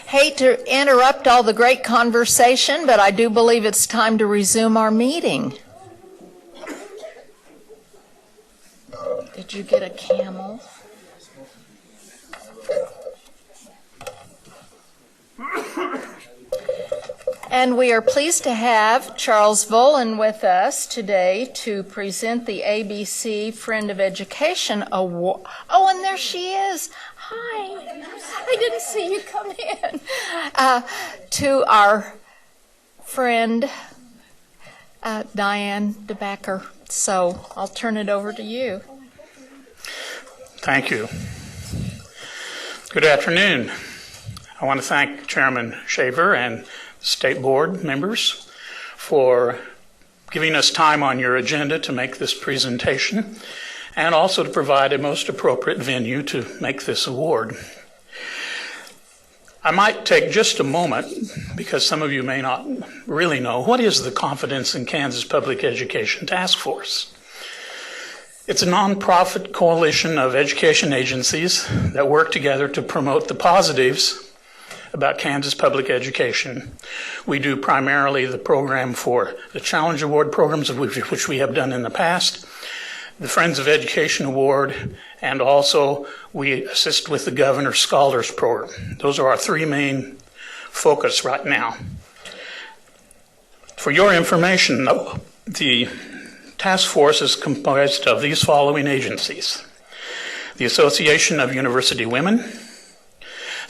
Hate to interrupt all the great conversation, but I do believe it's time to resume our meeting. Did you get a camel? And we are pleased to have Charles Volan with us today to present the ABC Friend of Education Award. Oh, and there she is. Hi. I didn't see you come in. To our friend, Diane DeBacker. So I'll turn it over to you. Thank you. Good afternoon. I want to thank Chairman Shaver and State Board members for giving us time on your agenda to make this presentation and also to provide a most appropriate venue to make this award. I might take just a moment, because some of you may not really know, what is the Confidence in Kansas Public Education Task Force? It's a nonprofit coalition of education agencies that work together to promote the positives about Kansas public education. We do primarily the program for the Challenge Award programs, which we have done in the past, the Friends of Education Award, and also we assist with the Governor's Scholars Program. Those are our three main focus right now. For your information, though, the task force is comprised of these following agencies: the Association of University Women,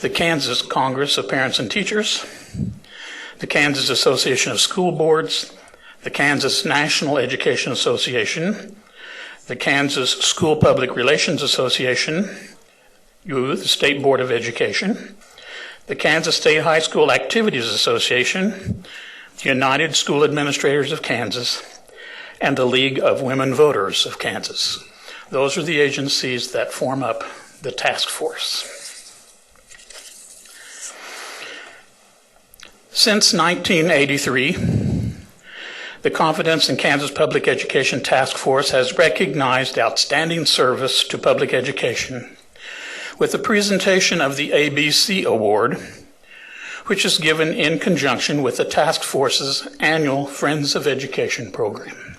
the Kansas Congress of Parents and Teachers, the Kansas Association of School Boards, the Kansas National Education Association, the Kansas School Public Relations Association, the State Board of Education, the Kansas State High School Activities Association, the United School Administrators of Kansas, and the League of Women Voters of Kansas. Those are the agencies that form up the task force. Since 1983, the Confidence in Kansas Public Education Task Force has recognized outstanding service to public education with the presentation of the ABC Award, which is given in conjunction with the task force's annual Friends of Education program.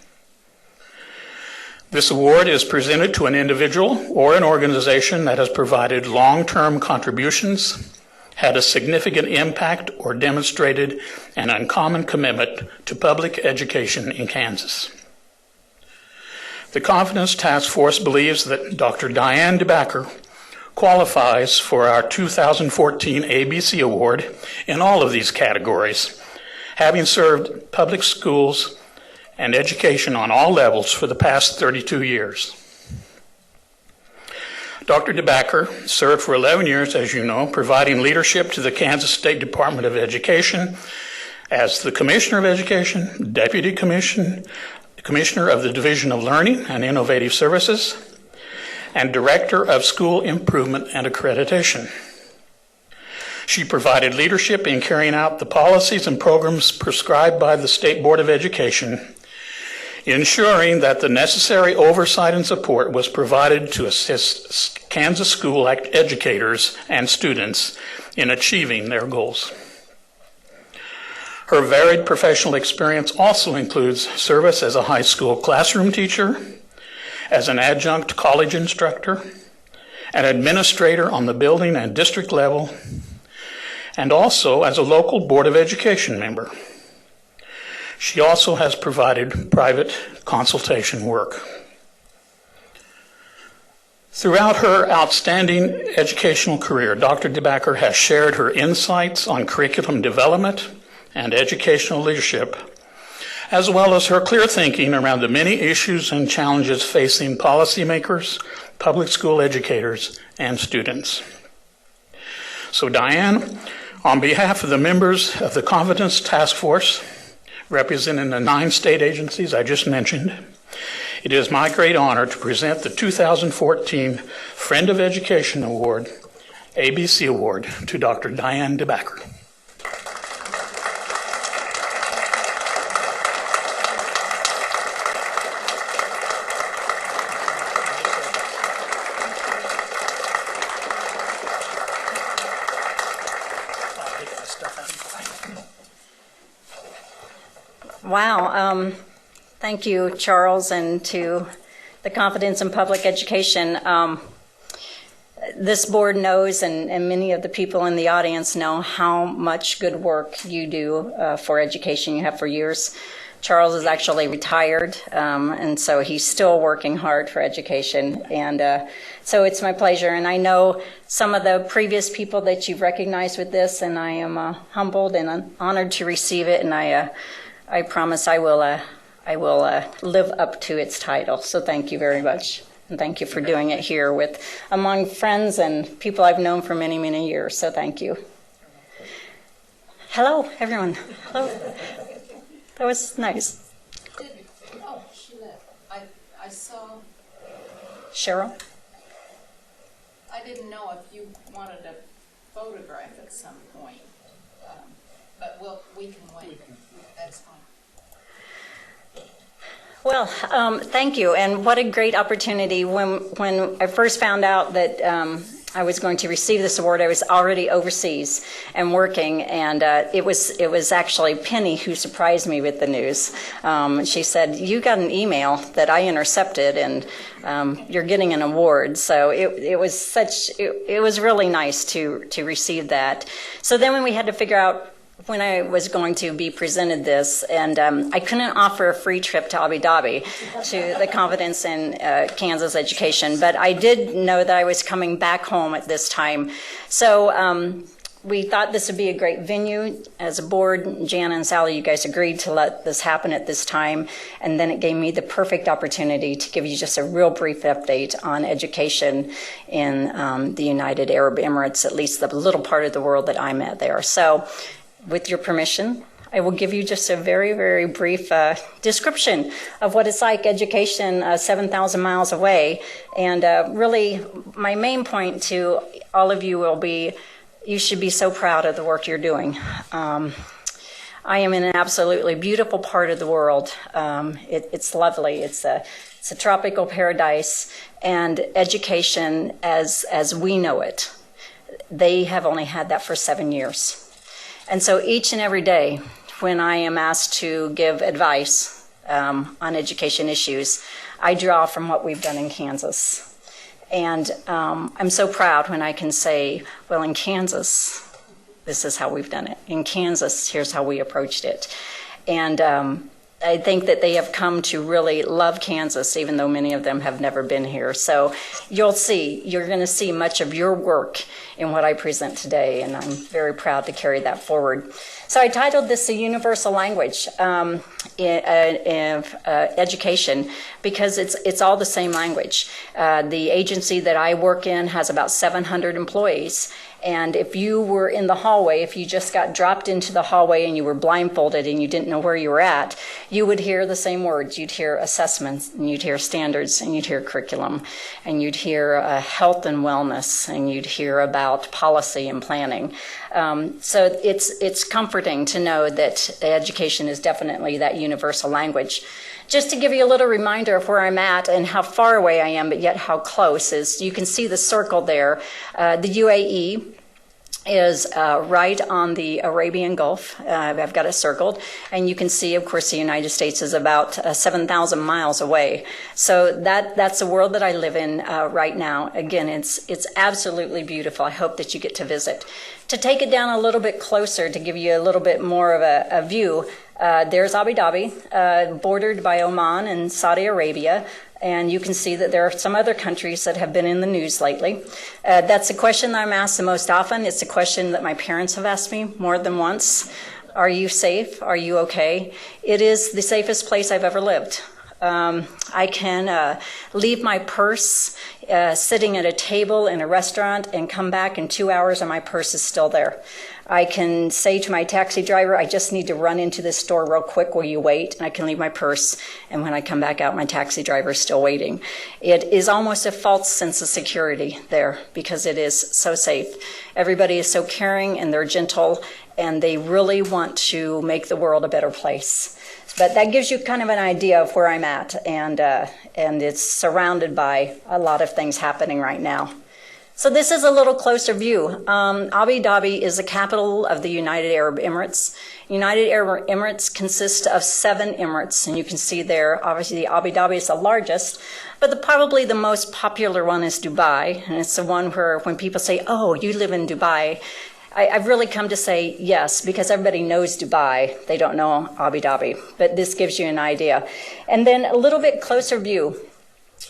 This award is presented to an individual or an organization that has provided long-term contributions, had a significant impact, or demonstrated an uncommon commitment to public education in Kansas. The Confidence Task Force believes that Dr. Diane DeBacker qualifies for our 2014 ABC Award in all of these categories, having served public schools and education on all levels for the past 32 years. Dr. DeBacker served for 11 years, as you know, providing leadership to the Kansas State Department of Education as the Commissioner of Education, Deputy Commissioner of the Division of Learning and Innovative Services, and Director of School Improvement and Accreditation. She provided leadership in carrying out the policies and programs prescribed by the State Board of Education, ensuring that the necessary oversight and support was provided to assist Kansas school educators and students in achieving their goals. Her varied professional experience also includes service as a high school classroom teacher, as an adjunct college instructor, an administrator on the building and district level, and also as a local Board of Education member. She also has provided private consultation work. Throughout her outstanding educational career, Dr. DeBacker has shared her insights on curriculum development and educational leadership, as well as her clear thinking around the many issues and challenges facing policymakers, public school educators, and students. So Diane, on behalf of the members of the Confidence Task Force, representing the 9 state agencies I just mentioned, it is my great honor to present the 2014 Friend of Education Award, ABC Award, to Dr. Diane DeBacker. Wow. Thank you, Charles, and to the Confidence in Public Education. This board knows, and many of the people in the audience know, how much good work you do for education. You have for years. Charles is actually retired, and so he's still working hard for education. And so it's my pleasure. And I know some of the previous people that you've recognized with this, and I am humbled and honored to receive it. And I promise I will live up to its title. So thank you very much. And thank you for doing it here among friends and people I've known for many, many years. So thank you. Hello, everyone. Hello. That was nice. Oh, she left. I saw. Cheryl? I didn't know if you wanted a photograph at some point, but we can wait. That's fine. Well, thank you, and what a great opportunity. When I first found out that I was going to receive this award, I was already overseas and working, and it was actually Penny who surprised me with the news. She said, "You got an email that I intercepted, and you're getting an award." So it was really nice to receive that. So then when we had to figure out when I was going to be presented this, and I couldn't offer a free trip to Abu Dhabi to the Confidence in Kansas Education, but I did know that I was coming back home at this time. So we thought this would be a great venue. As a board, Jan and Sally, you guys agreed to let this happen at this time, and then it gave me the perfect opportunity to give you just a real brief update on education in the United Arab Emirates, at least the little part of the world that I'm at there. So with your permission, I will give you just a very, very brief description of what it's like education 7,000 miles away. And really, my main point to all of you will be, you should be so proud of the work you're doing. I am in an absolutely beautiful part of the world. It's lovely. It's a tropical paradise. And education, as we know it, they have only had that for 7 years. And so each and every day when I am asked to give advice on education issues, I draw from what we've done in Kansas. And I'm so proud when I can say, well, in Kansas, this is how we've done it. In Kansas, here's how we approached it. And I think that they have come to really love Kansas, even though many of them have never been here. So you're going to see much of your work in what I present today, and I'm very proud to carry that forward. So I titled this A Universal Language Education, because it's all the same language. The agency that I work in has about 700 employees. And if you were in the hallway, if you just got dropped into the hallway and you were blindfolded and you didn't know where you were at, you would hear the same words. You'd hear assessments, and you'd hear standards, and you'd hear curriculum, and you'd hear health and wellness, and you'd hear about policy and planning. So it's comforting to know that education is definitely that universal language. Just to give you a little reminder of where I'm at and how far away I am, but yet how close, is you can see the circle there. The UAE is right on the Arabian Gulf. I've got it circled. And you can see, of course, the United States is about 7,000 miles away. So that's the world that I live in right now. Again, it's absolutely beautiful. I hope that you get to visit. To take it down a little bit closer, to give you a little bit more of a view, there's Abu Dhabi, bordered by Oman and Saudi Arabia. And you can see that there are some other countries that have been in the news lately. That's a question that I'm asked the most often. It's a question that my parents have asked me more than once. Are you safe? Are you okay? It is the safest place I've ever lived. I can leave my purse sitting at a table in a restaurant and come back in 2 hours and my purse is still there. I can say to my taxi driver, I just need to run into this store real quick, will you wait? And I can leave my purse, and when I come back out, my taxi driver is still waiting. It is almost a false sense of security there because it is so safe. Everybody is so caring and they're gentle, and they really want to make the world a better place. But that gives you kind of an idea of where I'm at, and it's surrounded by a lot of things happening right now. So this is a little closer view. Abu Dhabi is the capital of the United Arab Emirates. United Arab Emirates consists of 7 emirates, and you can see there, obviously, Abu Dhabi is the largest, but probably the most popular one is Dubai, and it's the one where when people say, oh, you live in Dubai, I've really come to say yes, because everybody knows Dubai. They don't know Abu Dhabi, but this gives you an idea. And then a little bit closer view.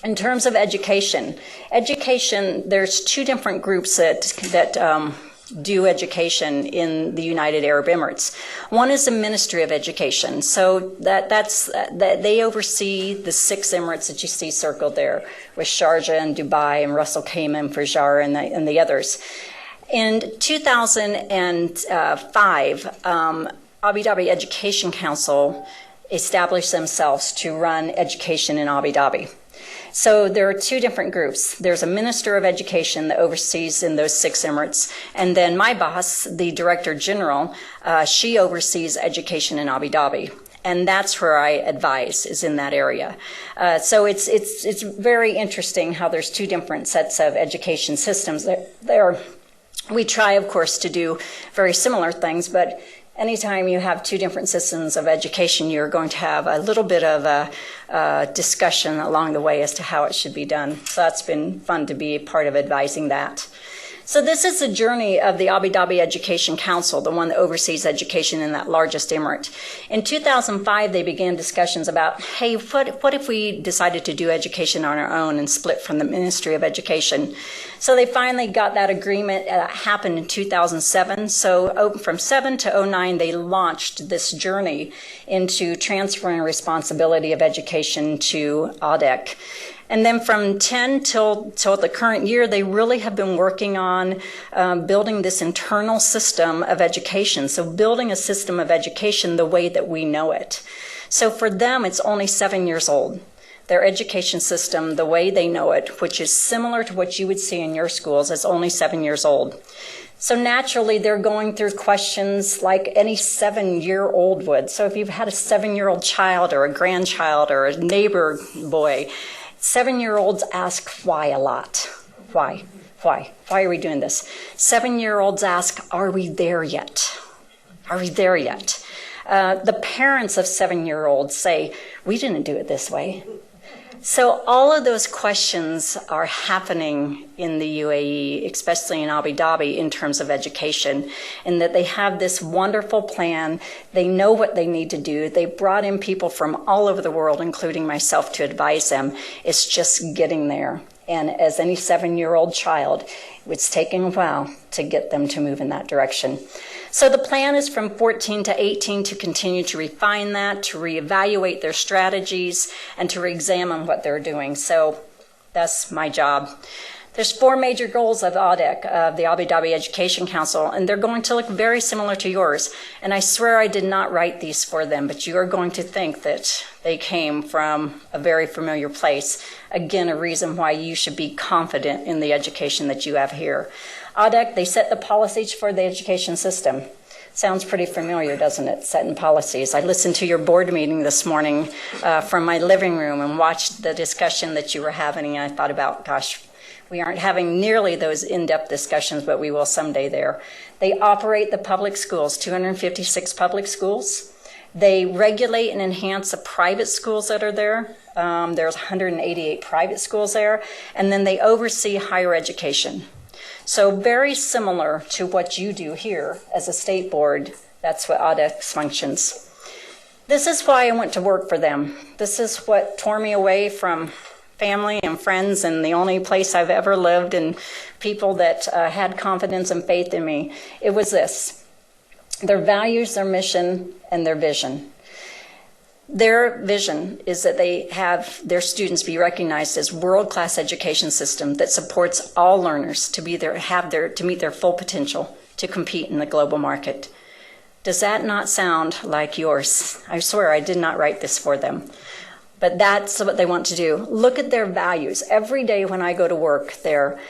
In terms of education, there's 2 different groups that do education in the United Arab Emirates. One is the Ministry of Education. So they oversee the 6 emirates that you see circled there, with Sharjah and Dubai and Ras Al Khaimah and Fujairah and the others. In 2005, Abu Dhabi Education Council established themselves to run education in Abu Dhabi. So there are 2 different groups. There's a Minister of Education that oversees in those 6 emirates, and then my boss, the Director General, she oversees education in Abu Dhabi. And that's where I advise, is in that area. So it's very interesting how there's 2 different sets of education systems there. We try, of course, to do very similar things, but anytime you have 2 different systems of education, you're going to have a little bit of a discussion along the way as to how it should be done. So that's been fun to be a part of advising that. So this is the journey of the Abu Dhabi Education Council, the one that oversees education in that largest emirate. In 2005, they began discussions about, hey, what if we decided to do education on our own and split from the Ministry of Education? So they finally got that agreement. That happened in 2007. So from 7 to 09, they launched this journey into transferring responsibility of education to ADEC. And then from 10 till the current year, they really have been working on building this internal system of education. So building a system of education the way that we know it. So for them, it's only 7 years old. Their education system, the way they know it, which is similar to what you would see in your schools, is only 7 years old. So naturally, they're going through questions like any 7-year-old would. So if you've had a 7-year-old child or a grandchild or a neighbor boy, 7-year-olds ask why a lot. Why? Why are we doing this? 7-year-olds ask, are we there yet? Are we there yet? The parents of 7-year-olds say, we didn't do it this way. So all of those questions are happening in the UAE, especially in Abu Dhabi, in terms of education, in that they have this wonderful plan. They know what they need to do. They brought in people from all over the world, including myself, to advise them. It's just getting there. And as any 7-year-old child, it's taking a while to get them to move in that direction. So the plan is from 14 to 18 to continue to refine that, to reevaluate their strategies, and to re-examine what they're doing. So that's my job. There's 4 major goals of ADEC, of the Abu Dhabi Education Council, and they're going to look very similar to yours. And I swear I did not write these for them, but you are going to think that they came from a very familiar place. Again, a reason why you should be confident in the education that you have here. ADEC, they set the policies for the education system. Sounds pretty familiar, doesn't it? Setting policies. I listened to your board meeting this morning from my living room and watched the discussion that you were having, and I thought about, gosh, we aren't having nearly those in-depth discussions, but we will someday there. They operate the public schools, 256 public schools. They regulate and enhance the private schools that are there. There's 188 private schools there. And then they oversee higher education. So very similar to what you do here as a state board, that's what ADEC functions. This is why I went to work for them. This is what tore me away from family and friends and the only place I've ever lived and people that had confidence and faith in me. It was this: their values, their mission, and their vision. Their vision is that they have their students be recognized as world-class education system that supports all learners to meet their full potential to compete in the global market. Does that not sound like yours? I swear I did not write this for them. But that's what they want to do. Look at their values. Every day when I go to work there,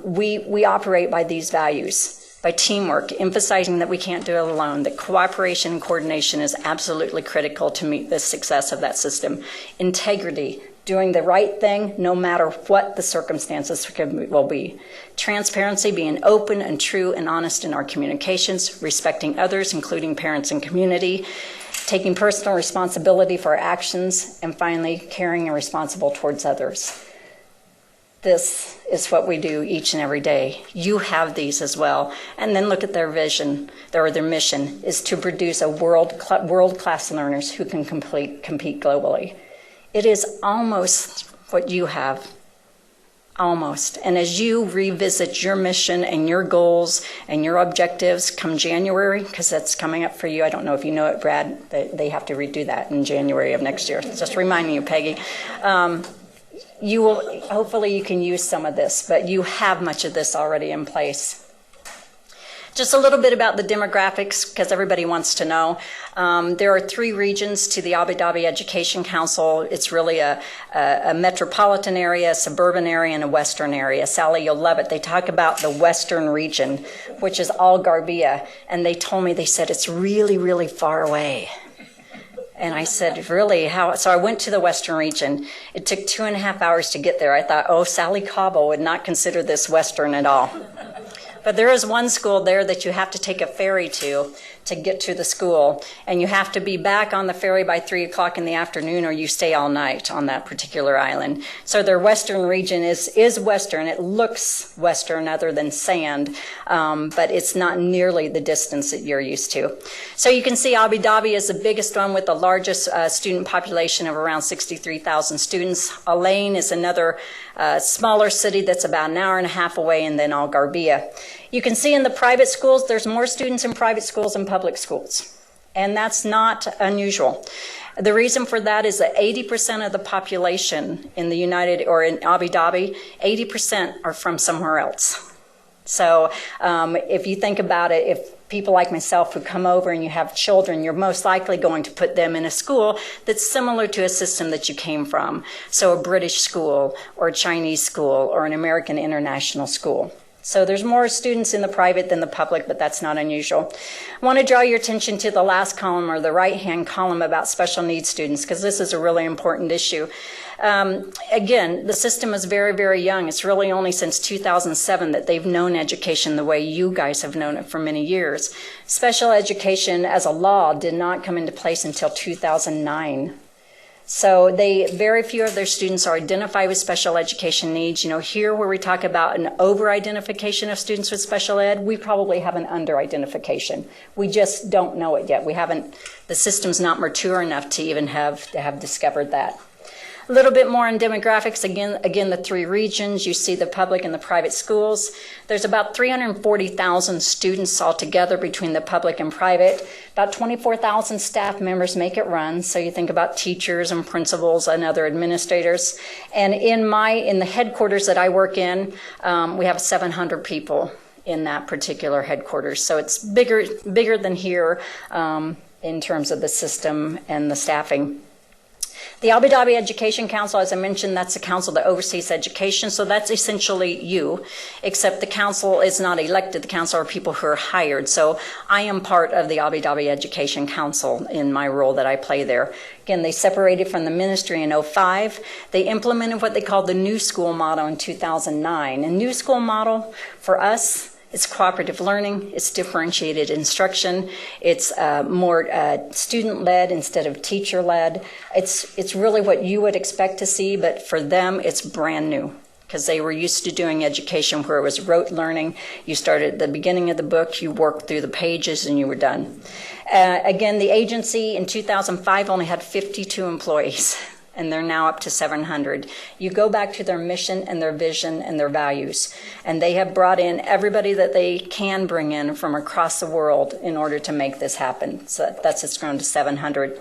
we operate by these values. By teamwork, emphasizing that we can't do it alone, that cooperation and coordination is absolutely critical to meet the success of that system. Integrity, doing the right thing no matter what the circumstances will be. Transparency, being open and true and honest in our communications, respecting others, including parents and community, taking personal responsibility for our actions, and finally, caring and responsible towards others. This is what we do each and every day. You have these as well. And then look at their vision, or their mission, is to produce a world-class learners who can compete globally. It is almost what you have, almost. And as you revisit your mission and your goals and your objectives come January, because that's coming up for you, I don't know if you know it, Brad, they have to redo that in January of next year. Just reminding you, Peggy. You will, hopefully you can use some of this, but you have much of this already in place. Just a little bit about the demographics, because everybody wants to know. There are 3 regions to the Abu Dhabi Education Council. It's really a metropolitan area, a suburban area, and a western area. Sally, you'll love it. They talk about the western region, which is all Garbia, and they told me, they said, it's really, really far away. And I said, really, how? So I went to the western region. It took 2.5 hours to get there. I thought, oh, Sally Cobble would not consider this western at all. But there is one school there that you have to take a ferry to get to the school. And you have to be back on the ferry by 3 o'clock in the afternoon, or you stay all night on that particular island. So their western region is western. It looks western other than sand, but it's not nearly the distance that you're used to. So you can see Abu Dhabi is the biggest one with the largest student population of around 63,000 students. Al Ain is another smaller city that's about an hour and a half away, and then Al Garbia. You can see in the private schools, there's more students in private schools than public schools. And that's not unusual. The reason for that is that 80% of the population in the in Abu Dhabi, 80% are from somewhere else. So if you think about it, if people like myself who come over and you have children, you're most likely going to put them in a school that's similar to a system that you came from. So a British school or a Chinese school or an American international school. So there's more students in the private than the public, but that's not unusual. I want to draw your attention to the last column, or the right-hand column, about special needs students, because this is a really important issue. Again, the system is very, very young. It's really only since 2007 that they've known education the way you guys have known it for many years. Special education as a law did not come into place until 2009. So very few of their students are identified with special education needs. You know, here where we talk about an over-identification of students with special ed, we probably have an under-identification. We just don't know it yet. The system's not mature enough to even have discovered that. A little bit more on demographics. Again, the 3 regions. You see the public and the private schools. There's about 340,000 students altogether between the public and private. About 24,000 staff members make it run. So you think about teachers and principals and other administrators. And in the headquarters that I work in, we have 700 people in that particular headquarters. So it's bigger than here in terms of the system and the staffing. The Abu Dhabi Education Council, as I mentioned, that's the council that oversees education, so that's essentially you, except the council is not elected. The council are people who are hired, so I am part of the Abu Dhabi Education Council in my role that I play there. Again, they separated from the ministry in 2005. They implemented what they called the New School Model in 2009. And New School Model, for us, it's cooperative learning, it's differentiated instruction, it's more student-led instead of teacher-led. It's really what you would expect to see, but for them it's brand new, because they were used to doing education where it was rote learning. You started at the beginning of the book, you worked through the pages, and you were done. Again, the agency in 2005 only had 52 employees. And they're now up to 700. You go back to their mission and their vision and their values. And they have brought in everybody that they can bring in from across the world in order to make this happen. So it's grown to 700.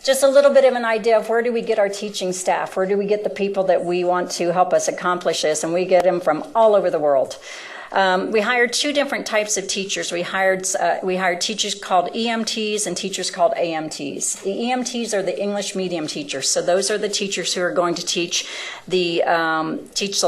Just a little bit of an idea of where do we get our teaching staff? Where do we get the people that we want to help us accomplish this? And we get them from all over the world. We hired two different types of teachers. We hired teachers called EMTs and teachers called AMTs. The EMTs are the English medium teachers. So those are the teachers who are going to teach the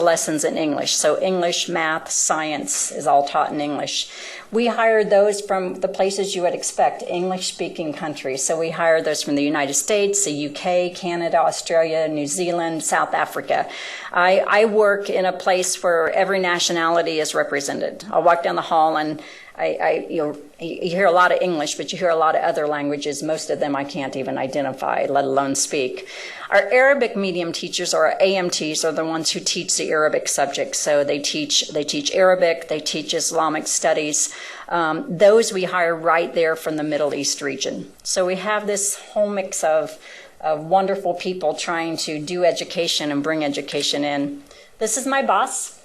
lessons in English. So English, math, science is all taught in English. We hired those from the places you would expect, English-speaking countries. So we hired those from the United States, the UK, Canada, Australia, New Zealand, South Africa. I work in a place where every nationality is represented. I'll walk down the hall and you hear a lot of English, but you hear a lot of other languages. Most of them I can't even identify, let alone speak. Our Arabic medium teachers, or our AMTs, are the ones who teach the Arabic subject. So they teach Arabic, they teach Islamic studies. Those we hire right there from the Middle East region. So we have this whole mix of wonderful people trying to do education and bring education in. This is my boss.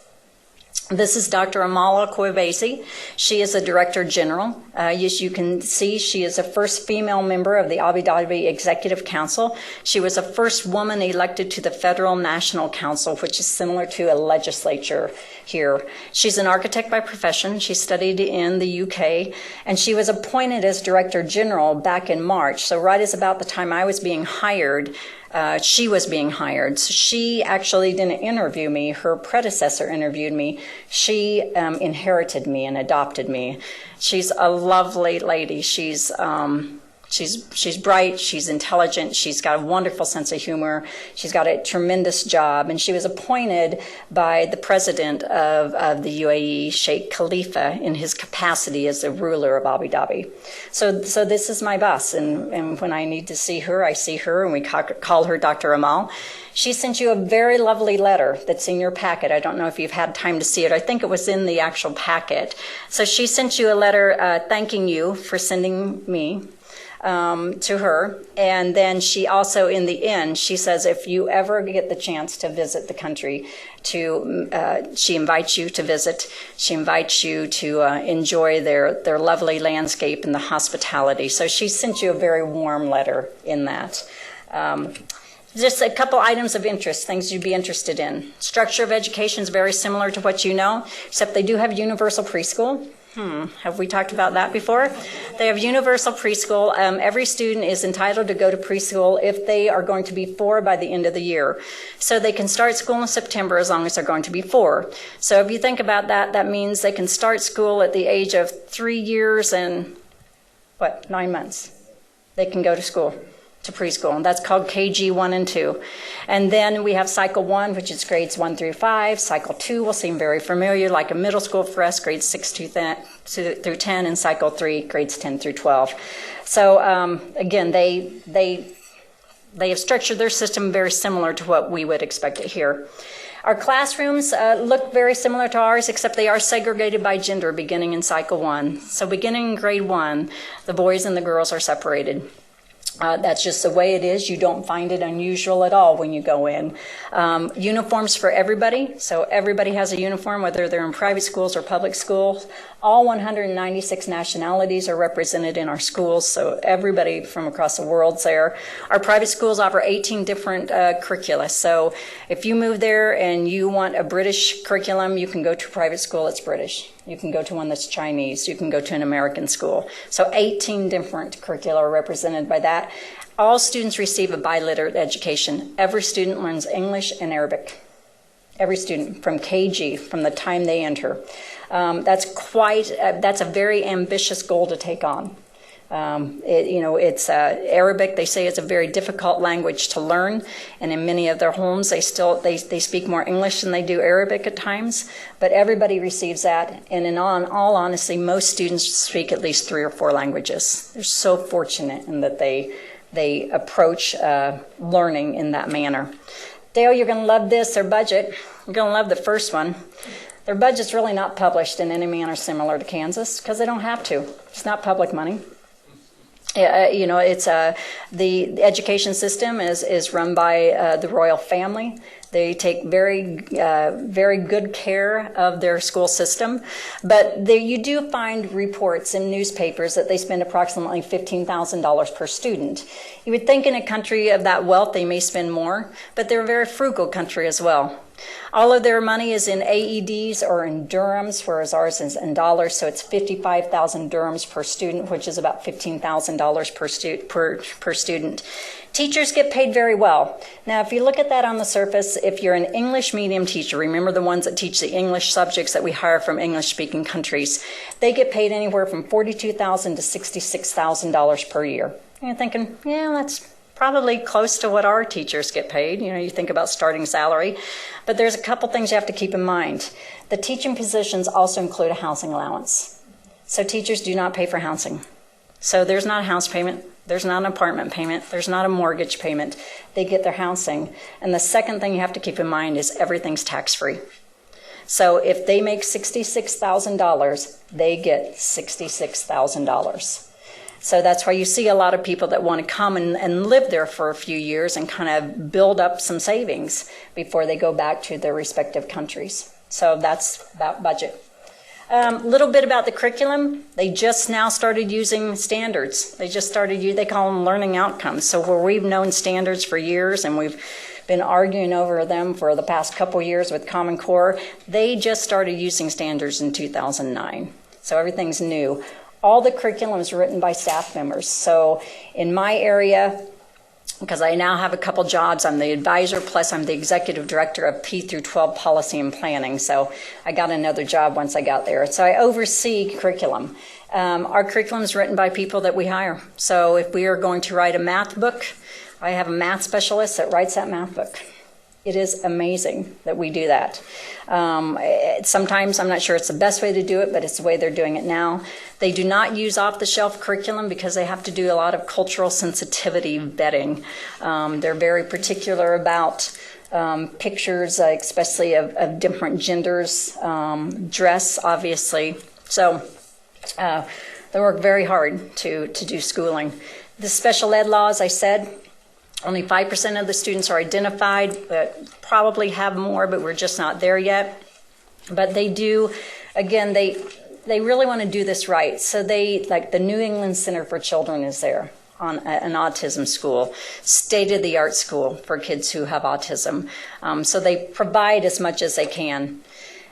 This is Dr. Amala Kwebesi. She is a Director General. As you can see, she is the first female member of the Abu Dhabi Executive Council. She was the first woman elected to the Federal National Council, which is similar to a legislature here. She's an architect by profession. She studied in the UK, and she was appointed as Director General back in March. So right as about the time I was being hired, she was being hired. So she actually didn't interview me. Her predecessor interviewed me. She inherited me and adopted me. She's a lovely lady. She's bright, she's intelligent, she's got a wonderful sense of humor, she's got a tremendous job, and she was appointed by the president of the UAE, Sheikh Khalifa, in his capacity as the ruler of Abu Dhabi. So this is my boss, and when I need to see her, I see her, and we call her Dr. Amal. She sent you a very lovely letter that's in your packet. I don't know if you've had time to see it. I think it was in the actual packet. So she sent you a letter thanking you for sending me to her, and then she also, in the end, she says if you ever get the chance to visit the country, she invites you to visit. She invites you to enjoy their lovely landscape and the hospitality. So she sent you a very warm letter in that. Just a couple items of interest, things you'd be interested in. Structure of education is very similar to what you know, except they do have universal preschool. Have we talked about that before? They have universal preschool. Every student is entitled to go to preschool if they are going to be 4 by the end of the year. So they can start school in September as long as they're going to be 4. So if you think about that, that means they can start school at the age of 3 years and, 9 months. They can go to school, to preschool, and that's called KG 1 and 2. And then we have cycle 1, which is grades 1 through 5. Cycle 2 will seem very familiar, like a middle school for us, grades 6 through 10, and cycle 3, grades 10 through 12. So again, they have structured their system very similar to what we would expect it here. Our classrooms look very similar to ours, except they are segregated by gender beginning in cycle 1. So beginning in grade 1, the boys and the girls are separated. That's just the way it is. You don't find it unusual at all when you go in. Uniforms for everybody. So everybody has a uniform, whether they're in private schools or public schools. All 196 nationalities are represented in our schools, so everybody from across the world's there. Our private schools offer 18 different curricula. So if you move there and you want a British curriculum, you can go to a private school, it's British. You can go to one that's Chinese. You can go to an American school. So 18 different curricula are represented by that. All students receive a biliterate education. Every student learns English and Arabic. Every student from KG, from the time they enter. That's a very ambitious goal to take on. It's Arabic. They say it's a very difficult language to learn, and in many of their homes, they speak more English than they do Arabic at times. But everybody receives that, and in all honesty, most students speak at least 3 or 4 languages. They're so fortunate in that they approach learning in that manner. Dale, you're going to love this. Their budget. You're going to love the first one. Their budget's really not published in any manner similar to Kansas because they don't have to. It's not public money. It's the education system is run by the royal family. They take very good care of their school system, but you do find reports in newspapers that they spend approximately $15,000 per student. You would think in a country of that wealth they may spend more, but they're a very frugal country as well. All of their money is in AEDs or in dirhams, whereas ours is in dollars, so it's 55,000 dirhams per student, which is about $15,000 per student. Teachers get paid very well. Now, if you look at that on the surface, if you're an English medium teacher, remember the ones that teach the English subjects that we hire from English-speaking countries, they get paid anywhere from $42,000 to $66,000 per year. And you're thinking, yeah, that's probably close to what our teachers get paid. You know, you think about starting salary. But there's a couple things you have to keep in mind. The teaching positions also include a housing allowance. So teachers do not pay for housing. So there's not a house payment. There's not an apartment payment. There's not a mortgage payment. They get their housing. And the second thing you have to keep in mind is everything's tax-free. So if they make $66,000, they get $66,000. So that's why you see a lot of people that want to come and live there for a few years and kind of build up some savings before they go back to their respective countries. So that's that budget. Little bit about the curriculum. They just now started using standards. They call them learning outcomes. So where we've known standards for years and we've been arguing over them for the past couple years with Common Core, they just started using standards in 2009. So everything's new. All the curriculum is written by staff members. So in my area, because I now have a couple jobs, I'm the advisor, plus I'm the executive director of P through 12 policy and planning. So I got another job once I got there. So I oversee curriculum. Our curriculum is written by people that we hire. So if we are going to write a math book, I have a math specialist that writes that math book. It is amazing that we do that. Sometimes I'm not sure it's the best way to do it, but it's the way they're doing it now. They do not use off-the-shelf curriculum because they have to do a lot of cultural sensitivity vetting. They're very particular about pictures, especially of different genders, dress, obviously. So they work very hard to do schooling. The special ed law, as I said, only 5% of the students are identified, but probably have more, but we're just not there yet. But they do, again, they really want to do this right. So like the New England Center for Children is there on an autism school, state-of-the-art school for kids who have autism. So they provide as much as they can.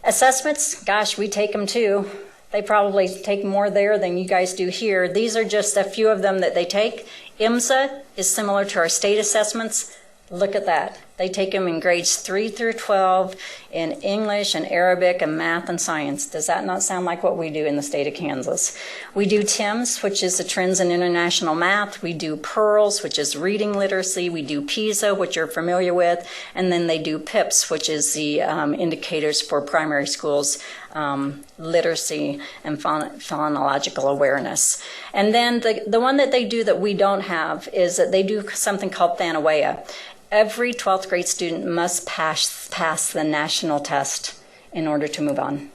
Assessments, gosh, we take them too. They probably take more there than you guys do here. These are just a few of them that they take. IMSA is similar to our state assessments. Look at that. They take them in grades 3 through 12 in English and Arabic and math and science. Does that not sound like what we do in the state of Kansas? We do TIMS, which is the Trends in International Math. We do PEARLS, which is reading literacy. We do PISA, which you're familiar with. And then they do PIPS, which is the indicators for primary schools, literacy and phonological awareness. And then the one that they do that we don't have is that they do something called Thanawea. Every 12th grade student must pass the national test in order to move on.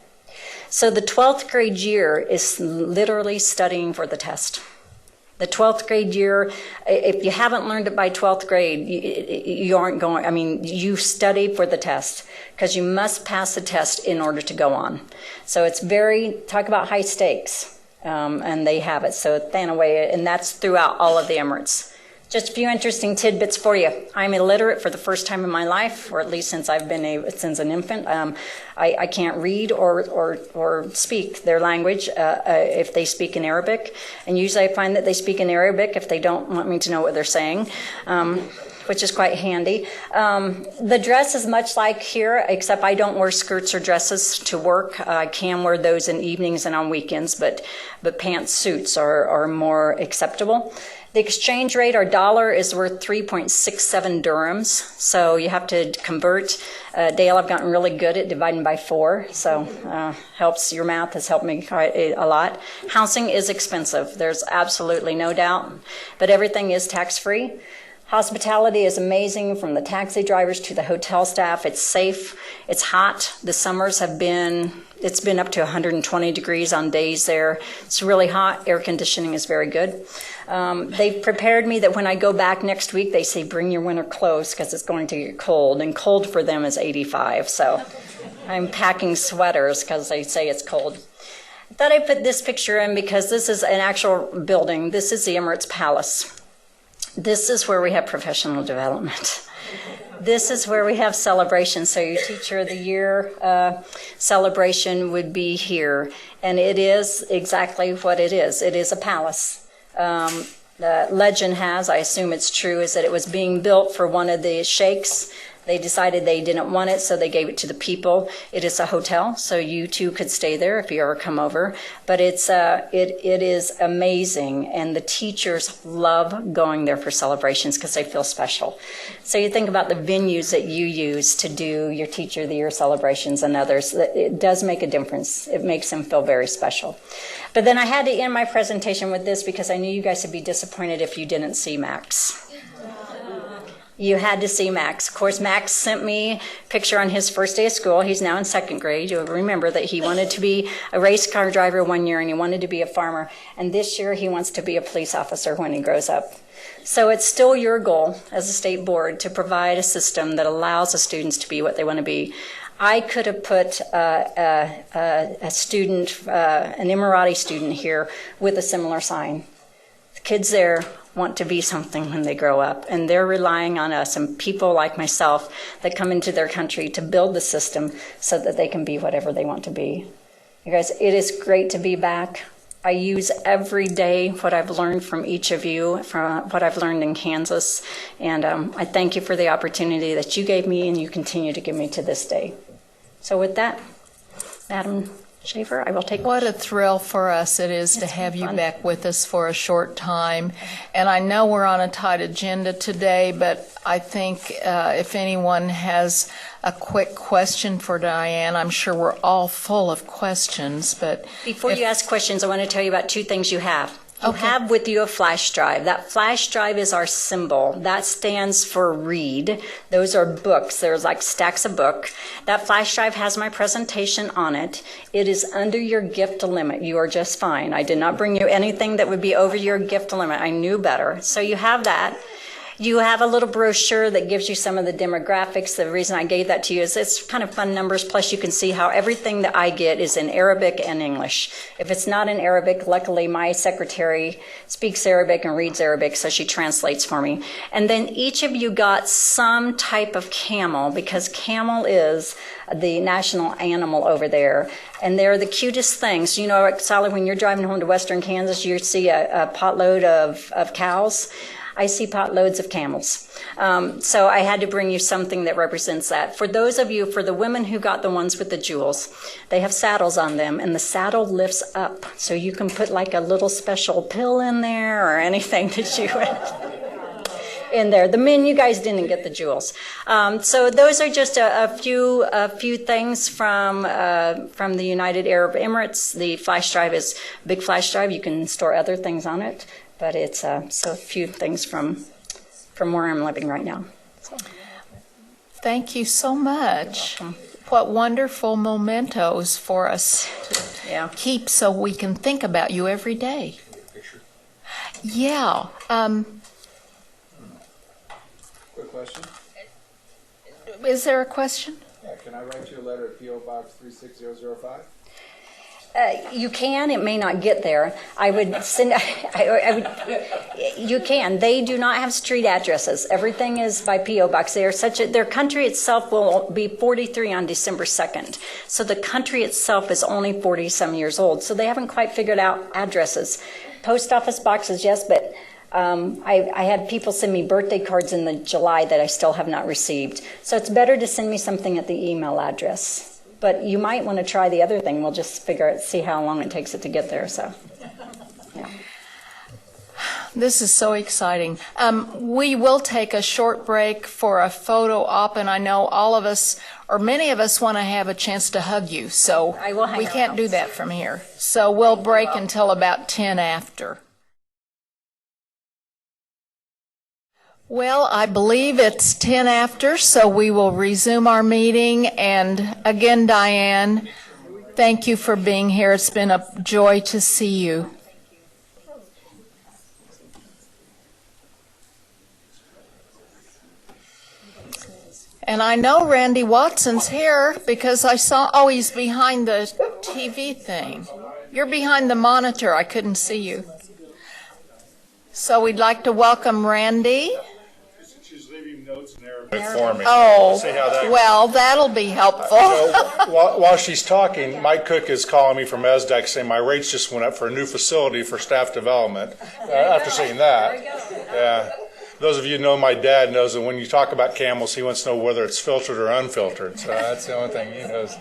So the 12th grade year is literally studying for the test. The 12th grade year, if you haven't learned it by 12th grade, you aren't going, you study for the test because you must pass the test in order to go on. So it's talk about high stakes, and they have it. So Thanawea, and that's throughout all of the Emirates. Just a few interesting tidbits for you. I'm illiterate for the first time in my life, or at least since I've been since an infant. I can't read or speak their language if they speak in Arabic. And usually I find that they speak in Arabic if they don't want me to know what they're saying, which is quite handy. The dress is much like here, except I don't wear skirts or dresses to work. I can wear those in evenings and on weekends, but pants, suits are more acceptable. The exchange rate, our dollar is worth 3.67 dirhams. So you have to convert. Dale, I've gotten really good at dividing by 4. So helps. Your math has helped me quite a lot. Housing is expensive. There's absolutely no doubt. But everything is tax-free. Hospitality is amazing, from the taxi drivers to the hotel staff. It's safe. It's hot. The summers it's been up to 120 degrees on days there. It's really hot. Air conditioning is very good. They've prepared me that when I go back next week, they say, bring your winter clothes because it's going to get cold. And cold for them is 85. So I'm packing sweaters because they say it's cold. I thought I'd put this picture in because this is an actual building. This is the Emirates Palace. This is where we have professional development. This is where we have celebrations. So your Teacher of the Year celebration would be here. And it is exactly what it is. It is a palace. The legend has, I assume it's true, is that it was being built for one of the sheikhs. They decided they didn't want it, so they gave it to the people. It is a hotel, so you too could stay there if you ever come over. But it is amazing, and the teachers love going there for celebrations because they feel special. So you think about the venues that you use to do your Teacher of the Year celebrations and others. It does make a difference. It makes them feel very special. But then I had to end my presentation with this because I knew you guys would be disappointed if you didn't see Max. You had to see Max. Of course, Max sent me a picture on his first day of school. He's now in second grade. You'll remember that he wanted to be a race car driver one year and he wanted to be a farmer. And this year he wants to be a police officer when he grows up. So it's still your goal as a state board to provide a system that allows the students to be what they want to be. I could have put a student, an Emirati student here with a similar sign. The kids there want to be something when they grow up, and they're relying on us and people like myself that come into their country to build the system so that they can be whatever they want to be. You guys, it is great to be back. I use every day what I've learned from each of you, from what I've learned in Kansas, and I thank you for the opportunity that you gave me and you continue to give me to this day. So with that, Madam Schaefer, I will take. What a thrill for us it is to have you back with us for a short time. And I know we're on a tight agenda today, but I think if anyone has a quick question for Diane, I'm sure we're all full of questions. But before you ask questions, I want to tell you about two things you have. You Okay. have with you a flash drive. That flash drive is our symbol. That stands for read. Those are books. There's like stacks of book. That flash drive has my presentation on it. It is under your gift limit. You are just fine. I did not bring you anything that would be over your gift limit. I knew better. So you have that. You have a little brochure that gives you some of the demographics. The reason I gave that to you is it's kind of fun numbers. Plus, you can see how everything that I get is in Arabic and English. If it's not in Arabic, luckily my secretary speaks Arabic and reads Arabic, so she translates for me. And then each of you got some type of camel, because camel is the national animal over there. And they're the cutest things. You know, Sally, when you're driving home to western Kansas, you see a potload of cows. I see potloads of camels. So I had to bring you something that represents that. For those of you, for the women who got the ones with the jewels, they have saddles on them, and the saddle lifts up. So you can put like a little special pill in there or anything that you in there. The men, you guys didn't get the jewels. So those are just a few things from the United Arab Emirates. The flash drive is a big flash drive. You can store other things on it. But it's so a few things from where I'm living right now. So. thank you so much. What wonderful mementos for us to keep so we can think about you every day. Yeah. Quick question. Is there a question? Yeah, can I write you a letter at P.O. Box 36005? You can. It may not get there. I would send. I would. You can. They do not have street addresses. Everything is by P.O. Box. They are their country itself will be 43 on December 2nd. So the country itself is only 40-some years old. So they haven't quite figured out addresses. Post office boxes, yes, but I had people send me birthday cards in the July that I still have not received. So it's better to send me something at the email address. But you might want to try the other thing. We'll just see how long it takes it to get there. So, yeah. This is so exciting. We will take a short break for a photo op, and I know all of us, or many of us, want to have a chance to hug you. So we can't do that from here. So we'll break until about 10 after. Well, I believe it's 10 after, so we will resume our meeting. And again, Diane, thank you for being here. It's been a joy to see you. And I know Randy Watson's here because I saw, he's behind the TV thing. You're behind the monitor. I couldn't see you. So we'd like to welcome Randy. She's leaving notes in Arabic. for me. Oh, See how that well, that'll be helpful. While she's talking, Mike Cook is calling me from ESDAC saying my rates just went up for a new facility for staff development. After seeing that, yeah. Those of you who know my dad knows that when you talk about camels, he wants to know whether it's filtered or unfiltered. So that's the only thing he knows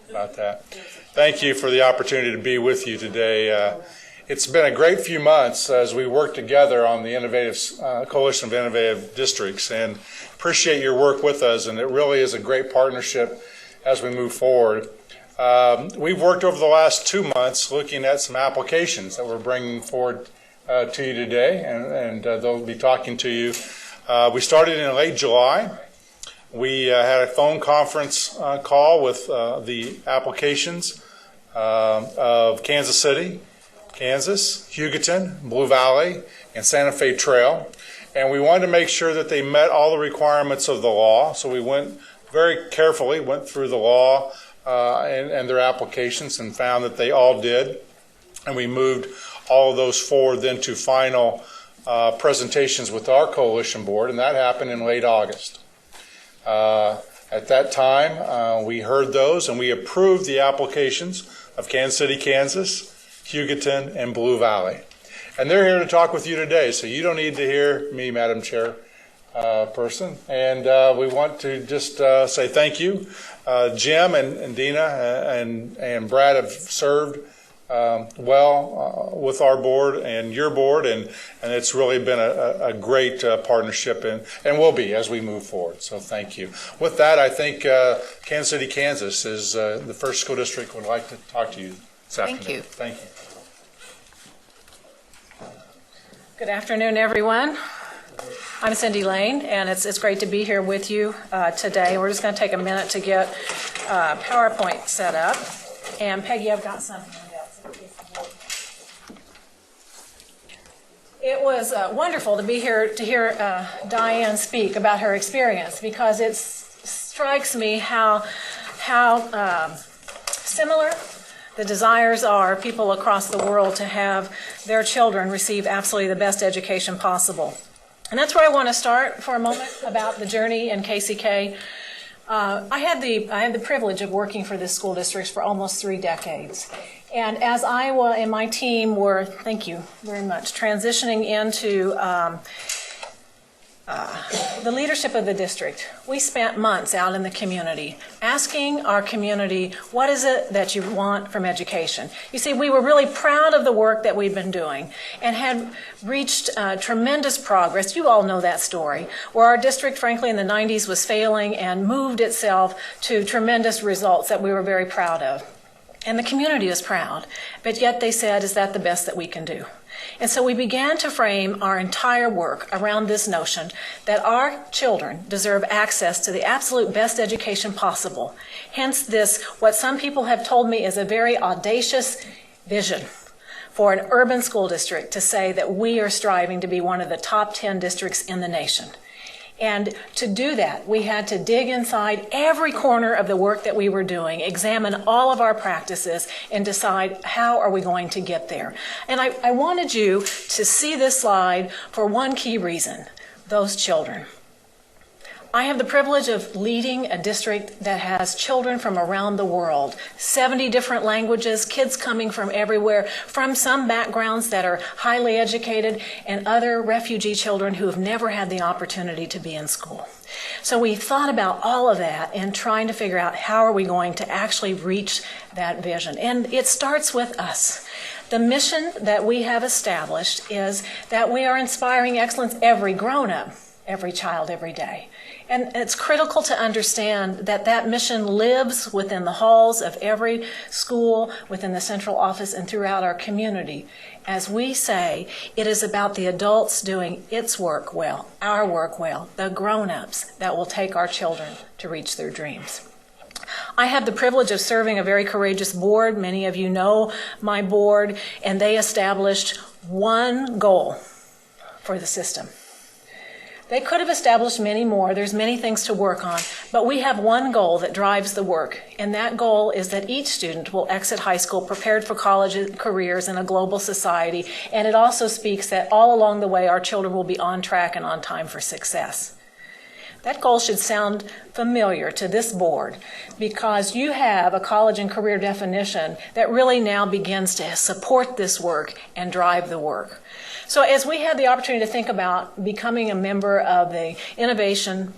about that. Thank you for the opportunity to be with you today. It's been a great few months as we work together on the Coalition of Innovative Districts, and appreciate your work with us, and it really is a great partnership as we move forward. We've worked over the last 2 months looking at some applications that we're bringing forward to you today, and they'll be talking to you. We started in late July. We had a phone conference call with the applications of Kansas City, Kansas, Hugoton, Blue Valley, and Santa Fe Trail. And we wanted to make sure that they met all the requirements of the law. So we went very carefully, went through the law and their applications and found that they all did. And we moved all of those forward then to final presentations with our coalition board, and that happened in late August. At that time, we heard those and we approved the applications of Kansas City, Kansas, Hugoton, and Blue Valley. And they're here to talk with you today, so you don't need to hear me, Madam Chair person. And we want to just say thank you. Jim and Dina and Brad have served well with our board and your board, and it's really been a great partnership and will be as we move forward. So thank you. With that, I think Kansas City, Kansas is the first school district would like to talk to you this afternoon. Thank you. Thank you. Good afternoon, everyone. I'm Cindy Lane, and it's great to be here with you today. We're just going to take a minute to get PowerPoint set up. And Peggy, I've got something else. It was wonderful to be here to hear Diane speak about her experience, because it strikes me how similar the desires are people across the world to have their children receive absolutely the best education possible. And that's where I want to start for a moment about the journey in KCK. I had the privilege of working for this school district for almost 3 decades. And as I and my team were, thank you very much, transitioning into the leadership of the district, we spent months out in the community asking our community, what is it that you want from education? You see, we were really proud of the work that we'd been doing and had reached tremendous progress. You all know that story, where our district, frankly, in the 90s was failing and moved itself to tremendous results that we were very proud of. And the community is proud, but yet they said, is that the best that we can do? And so we began to frame our entire work around this notion that our children deserve access to the absolute best education possible. Hence this, what some people have told me is a very audacious vision for an urban school district to say that we are striving to be one of the top 10 districts in the nation. And to do that, we had to dig inside every corner of the work that we were doing, examine all of our practices, and decide how are we going to get there. And I wanted you to see this slide for one key reason: those children. I have the privilege of leading a district that has children from around the world, 70 different languages, kids coming from everywhere, from some backgrounds that are highly educated, and other refugee children who have never had the opportunity to be in school. So we thought about all of that and trying to figure out how are we going to actually reach that vision. And it starts with us. The mission that we have established is that we are inspiring excellence every grown-up, every child, every day. And it's critical to understand that that mission lives within the halls of every school, within the central office, and throughout our community. As we say, it is about the adults doing its work well, our work well, the grown-ups that will take our children to reach their dreams. I have the privilege of serving a very courageous board. Many of you know my board, and they established one goal for the system. They could have established many more. There's many things to work on, but we have one goal that drives the work, and that goal is that each student will exit high school prepared for college careers in a global society, and it also speaks that all along the way our children will be on track and on time for success. That goal should sound familiar to this board because you have a college and career definition that really now begins to support this work and drive the work. So as we had the opportunity to think about becoming a member of the Innovation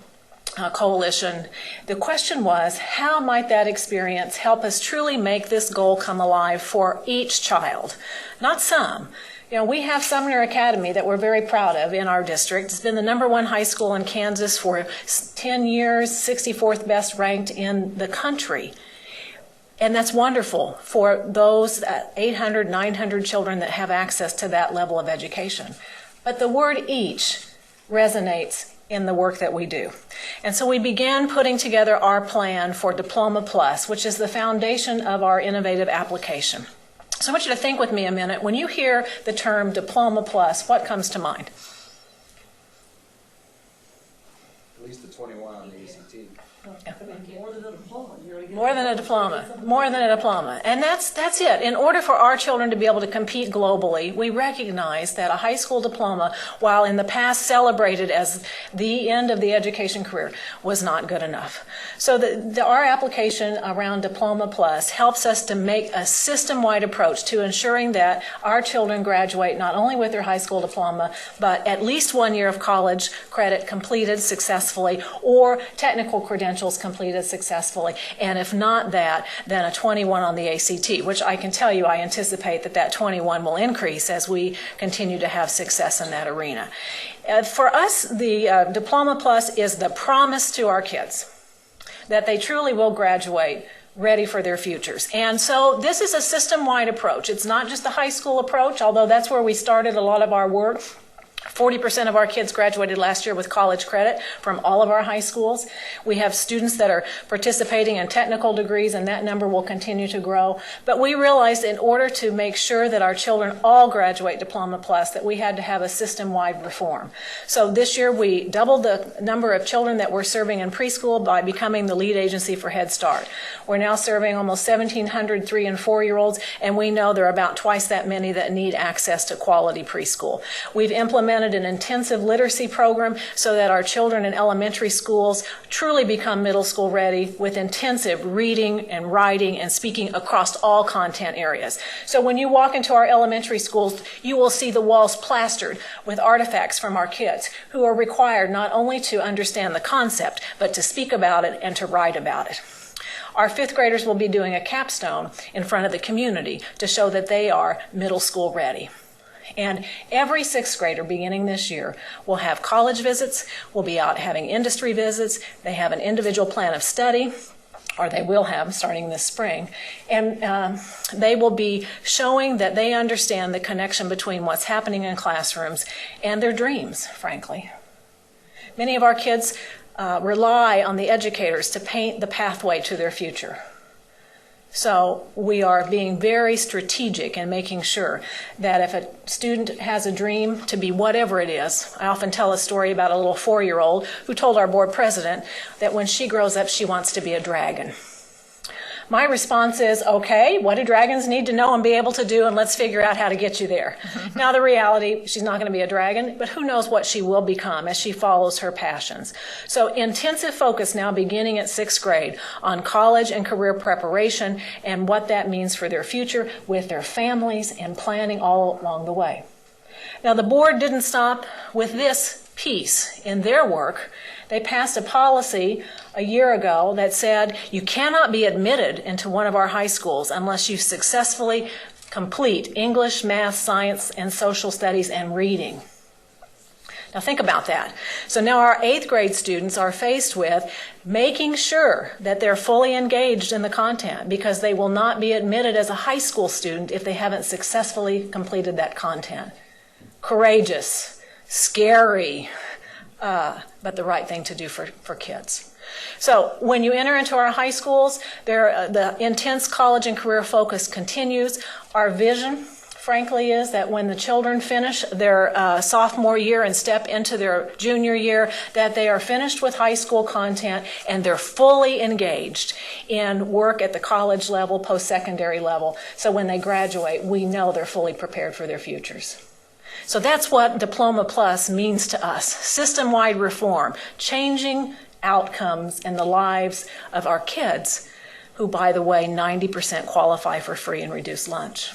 Coalition, the question was, how might that experience help us truly make this goal come alive for each child? Not some. You know, we have Sumner Academy that we're very proud of in our district. It's been the #1 high school in Kansas for 10 years, 64th best ranked in the country. And that's wonderful for those 800, 900 children that have access to that level of education. But the word each resonates in the work that we do. And so we began putting together our plan for Diploma Plus, which is the foundation of our innovative application. So I want you to think with me a minute. When you hear the term Diploma Plus, what comes to mind? At least the 21 on the ACT. More than a diploma. More than a diploma. More than a diploma. And that's it. In order for our children to be able to compete globally, we recognize that a high school diploma, while in the past celebrated as the end of the education career, was not good enough. So our application around Diploma Plus helps us to make a system-wide approach to ensuring that our children graduate not only with their high school diploma, but at least 1 year of college credit completed successfully or technical credentials completed successfully, and if not that, then a 21 on the ACT, which I can tell you I anticipate that 21 will increase as we continue to have success in that arena. For us, the Diploma Plus is the promise to our kids that they truly will graduate ready for their futures. And so this is a system-wide approach. It's not just the high school approach, although that's where we started a lot of our work. 40% of our kids graduated last year with college credit from all of our high schools. We have students that are participating in technical degrees, and that number will continue to grow. But we realized in order to make sure that our children all graduate Diploma Plus, that we had to have a system-wide reform. So this year we doubled the number of children that we're serving in preschool by becoming the lead agency for Head Start. We're now serving almost 1,700 3- and 4-year-olds, and we know there are about twice that many that need access to quality preschool. We've implemented an intensive literacy program so that our children in elementary schools truly become middle school ready with intensive reading and writing and speaking across all content areas. So when you walk into our elementary schools, you will see the walls plastered with artifacts from our kids who are required not only to understand the concept, but to speak about it and to write about it. Our 5th graders will be doing a capstone in front of the community to show that they are middle school ready. And every 6th grader beginning this year will have college visits, will be out having industry visits, they have an individual plan of study, or they will have starting this spring, and they will be showing that they understand the connection between what's happening in classrooms and their dreams, frankly. Many of our kids rely on the educators to paint the pathway to their future. So we are being very strategic in making sure that if a student has a dream to be whatever it is, I often tell a story about a little 4-year-old who told our board president that when she grows up, she wants to be a dragon. My response is, okay, what do dragons need to know and be able to do, and let's figure out how to get you there. Now the reality, she's not going to be a dragon, but who knows what she will become as she follows her passions. So intensive focus now beginning at 6th grade on college and career preparation and what that means for their future with their families and planning all along the way. Now the board didn't stop with this piece in their work. They passed a policy a year ago that said you cannot be admitted into one of our high schools unless you successfully complete English, math, science, and social studies and reading. Now think about that. So now our 8th grade students are faced with making sure that they're fully engaged in the content because they will not be admitted as a high school student if they haven't successfully completed that content. Courageous, scary, but the right thing to do for kids. So when you enter into our high schools, the intense college and career focus continues. Our vision, frankly, is that when the children finish their sophomore year and step into their junior year, that they are finished with high school content and they're fully engaged in work at the college level, post-secondary level. So when they graduate, we know they're fully prepared for their futures. So that's what Diploma Plus means to us. System-wide reform, changing outcomes in the lives of our kids, who, by the way, 90% qualify for free and reduced lunch.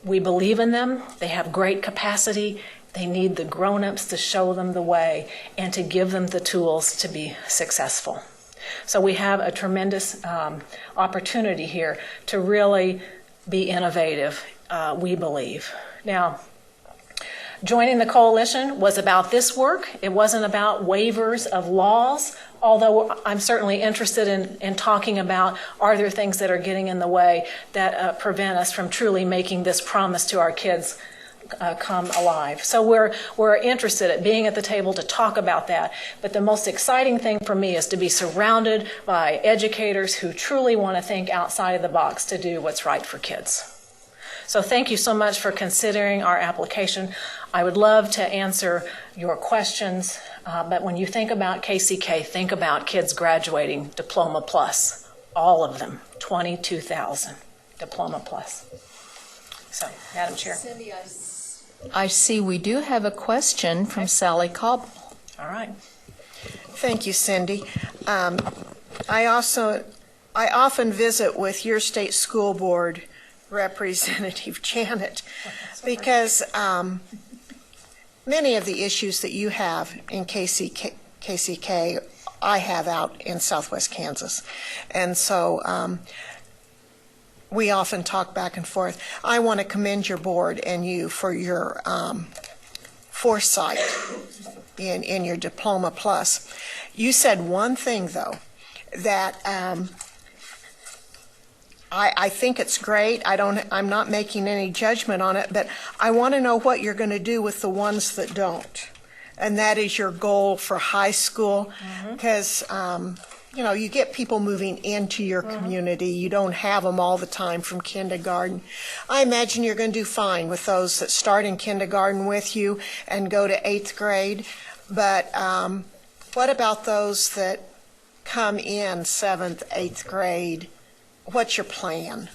We believe in them. They have great capacity. They need the grown-ups to show them the way and to give them the tools to be successful. So we have a tremendous opportunity here to really be innovative, we believe. Now, joining the coalition was about this work. It wasn't about waivers of laws, although I'm certainly interested in talking about, are there things that are getting in the way that prevent us from truly making this promise to our kids come alive. So we're interested at being at the table to talk about that. But the most exciting thing for me is to be surrounded by educators who truly want to think outside of the box to do what's right for kids. So thank you so much for considering our application. I would love to answer your questions, but when you think about KCK, think about kids graduating Diploma Plus. All of them, 22,000 Diploma Plus. So, Madam Chair. Cindy, I see we do have a question from Sally Cobble. All right. Thank you, Cindy. I often visit with your state school board representative, Janet, because many of the issues that you have in KCK, I have out in southwest Kansas. And so we often talk back and forth. I want to commend your board and you for your foresight in your Diploma Plus. You said one thing, though, that I think it's great. I'm not making any judgment on it, but I want to know what you're going to do with the ones that don't. And that is your goal for high school, because you get people moving into your community. You don't have them all the time from kindergarten. I imagine you're going to do fine with those that start in kindergarten with you and go to 8th grade. But what about those that come in 7th, 8th grade? What's your plan?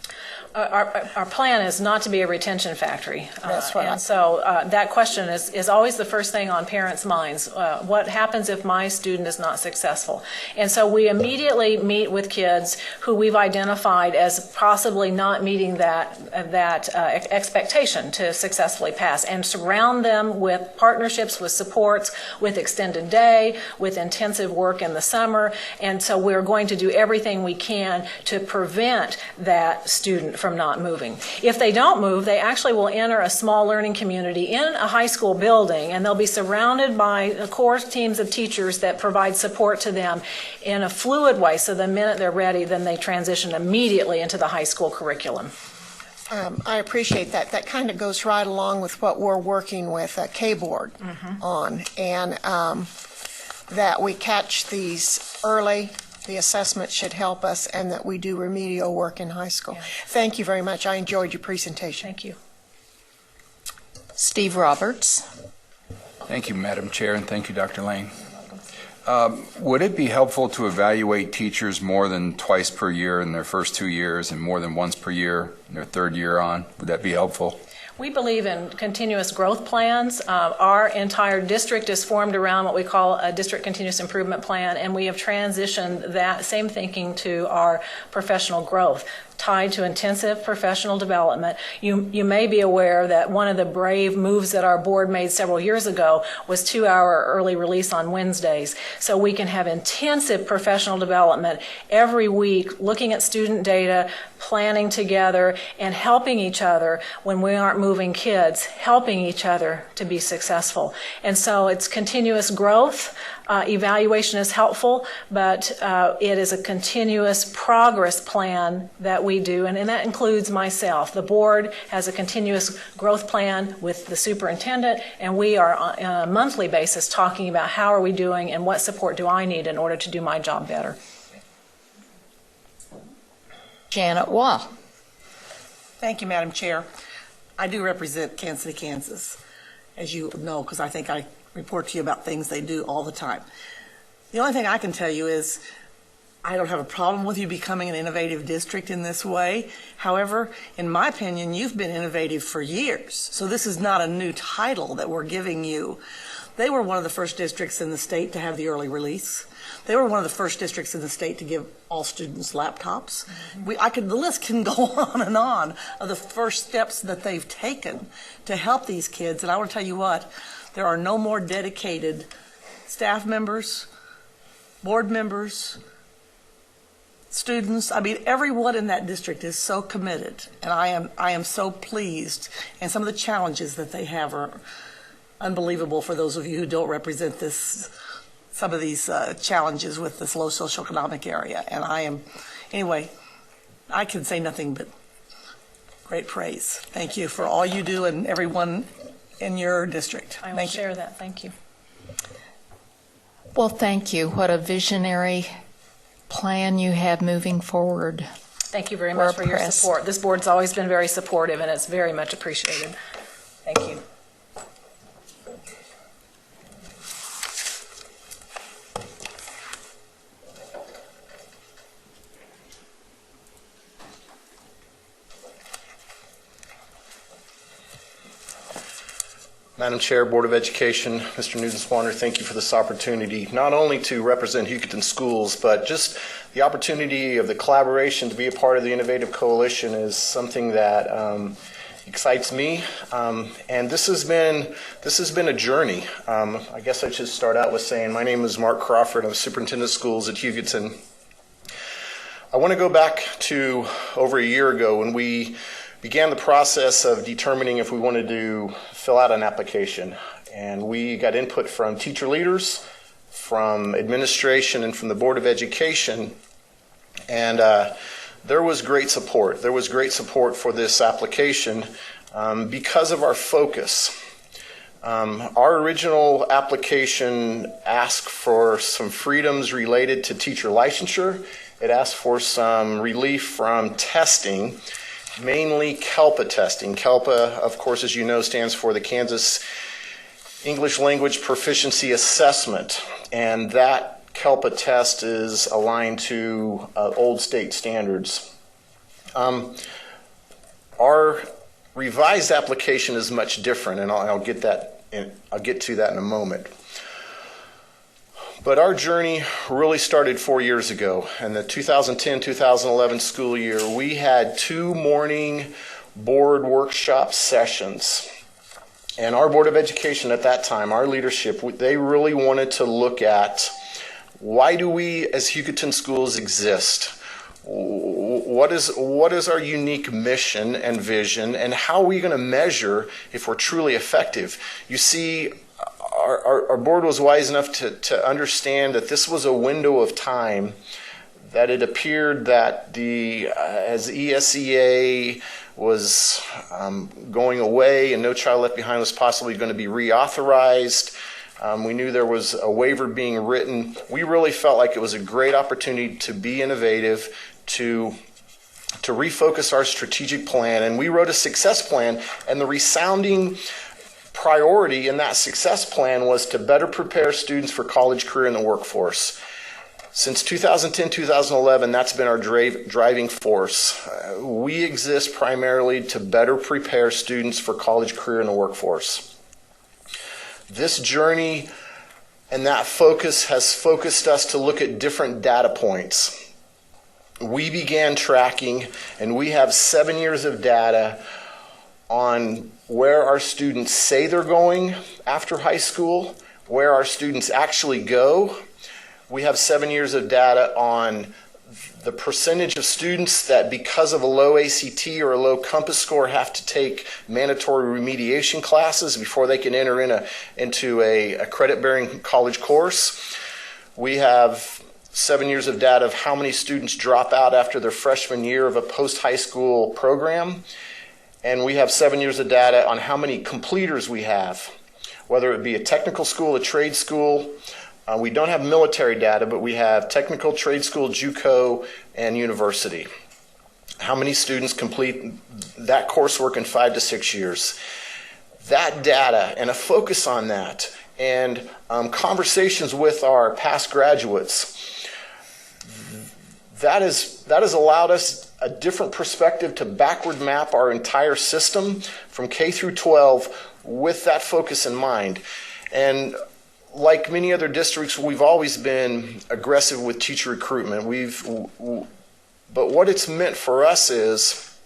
Our plan is not to be a retention factory. That's right. And so that question is always the first thing on parents' minds. What happens if my student is not successful? And so we immediately meet with kids who we've identified as possibly not meeting that expectation to successfully pass, and surround them with partnerships, with supports, with extended day, with intensive work in the summer. And so we're going to do everything we can to prevent that student from not moving. If they don't move, they actually will enter a small learning community in a high school building, and they'll be surrounded by core teams of teachers that provide support to them in a fluid way, so the minute they're ready, then they transition immediately into the high school curriculum. I appreciate that. That kind of goes right along with what we're working with K-Board on, and that we catch these early. The assessment should help us, and that we do remedial work in high school. Yeah. Thank you very much. I enjoyed your presentation. Thank you. Steve Roberts. Thank you, Madam Chair, and thank you, Dr. Lane. Would it be helpful to evaluate teachers more than twice per year in their first 2 years and more than once per year in their third year on? Would that be helpful? We believe in continuous growth plans. Our entire district is formed around what we call a district continuous improvement plan, and we have transitioned that same thinking to our professional growth, tied to intensive professional development. You may be aware that one of the brave moves that our board made several years ago was 2-hour early release on Wednesdays. So we can have intensive professional development every week, looking at student data, planning together, and helping each other when we aren't moving kids, helping each other to be successful. And so it's continuous growth. Evaluation is helpful, but it is a continuous progress plan that we do, and that includes myself. The board has a continuous growth plan with the superintendent, and we are on a monthly basis talking about how are we doing and what support do I need in order to do my job better. Janet Wall. Thank you, Madam Chair. I do represent Kansas City, Kansas, as you know, because I think I report to you about things they do all the time. The only thing I can tell you is I don't have a problem with you becoming an innovative district in this way. However, in my opinion, you've been innovative for years. So this is not a new title that we're giving you. They were one of the first districts in the state to have the early release. They were one of the first districts in the state to give all students laptops. The list can go on of the first steps that they've taken to help these kids. And I want to tell you what, there are no more dedicated staff members, board members, students. I mean, everyone in that district is so committed, and I am so pleased. And some of the challenges that they have are unbelievable for those of you who don't represent some of these challenges with this low socioeconomic area. And anyway, I can say nothing but great praise. Thank you for all you do and everyone in your district. I will share that. Thank you. Well, thank you. What a visionary plan you have moving forward. Thank you very much for your support. This board's always been very supportive, and it's very much appreciated. Thank you. Madam Chair, Board of Education, Mr. Newton-Swanner, thank you for this opportunity, not only to represent Hugoton schools, but just the opportunity of the collaboration to be a part of the Innovative Coalition is something that excites me. And this has been a journey. I guess I should start out with saying my name is Mark Crawford. I'm Superintendent of Schools at Hugoton. I want to go back to over a year ago when we began the process of determining if we wanted to fill out an application. And we got input from teacher leaders, from administration, and from the Board of Education. And there was great support. There was great support for this application because of our focus. Our original application asked for some freedoms related to teacher licensure. It asked for some relief from testing, mainly KELPA testing. KELPA, of course, as you know, stands for the Kansas English Language Proficiency Assessment, and that KELPA test is aligned to old state standards. Our revised application is much different, and I'll get to that in a moment. But our journey really started 4 years ago. In the 2010-2011 school year, we had 2 morning board workshop sessions. And our Board of Education at that time, our leadership, they really wanted to look at why do we as Hugoton schools exist? What is our unique mission and vision, and how are we going to measure if we're truly effective? You see, our board was wise enough to understand that this was a window of time, that it appeared that as ESEA was going away and No Child Left Behind was possibly going to be reauthorized. We knew there was a waiver being written. We really felt like it was a great opportunity to be innovative, to refocus our strategic plan, and we wrote a success plan, and the resounding priority in that success plan was to better prepare students for college, career, and the workforce. Since 2010-2011, that's been our driving force. We exist primarily to better prepare students for college, career, and the workforce. This journey and that focus has focused us to look at different data points. We began tracking, and we have 7 years of data on where our students say they're going after high school, where our students actually go. We have 7 years of data on the percentage of students that, because of a low ACT or a low COMPASS score, have to take mandatory remediation classes before they can enter into a credit-bearing college course. We have 7 years of data of how many students drop out after their freshman year of a post-high school program. And we have 7 years of data on how many completers we have, whether it be a technical school, a trade school. We don't have military data, but we have technical, trade school, JUCO, and university. How many students complete that coursework in 5 to 6 years? That data and a focus on that, and conversations with our past graduates, that has allowed us a different perspective to backward map our entire system from K through 12 with that focus in mind. And like many other districts, we've always been aggressive with teacher recruitment. But what it's meant for us is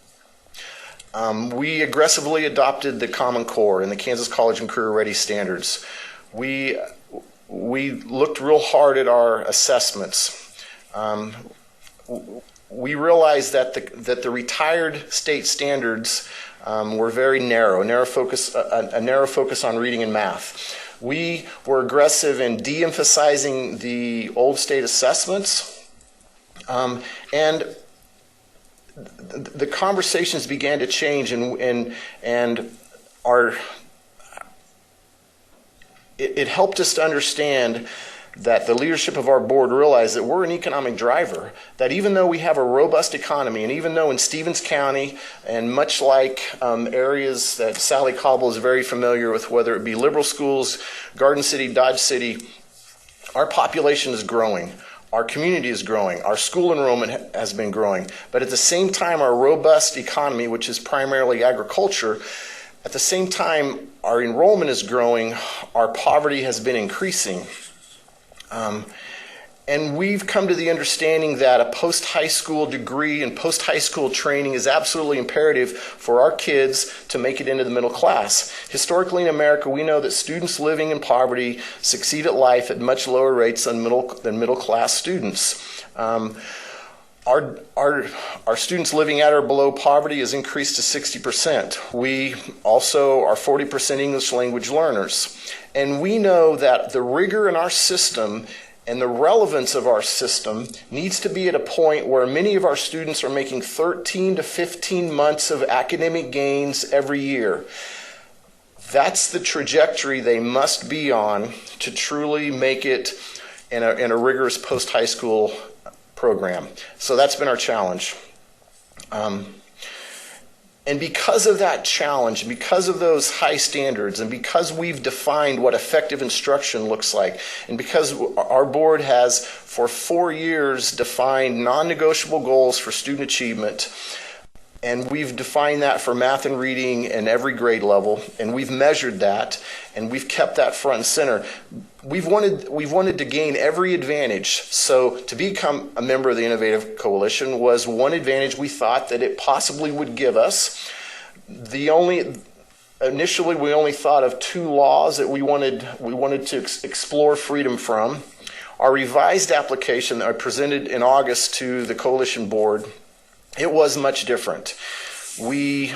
we aggressively adopted the Common Core and the Kansas College and Career Ready standards. We looked real hard at our assessments. We realized that the retired state standards were very narrow, a narrow focus on reading and math. We were aggressive in de-emphasizing the old state assessments, and the conversations began to change, and it helped us to understand that the leadership of our board realized that we're an economic driver, that even though we have a robust economy, and even though in Stevens County, and much like areas that Sally Cobble is very familiar with, whether it be liberal schools, Garden City, Dodge City, our population is growing. Our community is growing. Our school enrollment has been growing. But at the same time, our robust economy, which is primarily agriculture, at the same time, our enrollment is growing, our poverty has been increasing. And we've come to the understanding that a post-high school degree and post-high school training is absolutely imperative for our kids to make it into the middle class. Historically in America, we know that students living in poverty succeed at life at much lower rates than middle class students. Our students living at or below poverty has increased to 60%. We also are 40% English language learners. And we know that the rigor in our system and the relevance of our system needs to be at a point where many of our students are making 13 to 15 months of academic gains every year. That's the trajectory they must be on to truly make it in a rigorous post-high school program. So that's been our challenge. And because of that challenge, because of those high standards, and because we've defined what effective instruction looks like, and because our board has for 4 years defined non-negotiable goals for student achievement, and we've defined that for math and reading in every grade level, and we've measured that, and we've kept that front and center. We've wanted to gain every advantage. So to become a member of the Innovative Coalition was one advantage we thought that it possibly would give us. Initially we only thought of 2 laws that we wanted to explore freedom from. Our revised application that I presented in August to the coalition board, it was much different. We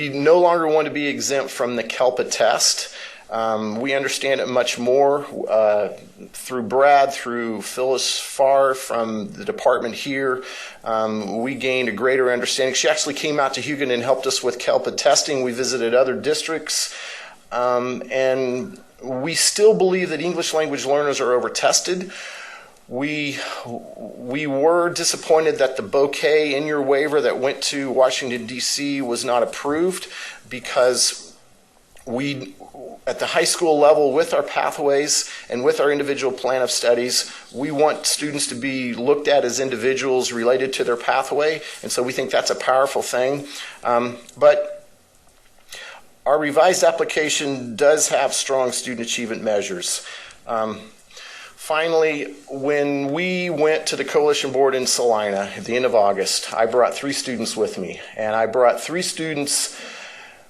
no longer want to be exempt from the KELPA test. We understand it much more through Brad, through Phyllis Farr from the department here. We gained a greater understanding. She actually came out to Hugon and helped us with KELPA testing. We visited other districts. And we still believe that English language learners are over-tested. We were disappointed that the bouquet in your waiver that went to Washington, D.C. was not approved, because at the high school level, with our pathways and with our individual plan of studies, we want students to be looked at as individuals related to their pathway, and so we think that's a powerful thing. But our revised application does have strong student achievement measures. Finally, when we went to the coalition board in Salina at the end of August, I brought 3 students with me. And I brought 3 students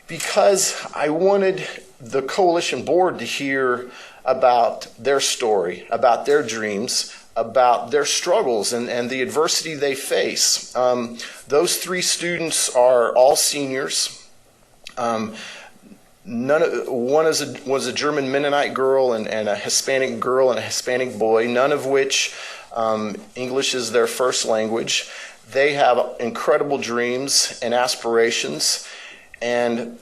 because I wanted the coalition board to hear about their story, about their dreams, about their struggles and the adversity they face. Those 3 students are all seniors. One was a German Mennonite girl and a Hispanic girl and a Hispanic boy, none of which English is their first language. They have incredible dreams and aspirations, and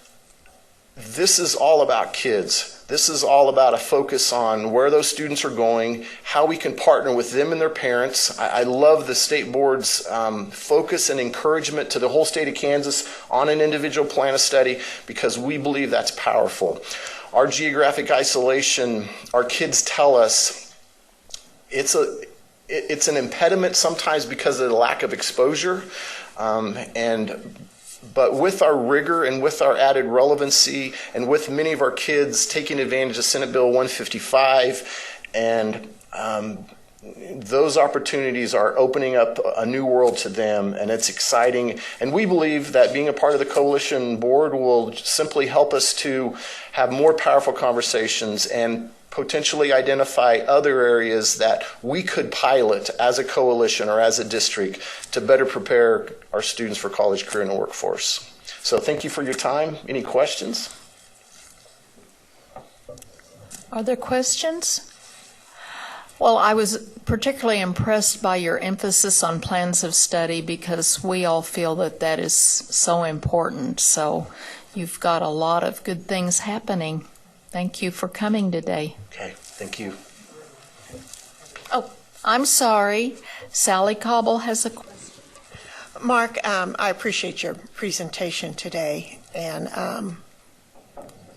this is all about kids. This is all about a focus on where those students are going, how we can partner with them and their parents. I love the state board's focus and encouragement to the whole state of Kansas on an individual plan of study, because we believe that's powerful. Our geographic isolation, our kids tell us, it's an impediment sometimes because of the lack of exposure, but with our rigor and with our added relevancy and with many of our kids taking advantage of Senate Bill 155 and those opportunities are opening up a new world to them, and it's exciting. And we believe that being a part of the coalition board will simply help us to have more powerful conversations and potentially identify other areas that we could pilot as a coalition or as a district to better prepare our students for college, career, and the workforce. So thank you for your time. Any questions? Are there questions? Well, I was particularly impressed by your emphasis on plans of study because we all feel that that is so important. So you've got a lot of good things happening. Thank you for coming today. Okay, thank you. Oh, I'm sorry. Sally Cobble has a question. Mark, I appreciate your presentation today, and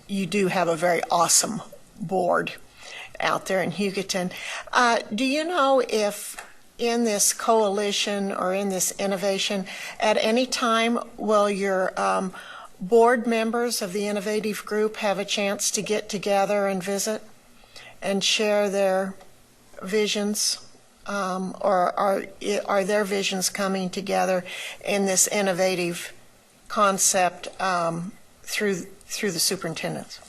you do have a very awesome board out there in Hugoton. Do you know if in this coalition or in this innovation, at any time will your board members of the innovative group have a chance to get together and visit and share their visions? Or are their visions coming together in this innovative concept through the superintendents?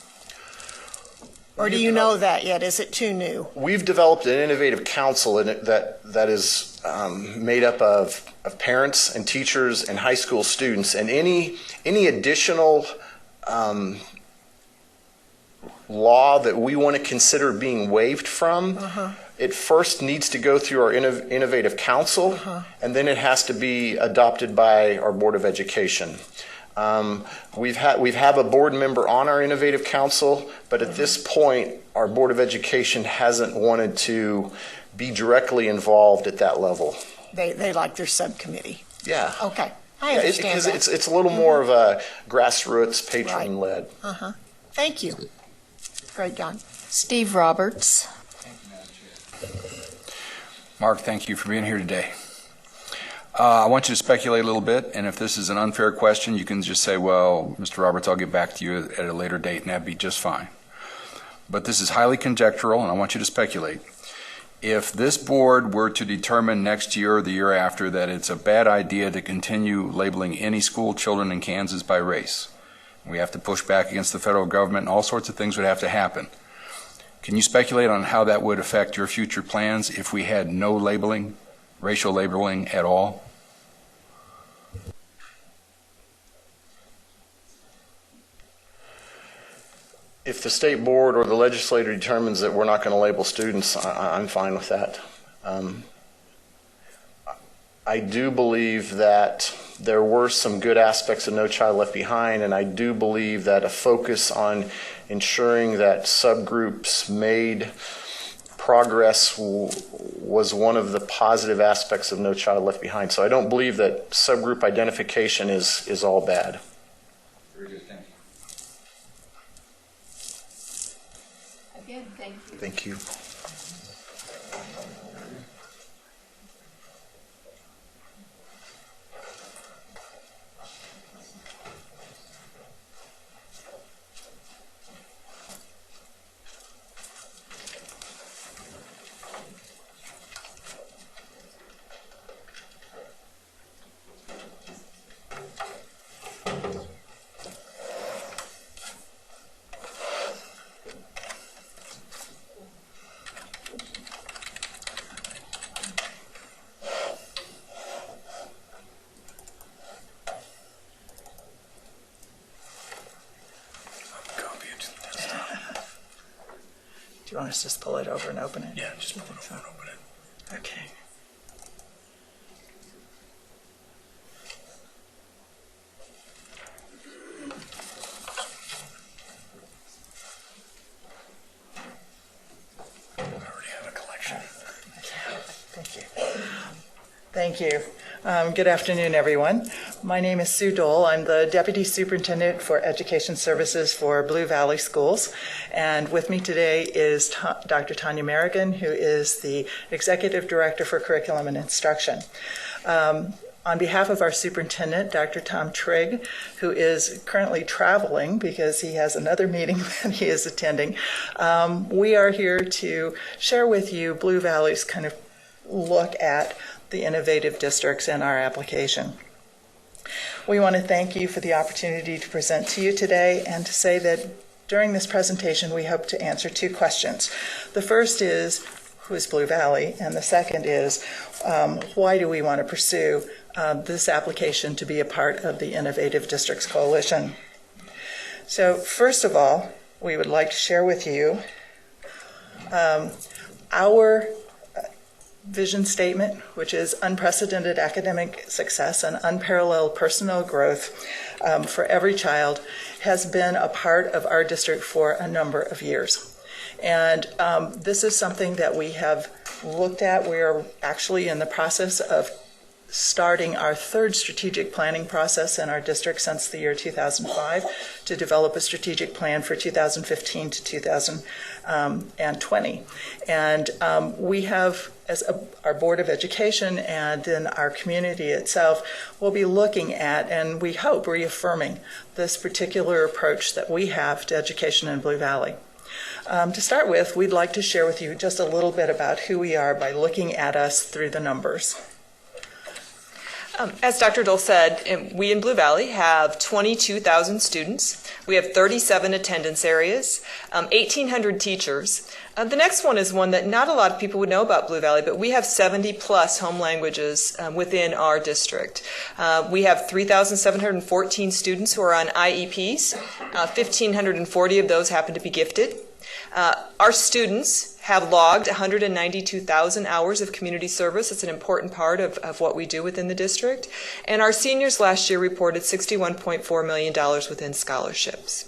Or do you know that yet? Is it too new? We've developed an innovative council that is made up of parents and teachers and high school students, and any additional law that we want to consider being waived from, it first needs to go through our innovative council, and then it has to be adopted by our Board of Education. We've have a board member on our innovative council, but at this point, our Board of Education hasn't wanted to be directly involved at that level. They like their subcommittee. Yeah. Okay, I understand because that. it's a little more of a grassroots, patron-led. Thank you. Great job. Steve Roberts. Mark, thank you for being here today. I want you to speculate a little bit, and if this is an unfair question, you can just say, well, Mr. Roberts, I'll get back to you at a later date, and that'd be just fine. But this is highly conjectural, and I want you to speculate. If this board were to determine next year or the year after that it's a bad idea to continue labeling any school children in Kansas by race, we have to push back against the federal government, and all sorts of things would have to happen. Can you speculate on how that would affect your future plans if we had no labeling, racial labeling at all? If the state board or the legislature determines that we're not going to label students, I'm fine with that. I do believe that there were some good aspects of No Child Left Behind, and I do believe that a focus on ensuring that subgroups made progress was one of the positive aspects of No Child Left Behind. So I don't believe that subgroup identification is all bad. Very good, thank you. Again, thank you. Thank you. Do you want us to just pull it over and open it? Yeah, just pull it over and open it. Okay. I already have a collection. Thank you. Thank you. Good afternoon, everyone. My name is Sue Dole. I'm the Deputy Superintendent for Education Services for Blue Valley Schools. And with me today is Dr. Tanya Merrigan, who is the Executive Director for Curriculum and Instruction. On behalf of our superintendent, Dr. Tom Trigg, who is currently traveling because he has another meeting that he is attending, we are here to share with you Blue Valley's kind of look at the innovative districts in our application. We want to thank you for the opportunity to present to you today and to say that during this presentation we hope to answer two questions. The first is, who is Blue Valley? And the second is, why do we want to pursue this application to be a part of the Innovative Districts Coalition? So first of all, we would like to share with you our vision statement, which is unprecedented academic success and unparalleled personal growth for every child, has been a part of our district for a number of years. And this is something that we have looked at. We are actually in the process of starting our third strategic planning process in our district since the year 2005 to develop a strategic plan for 2015 to 2020. And we have, as our Board of Education and then our community itself, will be looking at, and we hope reaffirming, this particular approach that we have to education in Blue Valley. To start with, we'd like to share with you just a little bit about who we are by looking at us through the numbers. As Dr. Dole said, we in Blue Valley have 22,000 students. We have 37 attendance areas, 1,800 teachers. The next one is one that not a lot of people would know about Blue Valley, but we have 70 plus home languages within our district. We have 3,714 students who are on IEPs. 1,540 of those happen to be gifted. Our students have logged 192,000 hours of community service. It's an important part of what we do within the district. And our seniors last year reported $61.4 million within scholarships.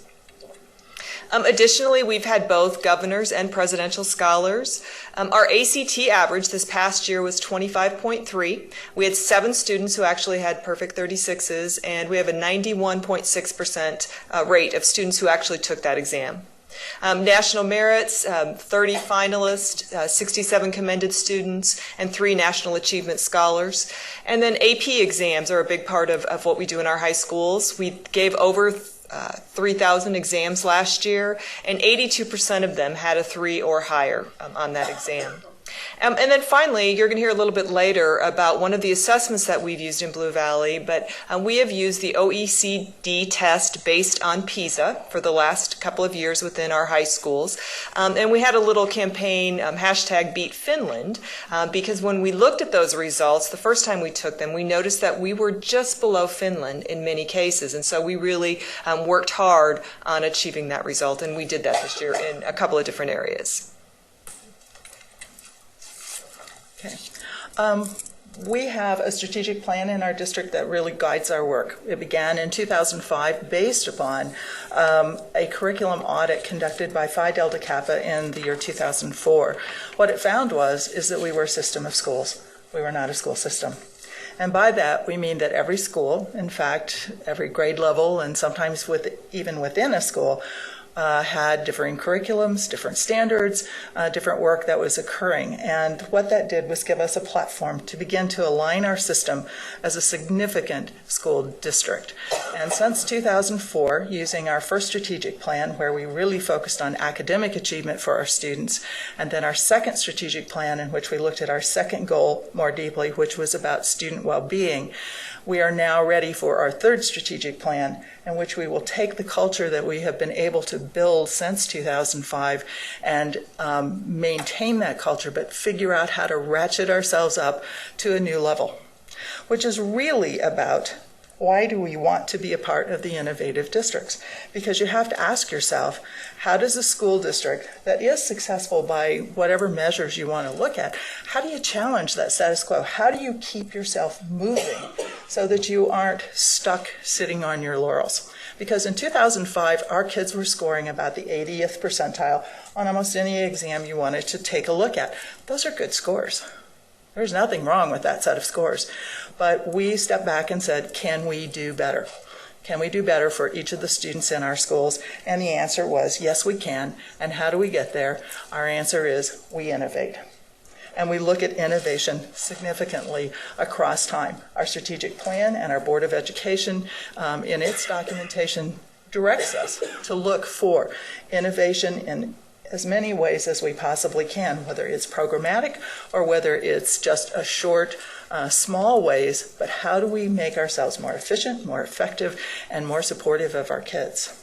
Additionally, we've had both governors and presidential scholars. Our ACT average this past year was 25.3. We had 7 students who actually had perfect 36s, and we have a 91.6% rate of students who actually took that exam. National merits, 30 finalists, 67 commended students, and 3 national achievement scholars. And then AP exams are a big part of what we do in our high schools. We gave over 3,000 exams last year, and 82% of them had a 3 or higher on that exam. And then finally, you're going to hear a little bit later about one of the assessments that we've used in Blue Valley, but we have used the OECD test based on PISA for the last couple of years within our high schools. And we had a little campaign, hashtag Beat Finland, because when we looked at those results, the first time we took them, we noticed that we were just below Finland in many cases. And so we really worked hard on achieving that result, and we did that this year in a couple of different areas. Okay. We have a strategic plan in our district that really guides our work. It began in 2005 based upon a curriculum audit conducted by Phi Delta Kappa in the year 2004. What it found is that we were a system of schools. We were not a school system. And by that, we mean that every school, in fact, every grade level, and sometimes even within a school, had differing curriculums, different standards, different work that was occurring. And what that did was give us a platform to begin to align our system as a significant school district. And since 2004, using our first strategic plan, where we really focused on academic achievement for our students, and then our second strategic plan, in which we looked at our second goal more deeply, which was about student well-being, we are now ready for our third strategic plan, in which we will take the culture that we have been able to build since 2005 and maintain that culture, but figure out how to ratchet ourselves up to a new level, which is really about why do we want to be a part of the innovative districts? Because you have to ask yourself, how does a school district that is successful by whatever measures you want to look at, how do you challenge that status quo? How do you keep yourself moving so that you aren't stuck sitting on your laurels? Because in 2005, our kids were scoring about the 80th percentile on almost any exam you wanted to take a look at. Those are good scores. There's nothing wrong with that set of scores. But we stepped back and said, can we do better? Can we do better for each of the students in our schools? And the answer was, yes, we can. And how do we get there? Our answer is, we innovate. And we look at innovation significantly across time. Our strategic plan and our Board of Education, in its documentation, directs us to look for innovation in as many ways as we possibly can, whether it's programmatic or whether it's just a short, small ways, but how do we make ourselves more efficient, more effective, and more supportive of our kids?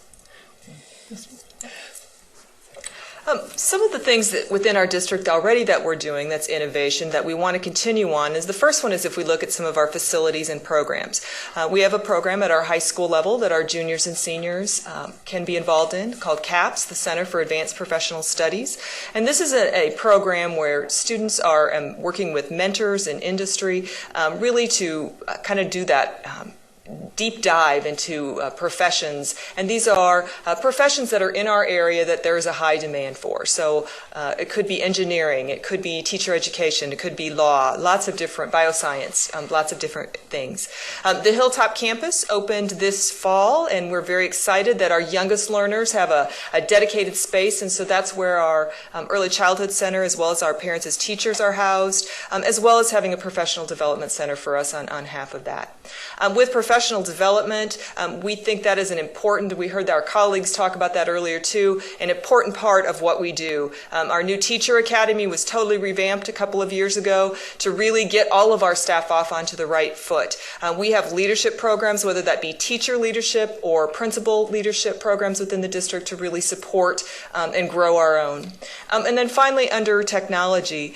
Some of the things that within our district already that we're doing that's innovation that we want to continue on is the first one is if we look at some of our facilities and programs. We have a program at our high school level that our juniors and seniors can be involved in called CAPS, the Center for Advanced Professional Studies. And this is a program where students are working with mentors in industry really to kind of do that deep dive into professions, and these are professions that are in our area that there is a high demand for. So it could be engineering, it could be teacher education, it could be law, lots of different bioscience, lots of different things. The Hilltop campus opened this fall, and we're very excited that our youngest learners have a dedicated space, and so that's where our early childhood center as well as our parents as teachers are housed, as well as having a professional development center for us on half of that. With professional development, we think that is an important, we heard our colleagues talk about that earlier too, an important part of what we do. Our new teacher academy was totally revamped a couple of years ago to really get all of our staff off onto the right foot. We have leadership programs, whether that be teacher leadership or principal leadership programs within the district to really support and grow our own. And then finally, under technology,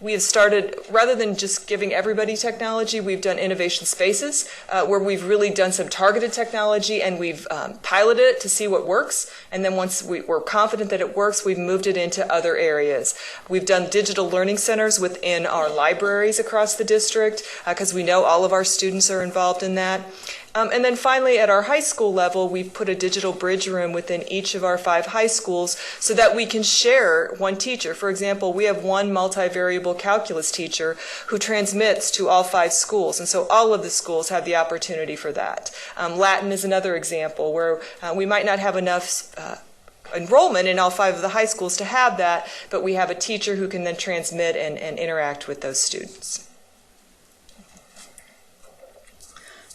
we have started, rather than just giving everybody technology, we've done innovation spaces where we've really done some targeted technology and we've piloted it to see what works. And then once we're confident that it works, we've moved it into other areas. We've done digital learning centers within our libraries across the district because we know all of our students are involved in that. And then finally, at our high school level, we've put a digital bridge room within each of our 5 high schools so that we can share one teacher. For example, we have one multivariable calculus teacher who transmits to all 5 schools, and so all of the schools have the opportunity for that. Latin is another example where we might not have enough enrollment in all 5 of the high schools to have that, but we have a teacher who can then transmit and interact with those students.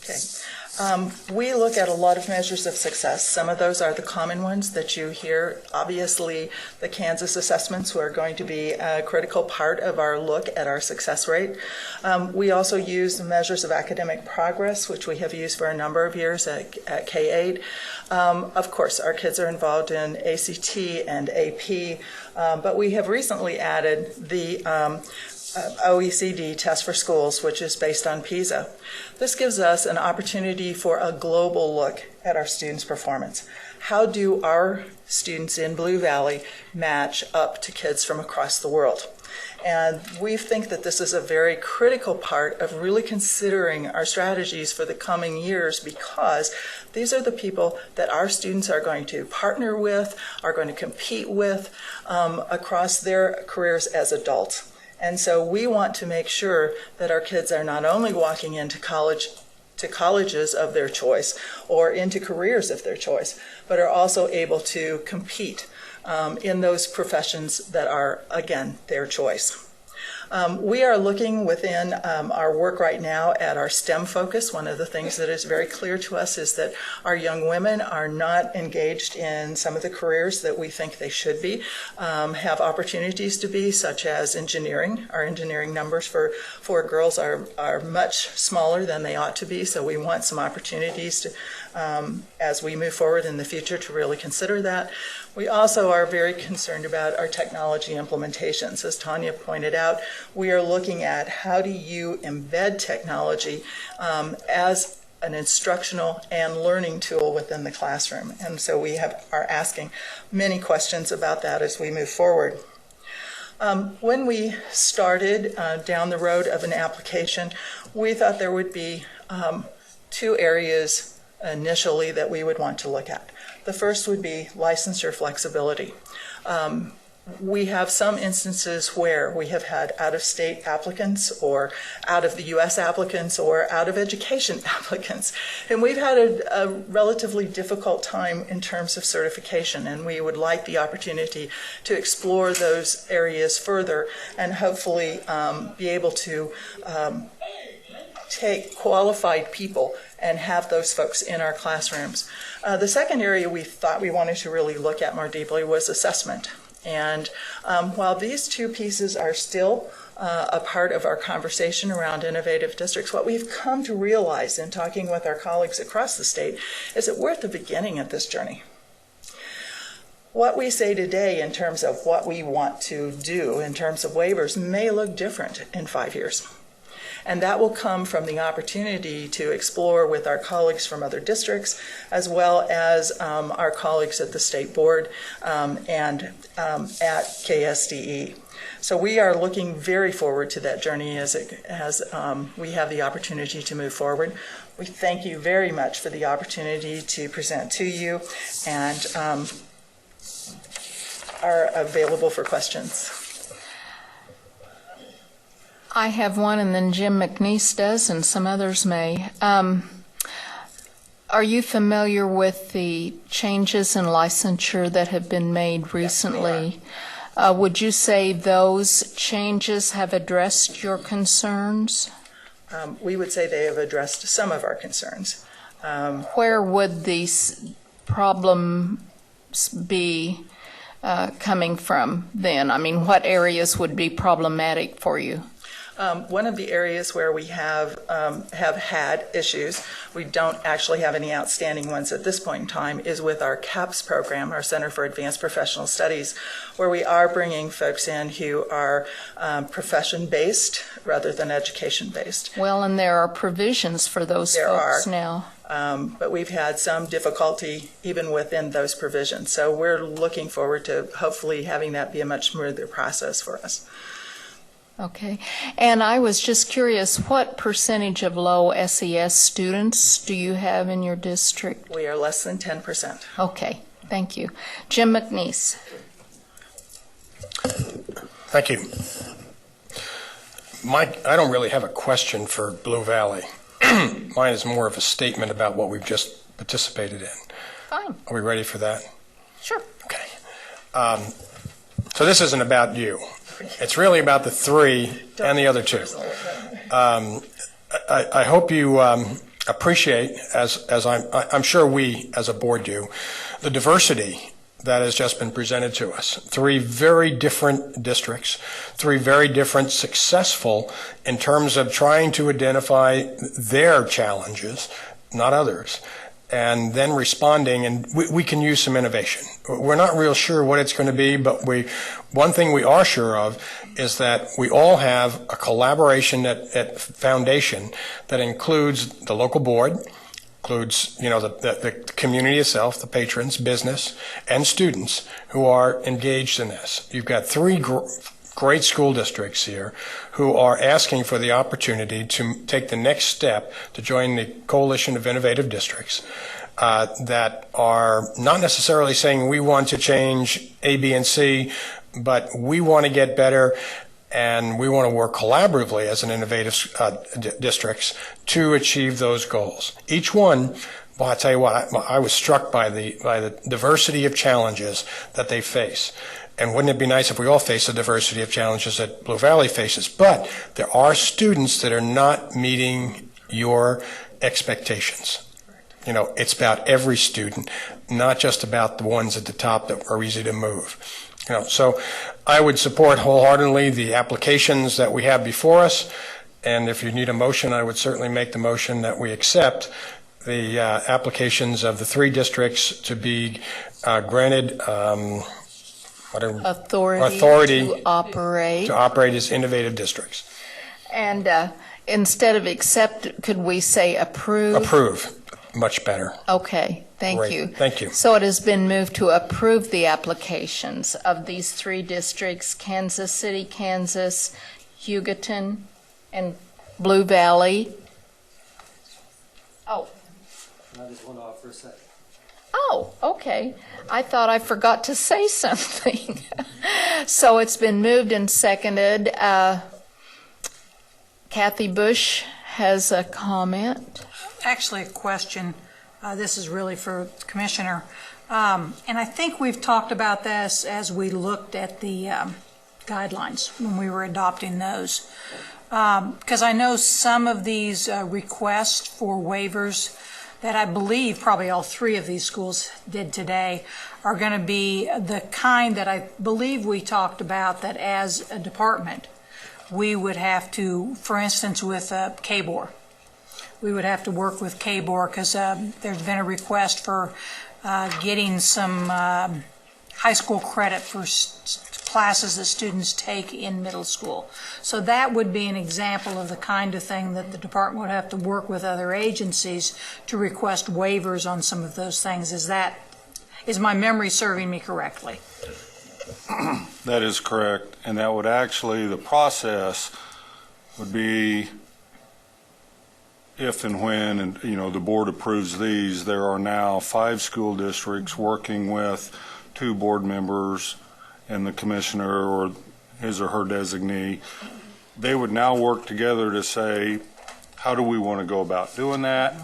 Okay. We look at a lot of measures of success. Some of those are the common ones that you hear. Obviously, the Kansas assessments are going to be a critical part of our look at our success rate. We also use measures of academic progress, which we have used for a number of years at K-8. Of course, our kids are involved in ACT and AP, but we have recently added the OECD Test for Schools, which is based on PISA. This gives us an opportunity for a global look at our students' performance. How do our students in Blue Valley match up to kids from across the world? And we think that this is a very critical part of really considering our strategies for the coming years, because these are the people that our students are going to partner with, are going to compete with across their careers as adults. And so we want to make sure that our kids are not only walking into colleges of their choice or into careers of their choice, but are also able to compete in those professions that are, again, their choice. We are looking within our work right now at our STEM focus. One of the things that is very clear to us is that our young women are not engaged in some of the careers that we think they should be, have opportunities to be, such as engineering. Our engineering numbers for girls are much smaller than they ought to be, so we want some opportunities to, as we move forward in the future, to really consider that. We also are very concerned about our technology implementations. As Tanya pointed out, we are looking at how do you embed technology as an instructional and learning tool within the classroom. And so we are asking many questions about that as we move forward. When we started down the road of an application, we thought there would be 2 areas initially that we would want to look at. The first would be licensure flexibility. We have some instances where we have had out-of-state applicants or out-of-the-U.S. applicants or out-of-education applicants. And we've had a relatively difficult time in terms of certification, and we would like the opportunity to explore those areas further and hopefully be able to take qualified people and have those folks in our classrooms. The second area we thought we wanted to really look at more deeply was assessment. And while these two pieces are still a part of our conversation around innovative districts, what we've come to realize in talking with our colleagues across the state is that we're at the beginning of this journey. What we say today in terms of what we want to do in terms of waivers may look different in 5 years. And that will come from the opportunity to explore with our colleagues from other districts, as well as our colleagues at the state board and at KSDE. So we are looking very forward to that journey as we have the opportunity to move forward. We thank you very much for the opportunity to present to you and are available for questions. I have one, and then Jim McNeese does, and some others may. Are you familiar with the changes in licensure that have been made recently? Yes, would you say those changes have addressed your concerns? We would say they have addressed some of our concerns. Where would these problems be coming from then? I mean, what areas would be problematic for you? One of the areas where we have had issues, we don't actually have any outstanding ones at this point in time, is with our CAPS program, our Center for Advanced Professional Studies, where we are bringing folks in who are profession-based rather than education-based. Well, and there are provisions for those folks now. But we've had some difficulty even within those provisions. So we're looking forward to hopefully having that be a much smoother process for us. Okay. And I was just curious, what percentage of low SES students do you have in your district? We are less than 10%. Okay. Thank you. Jim McNeese. Thank you. Mike, I don't really have a question for Blue Valley. Mine is more of a statement about what we've just participated in. Fine. Are we ready for that? Sure. Okay. So this isn't about you. It's really about the three and the other two. I hope you appreciate, as I'm sure we as a board do, the diversity that has just been presented to us. Three very different districts, three very different successful in terms of trying to identify their challenges, not others, and then responding, and we can use some innovation. We're not real sure what it's going to be, but one thing we are sure of is that we all have a collaboration at Foundation that includes the local board, includes the community itself, the patrons, business, and students who are engaged in this. You've got three great school districts here who are asking for the opportunity to take the next step to join the Coalition of Innovative Districts that are not necessarily saying we want to change A, B, and C, but we want to get better and we want to work collaboratively as an innovative districts to achieve those goals. Each one, well, I tell you what, I was struck by the diversity of challenges that they face. And wouldn't it be nice if we all face the diversity of challenges that Blue Valley faces? But there are students that are not meeting your expectations. You know, it's about every student, not just about the ones at the top that are easy to move. You know, so I would support wholeheartedly the applications that we have before us. And if you need a motion, I would certainly make the motion that we accept the applications of the three districts to be granted authority to operate as innovative districts. And instead of accept, could we say approve? Approve, much better. Okay, thank you. Thank you. So it has been moved to approve the applications of these three districts: Kansas City, Kansas, Hugoton, and Blue Valley. Oh. I just want to offer a second. Oh, okay. I thought I forgot to say something. So it's been moved and seconded. Kathy Bush has a comment. Actually, a question. This is really for the Commissioner. And I think we've talked about this as we looked at the guidelines when we were adopting those. Because I know some of these requests for waivers that I believe probably all three of these schools did today are going to be the kind that I believe we talked about that as a department we would have to, for instance, with KBOR. We would have to work with KBOR because there's been a request for getting some high school credit for classes that students take in middle school. So that would be an example of the kind of thing that the department would have to work with other agencies to request waivers on some of those things. Is my memory serving me correctly? That is correct, and that would actually, the process would be if and when, and the board approves these, there are now 5 school districts working with 2 board members and the commissioner or his or her designee. They would now work together to say, how do we want to go about doing that?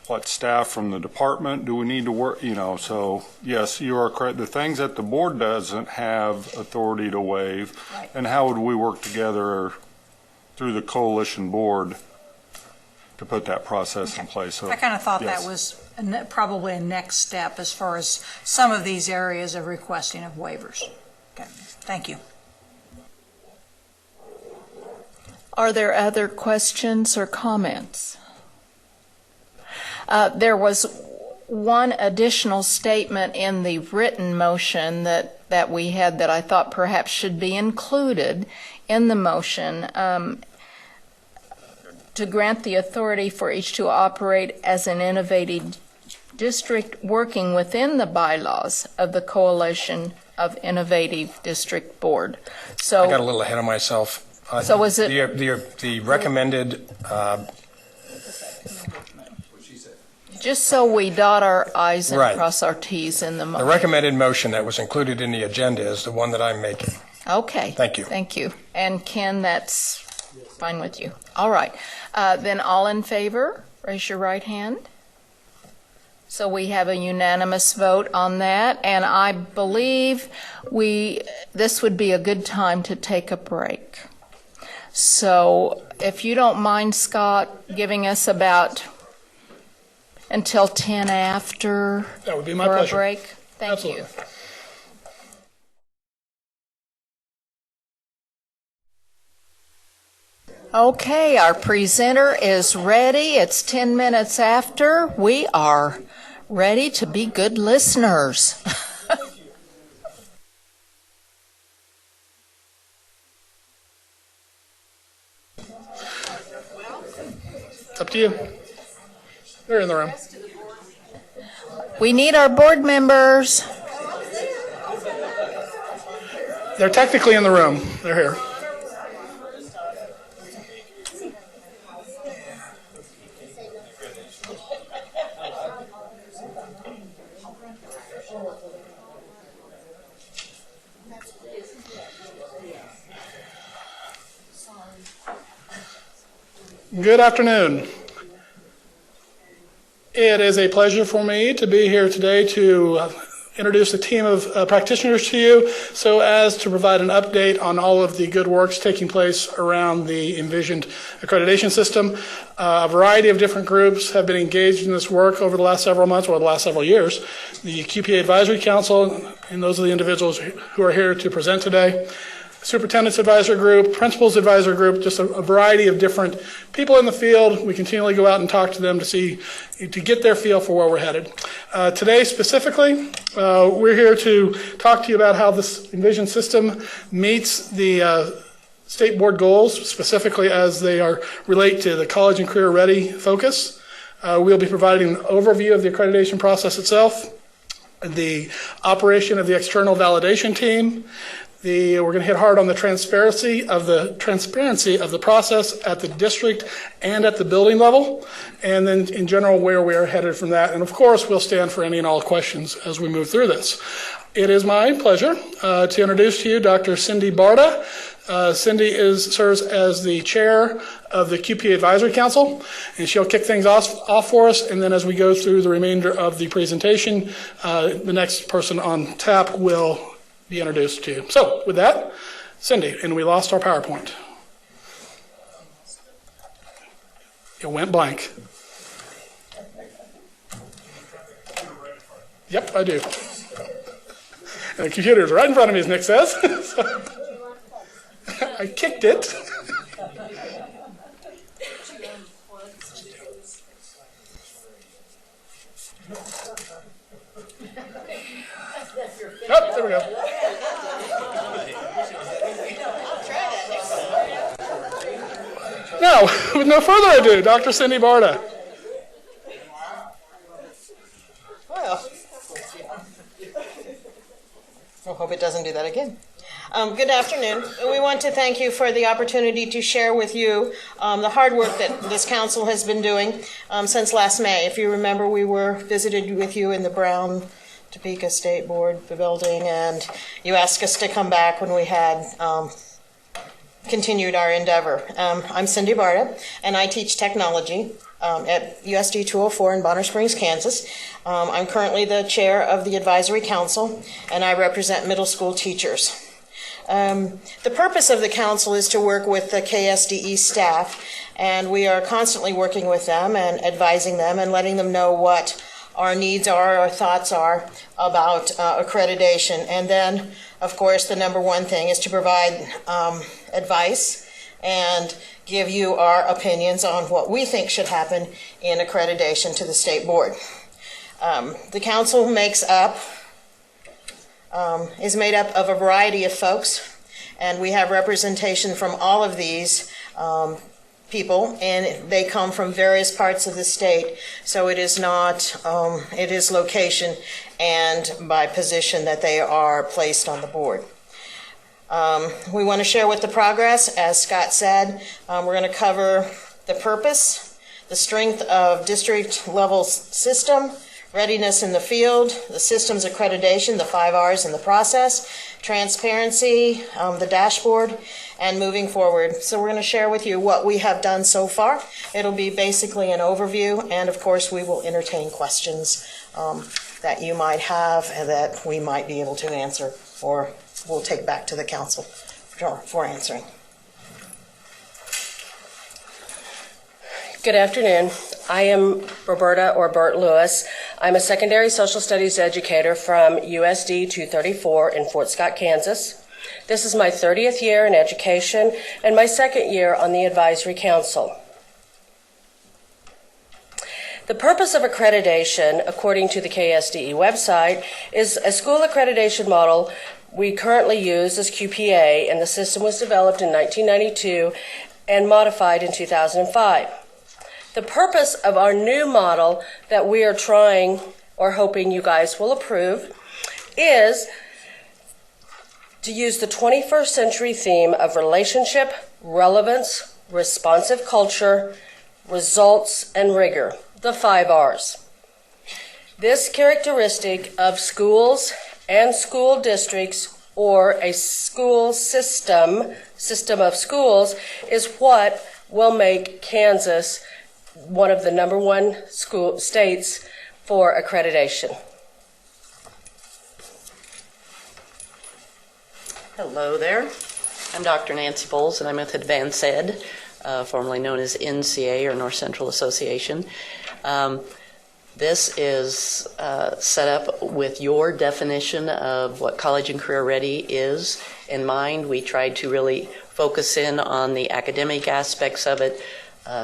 What staff from the department do we need to work, so yes, you are correct. The things that the board doesn't have authority to waive, right. And how would we work together through the coalition board to put that process in place? So, I kind of thought yes. that was probably a next step as far as some of these areas of requesting of waivers. Okay, thank you. Are there other questions or comments? There was one additional statement in the written motion that we had that I thought perhaps should be included in the motion. To grant the authority for each to operate as an innovative district working within the bylaws of the Coalition of Innovative District Board. So I got a little ahead of myself. So was it the recommended? Just so we dot our I's and right. cross our T's in the motion. The recommended motion that was included in the agenda is the one that I'm making. Okay. Thank you. Thank you. And Ken, that's fine with you. All right. Then all in favor, raise your right hand. So we have a unanimous vote on that, and I believe this would be a good time to take a break. So if you don't mind, Scott, giving us about until 10 after that would be my for pleasure. A break. Thank Absolutely. you. Okay, our presenter is ready. It's 10 minutes after. We are ready to be good listeners. It's up to you. They're in the room. We need our board members. They're technically in the room. They're here. Good afternoon. It is a pleasure for me to be here today to introduce a team of practitioners to you so as to provide an update on all of the good works taking place around the envisioned accreditation system. A variety of different groups have been engaged in this work over the last several months or the last several years. The QPA Advisory Council, and those are the individuals who are here to present today. Superintendent's Advisory Group, Principals Advisory Group, just a variety of different people in the field. We continually go out and talk to them to get their feel for where we're headed. Today specifically, we're here to talk to you about how this Envision system meets the state board goals, specifically as they relate to the college and career ready focus. We'll be providing an overview of the accreditation process itself, the operation of the external validation team, We're going to hit hard on the transparency of the process at the district and at the building level, and then in general where we are headed from that. And of course, we'll stand for any and all questions as we move through this. It is my pleasure to introduce to you Dr. Cindy Barta. Cindy serves as the chair of the QPA Advisory Council, and she'll kick things off for us. And then as we go through the remainder of the presentation, the next person on tap will be introduced to you. So with that, Cindy, and we lost our PowerPoint. It went blank. Yep, I do. And the computer's right in front of me, as Nick says. So, I kicked it. Oh, there we go. Now, with no further ado, Dr. Cindy Barta. Well, I hope it doesn't do that again. Good afternoon. We want to thank you for the opportunity to share with you the hard work that this council has been doing since last May. If you remember, we visited with you in the Brown Topeka State Board building, and you asked us to come back when we had continued our endeavor. I'm Cindy Barta, and I teach technology at USD 204 in Bonner Springs, Kansas. I'm currently the chair of the Advisory Council, and I represent middle school teachers. The purpose of the council is to work with the KSDE staff, and we are constantly working with them and advising them and letting them know what our needs are, our thoughts are about accreditation. And then, of course, the number one thing is to provide advice and give you our opinions on what we think should happen in accreditation to the state board. The council is made up of a variety of folks, and we have representation from all of these people, and they come from various parts of the state. So it is not, it is location and by position that they are placed on the board. We want to share with the progress, as Scott said. We're going to cover the purpose, the strength of district level system, readiness in the field, the systems accreditation, the 5 R's in the process, transparency, the dashboard, and moving forward. So we're going to share with you what we have done so far. It'll be basically an overview, and of course we will entertain questions that you might have and that we might be able to answer, or we'll take back to the council for answering. Good afternoon. I am Roberta or Bert Lewis. I'm a secondary social studies educator from USD 234 in Fort Scott, Kansas. This is my 30th year in education and my second year on the Advisory Council. The purpose of accreditation, according to the KSDE website, is a school accreditation model we currently use as QPA, and the system was developed in 1992 and modified in 2005. The purpose of our new model that we are trying or hoping you guys will approve is to use the 21st century theme of relationship, relevance, responsive culture, results, and rigor, the 5 R's. This characteristic of schools and school districts, or a school system of schools, is what will make Kansas one of the #1 school states for accreditation. Hello there. I'm Dr. Nancy Bowles, and I'm with Advanced Ed, formerly known as NCA, or North Central Association. This is set up with your definition of what college and career ready is in mind. We tried to really focus in on the academic aspects of it,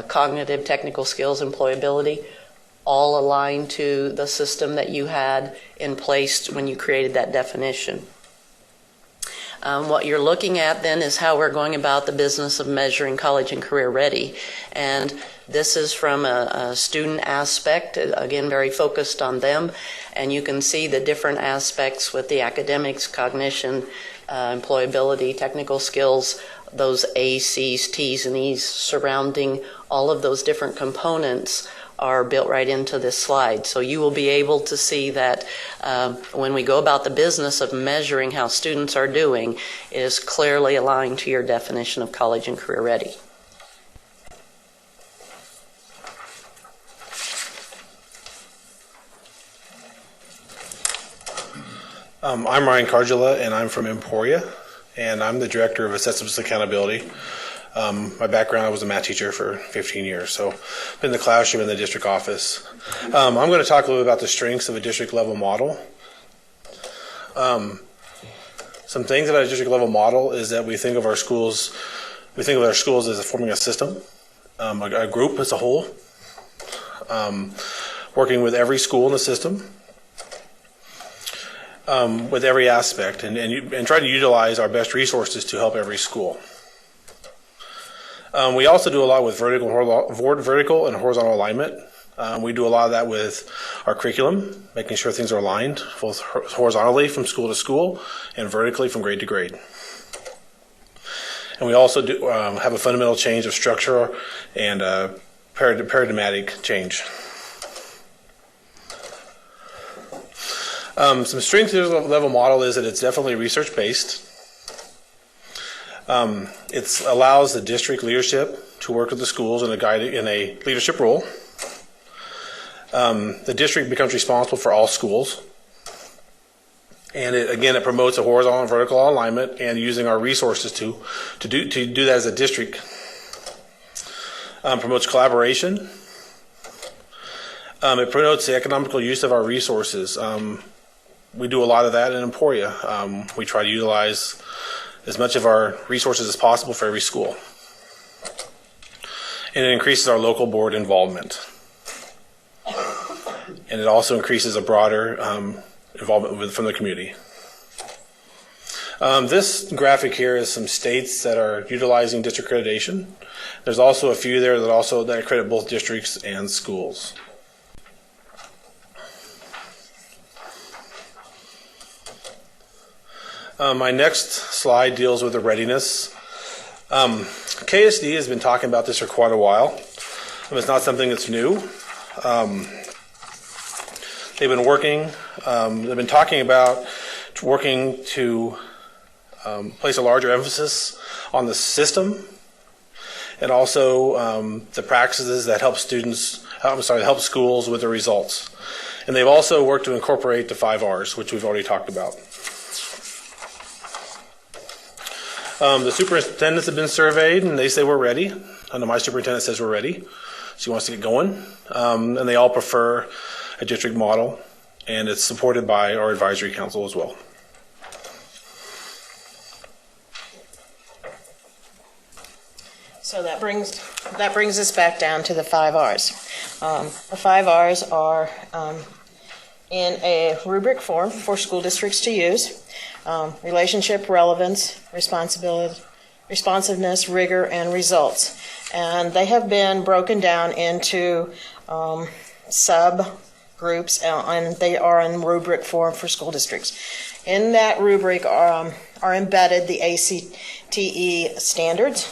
cognitive, technical skills, employability, all aligned to the system that you had in place when you created that definition. What you're looking at then is how we're going about the business of measuring college and career ready. And this is from a student aspect, again, very focused on them. And you can see the different aspects with the academics, cognition, employability, technical skills, those A's, C's, T's, and E's surrounding all of those different components are built right into this slide. So you will be able to see that when we go about the business of measuring how students are doing, it is clearly aligned to your definition of college and career ready. I'm Ryan Cardula, and I'm from Emporia, and I'm the Director of Assessments Accountability. My background, I was a math teacher for 15 years, so I've been in the classroom in the district office. I'm going to talk a little bit about the strengths of a district level model. Some things about a district level model is that we think of our schools as forming a system, a group as a whole, working with every school in the system, with every aspect, and try to utilize our best resources to help every school. We also do a lot with vertical and horizontal alignment. We do a lot of that with our curriculum, making sure things are aligned, both horizontally from school to school and vertically from grade to grade. And we also do have a fundamental change of structure and paradigmatic change. Some strengths of the level model is that it's definitely research-based. It allows the district leadership to work with the schools in a leadership role. The district becomes responsible for all schools. And it promotes a horizontal and vertical alignment and using our resources to do that as a district. Promotes collaboration. It promotes the economical use of our resources. We do a lot of that in Emporia. We try to utilize as much of our resources as possible for every school. And it increases our local board involvement. And it also increases a broader involvement from the community. This graphic here is some states that are utilizing district accreditation. There's also a few there that accredit both districts and schools. My next slide deals with the readiness. KSDE has been talking about this for quite a while. It's not something that's new. They've been talking about working to place a larger emphasis on the system and also the practices that help schools with the results. And they've also worked to incorporate the 5 R's, which we've already talked about. The superintendents have been surveyed, and they say we're ready. I know my superintendent says we're ready. She wants to get going. And they all prefer a district model, and it's supported by our advisory council as well. So that brings us back down to the 5 R's. The 5 R's are in a rubric form for school districts to use. Relationship, relevance, responsiveness, rigor, and results. And they have been broken down into subgroups, and they are in rubric form for school districts. In that rubric are embedded the ACTE standards,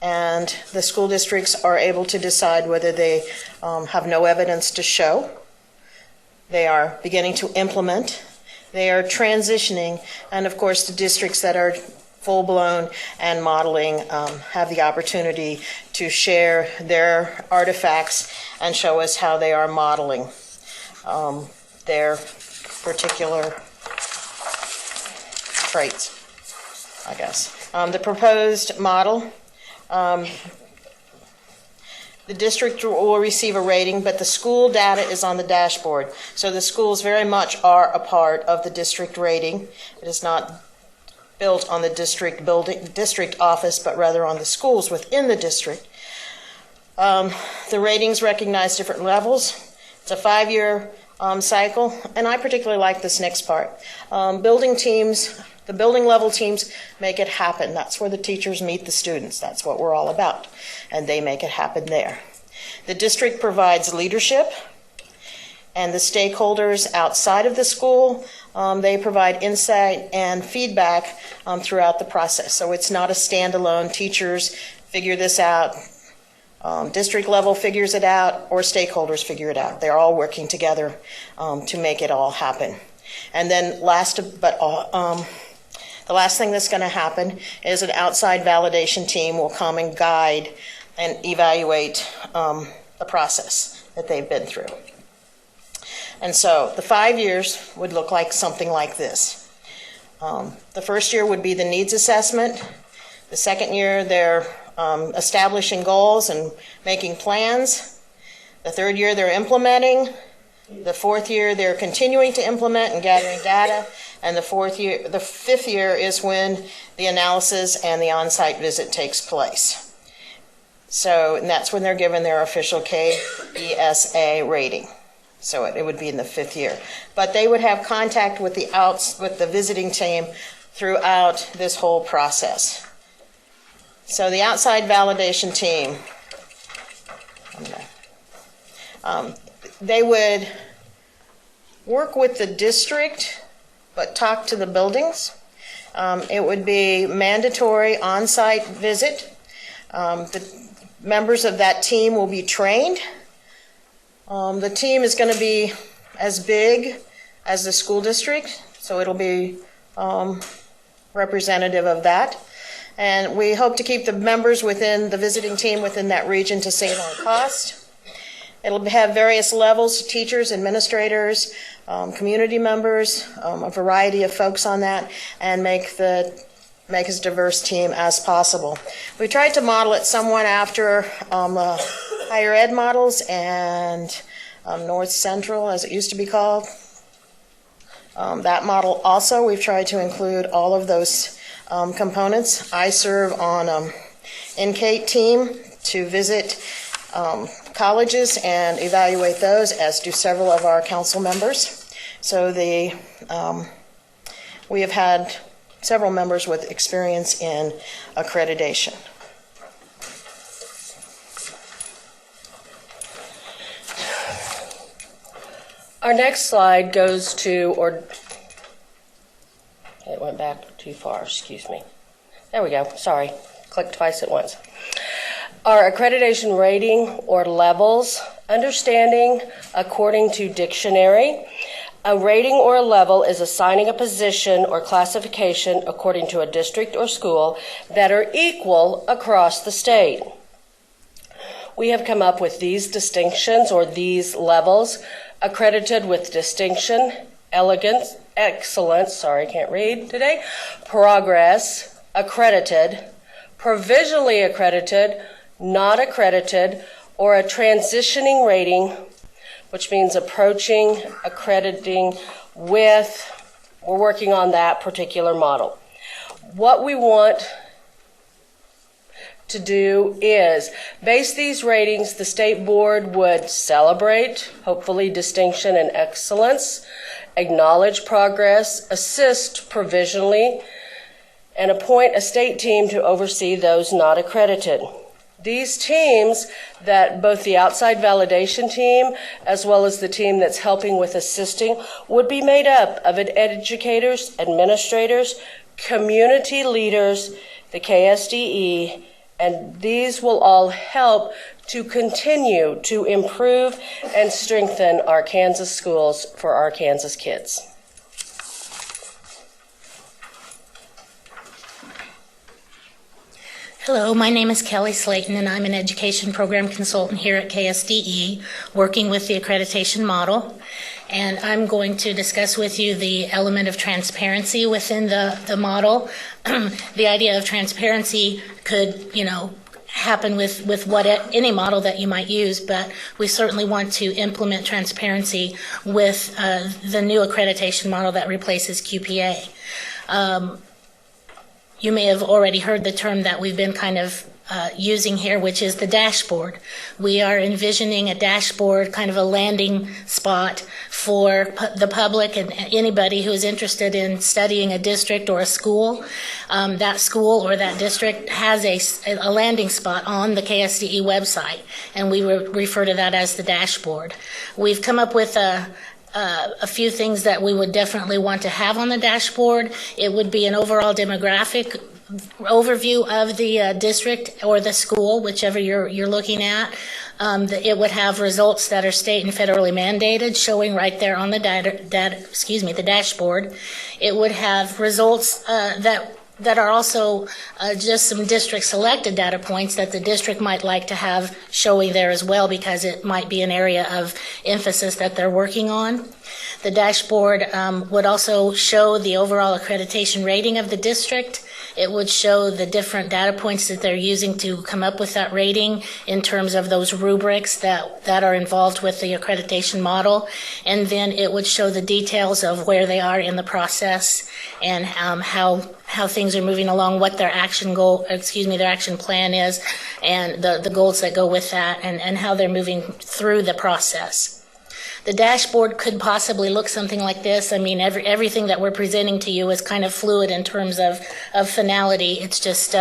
and the school districts are able to decide whether they have no evidence to show, they are beginning to implement, they are transitioning, and of course the districts that are full-blown and modeling have the opportunity to share their artifacts and show us how they are modeling their particular traits, I guess. The proposed model, the district will receive a rating, but the school data is on the dashboard. So the schools very much are a part of the district rating. It is not built on the district office, but rather on the schools within the district. The ratings recognize different levels. It's a 5-year cycle, and I particularly like this next part. Building teams, the building level teams make it happen. That's where the teachers meet the students. That's what we're all about, and they make it happen there. The district provides leadership, and the stakeholders outside of the school They provide insight and feedback throughout the process. So it's not a standalone, teachers figure this out, district level figures it out, or stakeholders figure it out. They're all working together to make it all happen. And then the last thing that's going to happen is an outside validation team will come and guide and evaluate the process that they've been through. And so the 5 years would look like something like this. The first year would be the needs assessment. The second year, they're establishing goals and making plans. The third year, they're implementing. The fourth year, they're continuing to implement and gathering data. And the fifth year is when the analysis and the on-site visit takes place. So, and that's when they're given their official KSDE rating. So it would be in the fifth year. But they would have contact with the visiting team throughout this whole process. So the outside validation team, they would work with the district, but talk to the buildings. It would be mandatory on-site visit. The members of that team will be trained. The team is going to be as big as the school district, so it'll be representative of that. And we hope to keep the members within the visiting team within that region to save on cost. It'll have various levels, teachers, administrators, community members, a variety of folks on that, and make as diverse team as possible. We tried to model it somewhat after higher ed models and North Central, as it used to be called. That model also, we've tried to include all of those components. I serve on NCATE team to visit colleges and evaluate those, as do several of our council members. So we have had several members with experience in accreditation. Our next slide goes to, it went back too far, excuse me. There we go, sorry, clicked twice at once. Our accreditation rating or levels, understanding according to dictionary. A rating or a level is assigning a position or classification according to a district or school that are equal across the state. We have come up with these distinctions or these levels: accredited with distinction, elegance, excellence, sorry, can't read today, progress, accredited, provisionally accredited, not accredited, or a transitioning rating, which means approaching, accrediting with, we're working on that particular model. What we want to do is base these ratings. The state board would celebrate, hopefully, distinction and excellence, acknowledge progress, assist provisionally, and appoint a state team to oversee those not accredited. These teams, that both the outside validation team as well as the team that's helping with assisting, would be made up of educators, administrators, community leaders, the KSDE, and these will all help to continue to improve and strengthen our Kansas schools for our Kansas kids. Hello, my name is Kelly Slayton, and I'm an education program consultant here at KSDE, working with the accreditation model. And I'm going to discuss with you the element of transparency within the model. The idea of transparency could, happen with any model that you might use, but we certainly want to implement transparency with the new accreditation model that replaces QPA. You may have already heard the term that we've been kind of using here, which is the dashboard. We are envisioning a dashboard, kind of a landing spot for the public and anybody who is interested in studying a district or a school. That school or that district has a landing spot on the KSDE website, and we refer to that as the dashboard. We've come up with a a few things that we would definitely want to have on the dashboard. It would be an overall demographic overview of the district or the school, whichever you're looking at. It would have results that are state and federally mandated, showing right there on the the dashboard. It would have results that are also just some district selected data points that the district might like to have showing there as well, because it might be an area of emphasis that they're working on. The dashboard would also show the overall accreditation rating of the district. It would show the different data points that they're using to come up with that rating in terms of those rubrics that are involved with the accreditation model. And then it would show the details of where they are in the process and how things are moving along, what their action plan is, and the goals that go with that, and how they're moving through the process. The dashboard could possibly look something like this. I mean, everything that we're presenting to you is kind of fluid in terms of finality. It's just,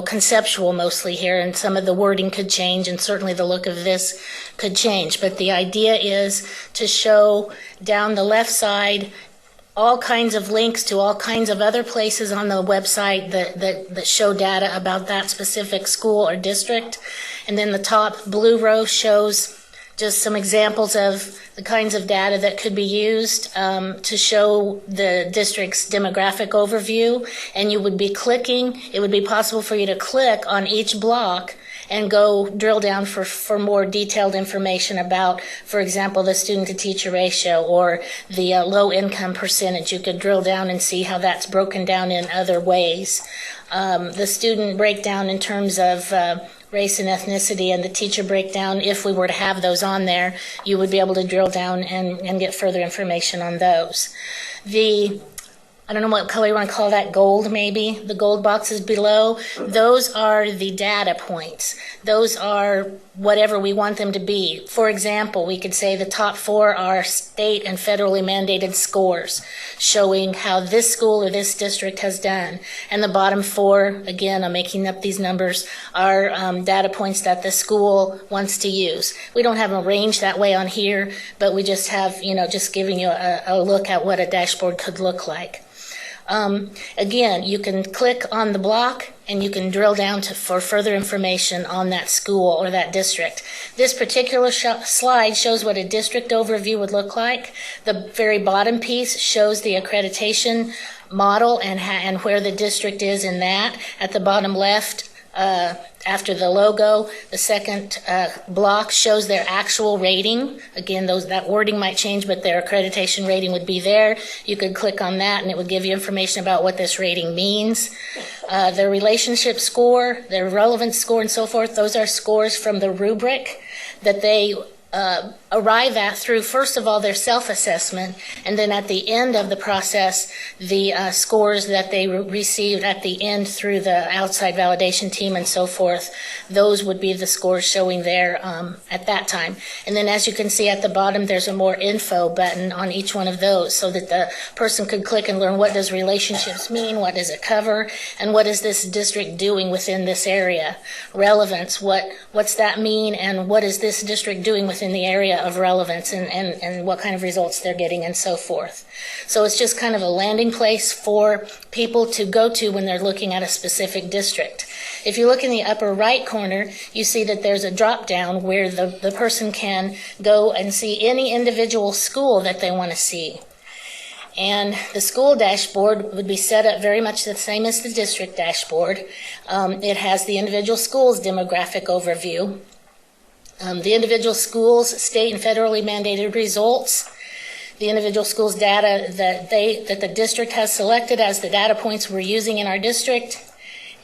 conceptual mostly here, and some of the wording could change, and certainly the look of this could change. But the idea is to show down the left side all kinds of links to all kinds of other places on the website that show data about that specific school or district. And then the top blue row shows just some examples of the kinds of data that could be used to show the district's demographic overview. And it would be possible for you to click on each block and go drill down for more detailed information about, for example, the student-to-teacher ratio or the low-income percentage. You could drill down and see how that's broken down in other ways. The student breakdown in terms of race and ethnicity, and the teacher breakdown, if we were to have those on there, you would be able to drill down and get further information on those. I don't know what color you want to call that, gold maybe, the gold boxes below, those are the data points. Those are whatever we want them to be. For example, we could say the top 4 are state and federally mandated scores, showing how this school or this district has done. And the bottom 4, again, I'm making up these numbers, are data points that the school wants to use. We don't have a range that way on here, but we just have, just giving you a look at what a dashboard could look like. Again, you can click on the block and you can drill down for further information on that school or that district. This particular slide shows what a district overview would look like. The very bottom piece shows the accreditation model and where the district is in that. At the bottom left, after the logo, the second block shows their actual rating. Again, that wording might change, but their accreditation rating would be there. You could click on that and it would give you information about what this rating means. Their relationship score, their relevance score, and so forth, those are scores from the rubric that they arrive at through, first of all, their self-assessment, and then at the end of the process, the scores that they received at the end through the outside validation team and so forth. Those would be the scores showing there at that time. And then as you can see at the bottom, there's a more info button on each one of those so that the person could click and learn what does relationships mean, what does it cover, and what is this district doing within this area. Relevance, what's that mean, and what is this district doing within the area of relevance, and what kind of results they're getting and so forth. So it's just kind of a landing place for people to go to when they're looking at a specific district. If you look in the upper right corner, you see that there's a drop down where the person can go and see any individual school that they want to see. And the school dashboard would be set up very much the same as the district dashboard. It has the individual school's demographic overview. The individual schools' state and federally mandated results, the individual schools' data that the district has selected as the data points we're using in our district,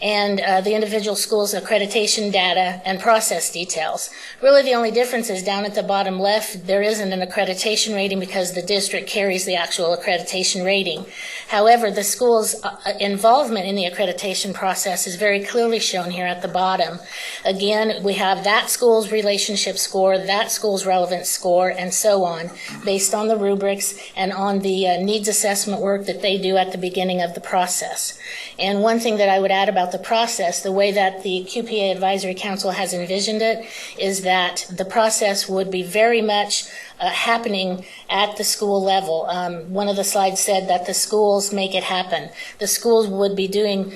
and the individual school's accreditation data and process details. Really the only difference is down at the bottom left, there isn't an accreditation rating because the district carries the actual accreditation rating. However, the school's involvement in the accreditation process is very clearly shown here at the bottom. Again, we have that school's relationship score, that school's relevance score, and so on, based on the rubrics and on the needs assessment work that they do at the beginning of the process. And one thing that I would add about about the process, the way that the QPA Advisory Council has envisioned it is that the process would be very much happening at the school level. One of the slides said that the schools make it happen. The schools would be doing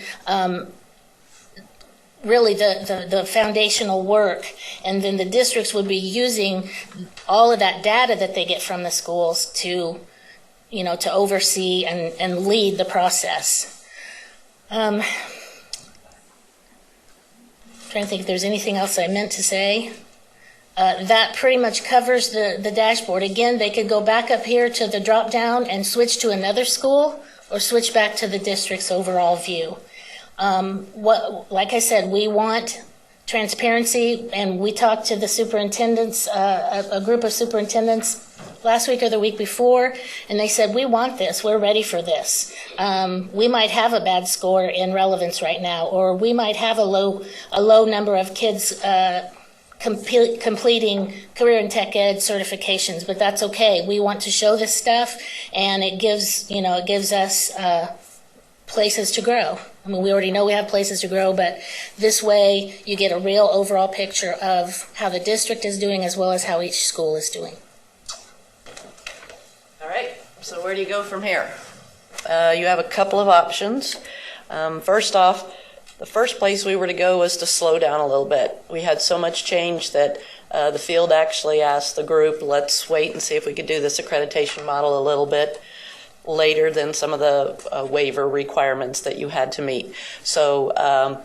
really the foundational work, and then the districts would be using all of that data that they get from the schools to, to oversee and lead the process. Trying to think if there's anything else I meant to say. That pretty much covers the dashboard. Again, they could go back up here to the drop down and switch to another school or switch back to the district's overall view. Like I said, we want transparency, and we talked to the superintendents, a group of superintendents last week or the week before, and they said, we want this, we're ready for this. We might have a bad score in relevance right now, or we might have a low number of kids completing career and tech ed certifications, but that's okay. We want to show this stuff, and it gives us places to grow. I mean, we already know we have places to grow, but this way you get a real overall picture of how the district is doing as well as how each school is doing. All right, so where do you go from here? You have a couple of options. First off, the first place we were to go was to slow down a little bit. We had so much change that the field actually asked the group, let's wait and see if we could do this accreditation model a little bit later than some of the waiver requirements that you had to meet. So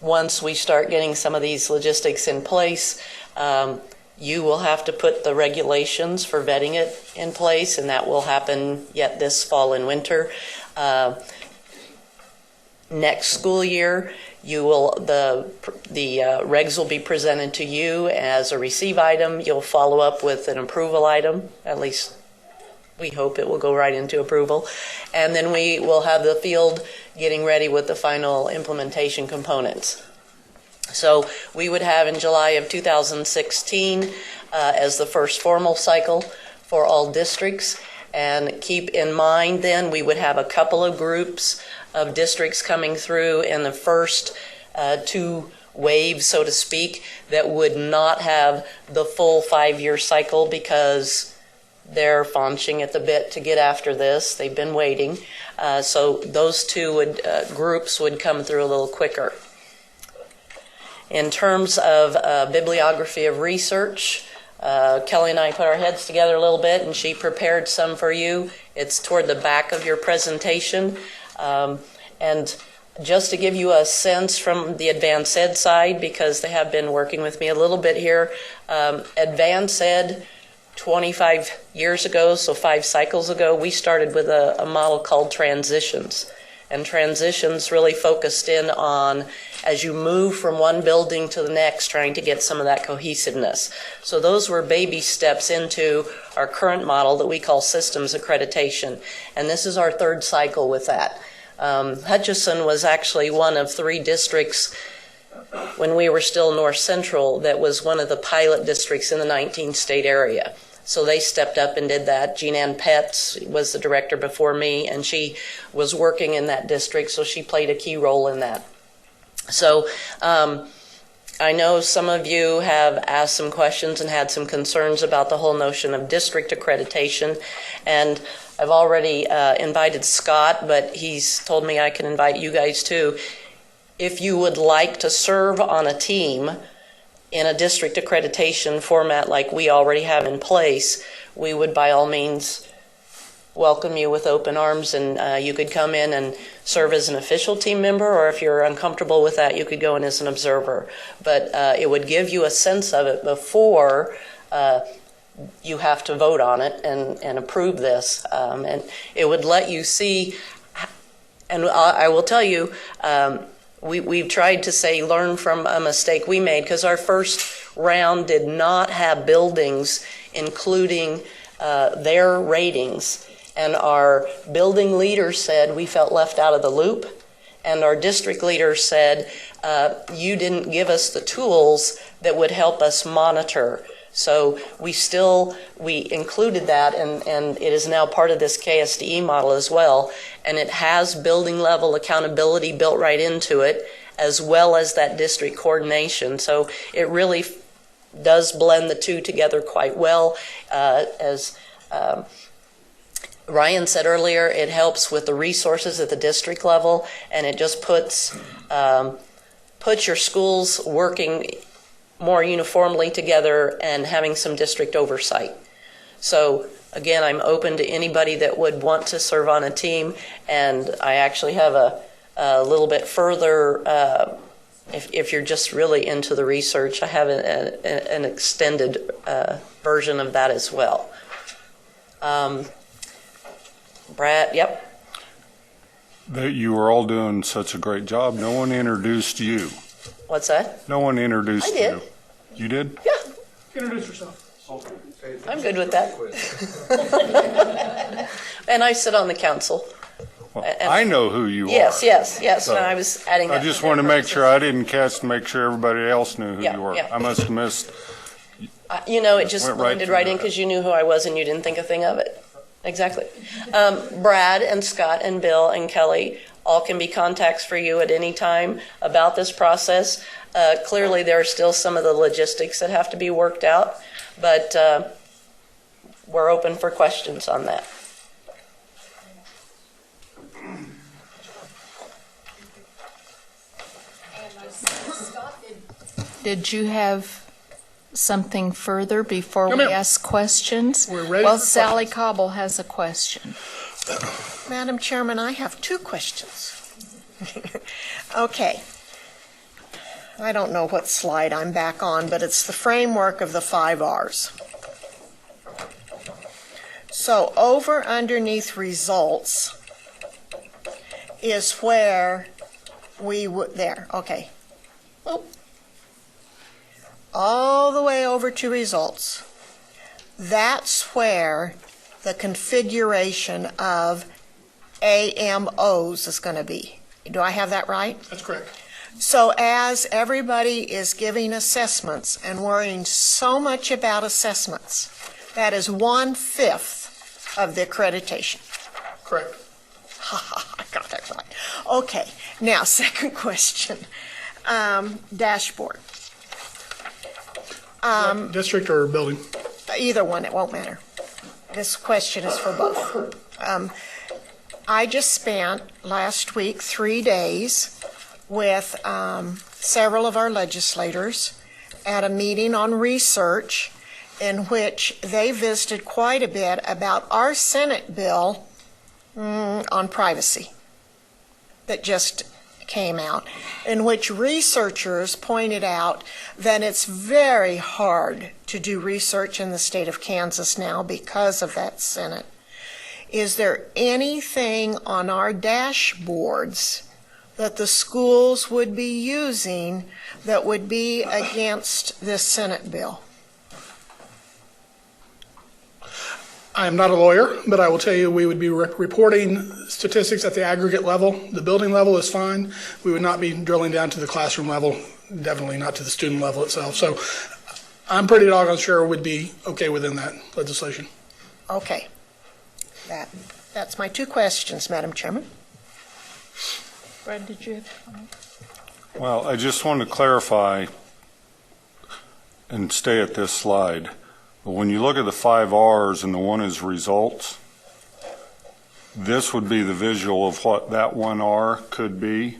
once we start getting some of these logistics in place, you will have to put the regulations for vetting it in place, and that will happen yet this fall and winter. Next school year, the regs will be presented to you as a receive item. You'll follow up with an approval item, at least we hope it will go right into approval. And then we will have the field getting ready with the final implementation components. So we would have in July of 2016 as the first formal cycle for all districts. And keep in mind then we would have a couple of groups of districts coming through in the first two waves, so to speak, that would not have the full 5-year cycle because they're faunching at the bit to get after this. They've been waiting. So those two groups would come through a little quicker. In terms of bibliography of research, Kelly and I put our heads together a little bit, and she prepared some for you. It's toward the back of your presentation. And just to give you a sense from the Advanced Ed side, because they have been working with me a little bit here, Advanced Ed 25 years ago, so 5 cycles ago, we started with a model called transitions. And transitions really focused in on as you move from one building to the next, trying to get some of that cohesiveness. So those were baby steps into our current model that we call systems accreditation. And this is our 3rd cycle with that. Hutchinson was actually one of 3 districts when we were still North Central that was one of the pilot districts in the 19-state area. So they stepped up and did that. Jean Ann Petz was the director before me, and she was working in that district, so she played a key role in that. So I know some of you have asked some questions and had some concerns about the whole notion of district accreditation, and I've already invited Scott, but he's told me I can invite you guys too. If you would like to serve on a team in a district accreditation format like we already have in place, we would by all means welcome you with open arms, and you could come in and serve as an official team member, or if you're uncomfortable with that, you could go in as an observer. But it would give you a sense of it before you have to vote on it and approve this. And it would let you see, and I will tell you, we've tried to say learn from a mistake we made, because our first round did not have buildings including their ratings. And our building leader said we felt left out of the loop. And our district leader said, you didn't give us the tools that would help us monitor. So we included that, and it is now part of this KSDE model as well. And it has building level accountability built right into it, as well as that district coordination. So it really does blend the two together quite well. As Ryan said earlier, it helps with the resources at the district level, and it just puts your schools working more uniformly together and having some district oversight. So again, I'm open to anybody that would want to serve on a team, and I actually have a little bit further, if you're just really into the research, I have an extended version of that as well. Brad, yep. That you were all doing such a great job. No one introduced you. What's that? No one introduced I did. you. You did? Yeah. Introduce yourself. I'm good with that. And I sit on the council. Well, I know who you are. Yes. So and I was adding that. I just wanted to make sure I didn't catch to make sure everybody else knew who you were. Yeah. I must have missed. It just Went blended through right in that. because you knew who I was and you didn't think a thing of it. Exactly. Brad and Scott and Bill and Kelly all can be contacts for you at any time about this process. Clearly, there are still some of the logistics that have to be worked out, but we're open for questions on that. Did you have something further before we ask questions? We're ready Well, for Sally questions. Cobble has a question. Madam Chairman, I have two questions. Okay. I don't know what slide I'm back on, but it's the framework of the 5 Rs. So over underneath results is where we would, there, okay. Oh. All the way over to results. That's where the configuration of AMOs is going to be. Do I have that right? That's correct. So as everybody is giving assessments and worrying so much about assessments, that is 1/5 of the accreditation. Correct. I got that right. Okay, now second question. Dashboard. District or building? Either one, it won't matter. This question is for both. I just spent last week 3 days with several of our legislators at a meeting on research in which they visited quite a bit about our Senate bill on privacy that just came out, in which researchers pointed out that it's very hard to do research in the state of Kansas now because of that Senate. Is there anything on our dashboards that the schools would be using that would be against this Senate bill? I am not a lawyer, but I will tell you we would be reporting statistics at the aggregate level. The building level is fine. We would not be drilling down to the classroom level, definitely not to the student level itself. So I'm pretty doggone sure we'd be okay within that legislation. Okay. That's my 2 questions, Madam Chairman. Brad, did you have a comment? Well, I just want to clarify and stay at this slide. But when you look at the 5 Rs and the one is results, this would be the visual of what that 1 R could be.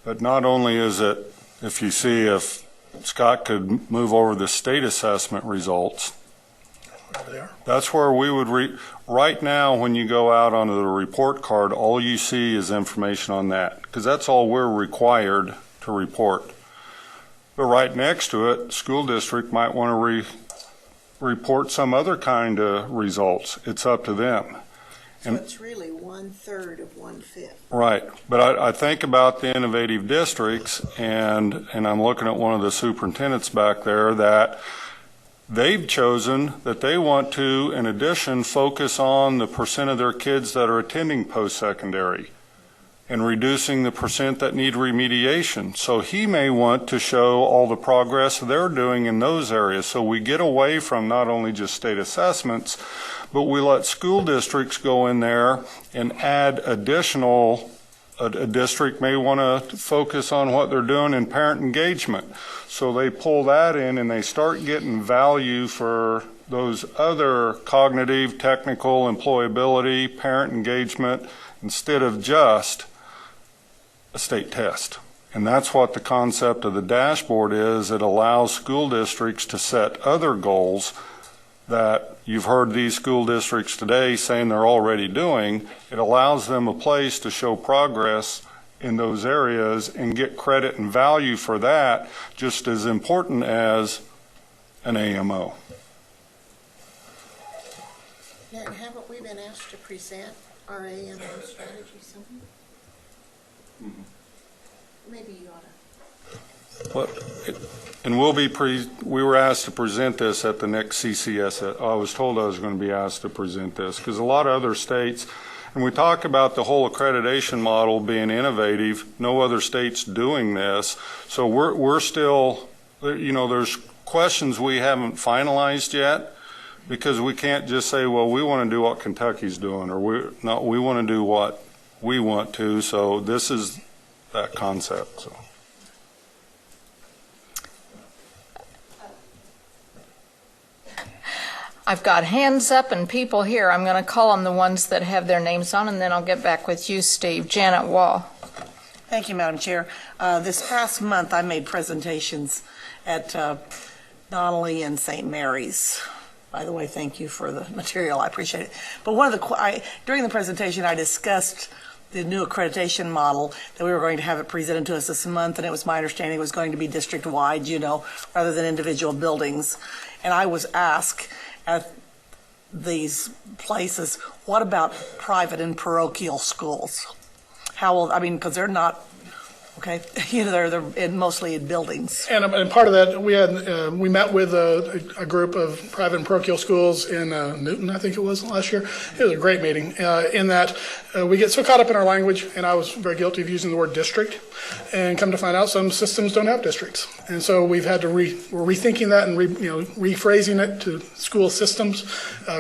But not only is it, if you see if Scott could move over the state assessment results, that's where we would right now when you go out onto the report card, all you see is information on that because that's all we're required to report. But right next to it, school district might want to report some other kind of results. It's up to them. So it's really 1/3 of 1/5. Right. But I think about the innovative districts, and I'm looking at one of the superintendents back there that they've chosen that they want to, in addition, focus on the percent of their kids that are attending post-secondary. and reducing the percent that need remediation. So he may want to show all the progress they're doing in those areas. So we get away from not only just state assessments, but we let school districts go in there and add additional. A district may want to focus on what they're doing in parent engagement. So they pull that in and they start getting value for those other cognitive, technical, employability, parent engagement, instead of just a state test. And that's what the concept of the dashboard is. It allows school districts to set other goals that you've heard these school districts today saying they're already doing. It allows them a place to show progress in those areas and get credit and value for that, just as important as an AMO. Yeah, and haven't we been asked to present our AMO strategy something? Maybe you ought to. And we were asked to present this at the next CCS. I was told I was going to be asked to present this because a lot of other states, and we talk about the whole accreditation model being innovative, no other state's doing this. So we're still, there's questions we haven't finalized yet, because we can't just say, well, we want to do what Kentucky's doing, or we want to do what we want to. So this is that concept. So. I've got hands up and people here. I'm going to call on the ones that have their names on, and then I'll get back with you, Steve. Janet Wall. Thank you, Madam Chair. This past month, I made presentations at Donnelly and St. Mary's. By the way, thank you for the material. I appreciate it. But during the presentation, I discussed the new accreditation model that we were going to have it presented to us this month, and it was my understanding it was going to be district-wide, rather than individual buildings. And I was asked at these places, what about private and parochial schools? How will, because they're not, okay, they're mostly in buildings. And part of that, we met with a group of private and parochial schools in Newton, I think it was last year. It was a great meeting in that we get so caught up in our language, and I was very guilty of using the word district, and come to find out some systems don't have districts. And so we've had to we're rethinking that and rephrasing it to school systems,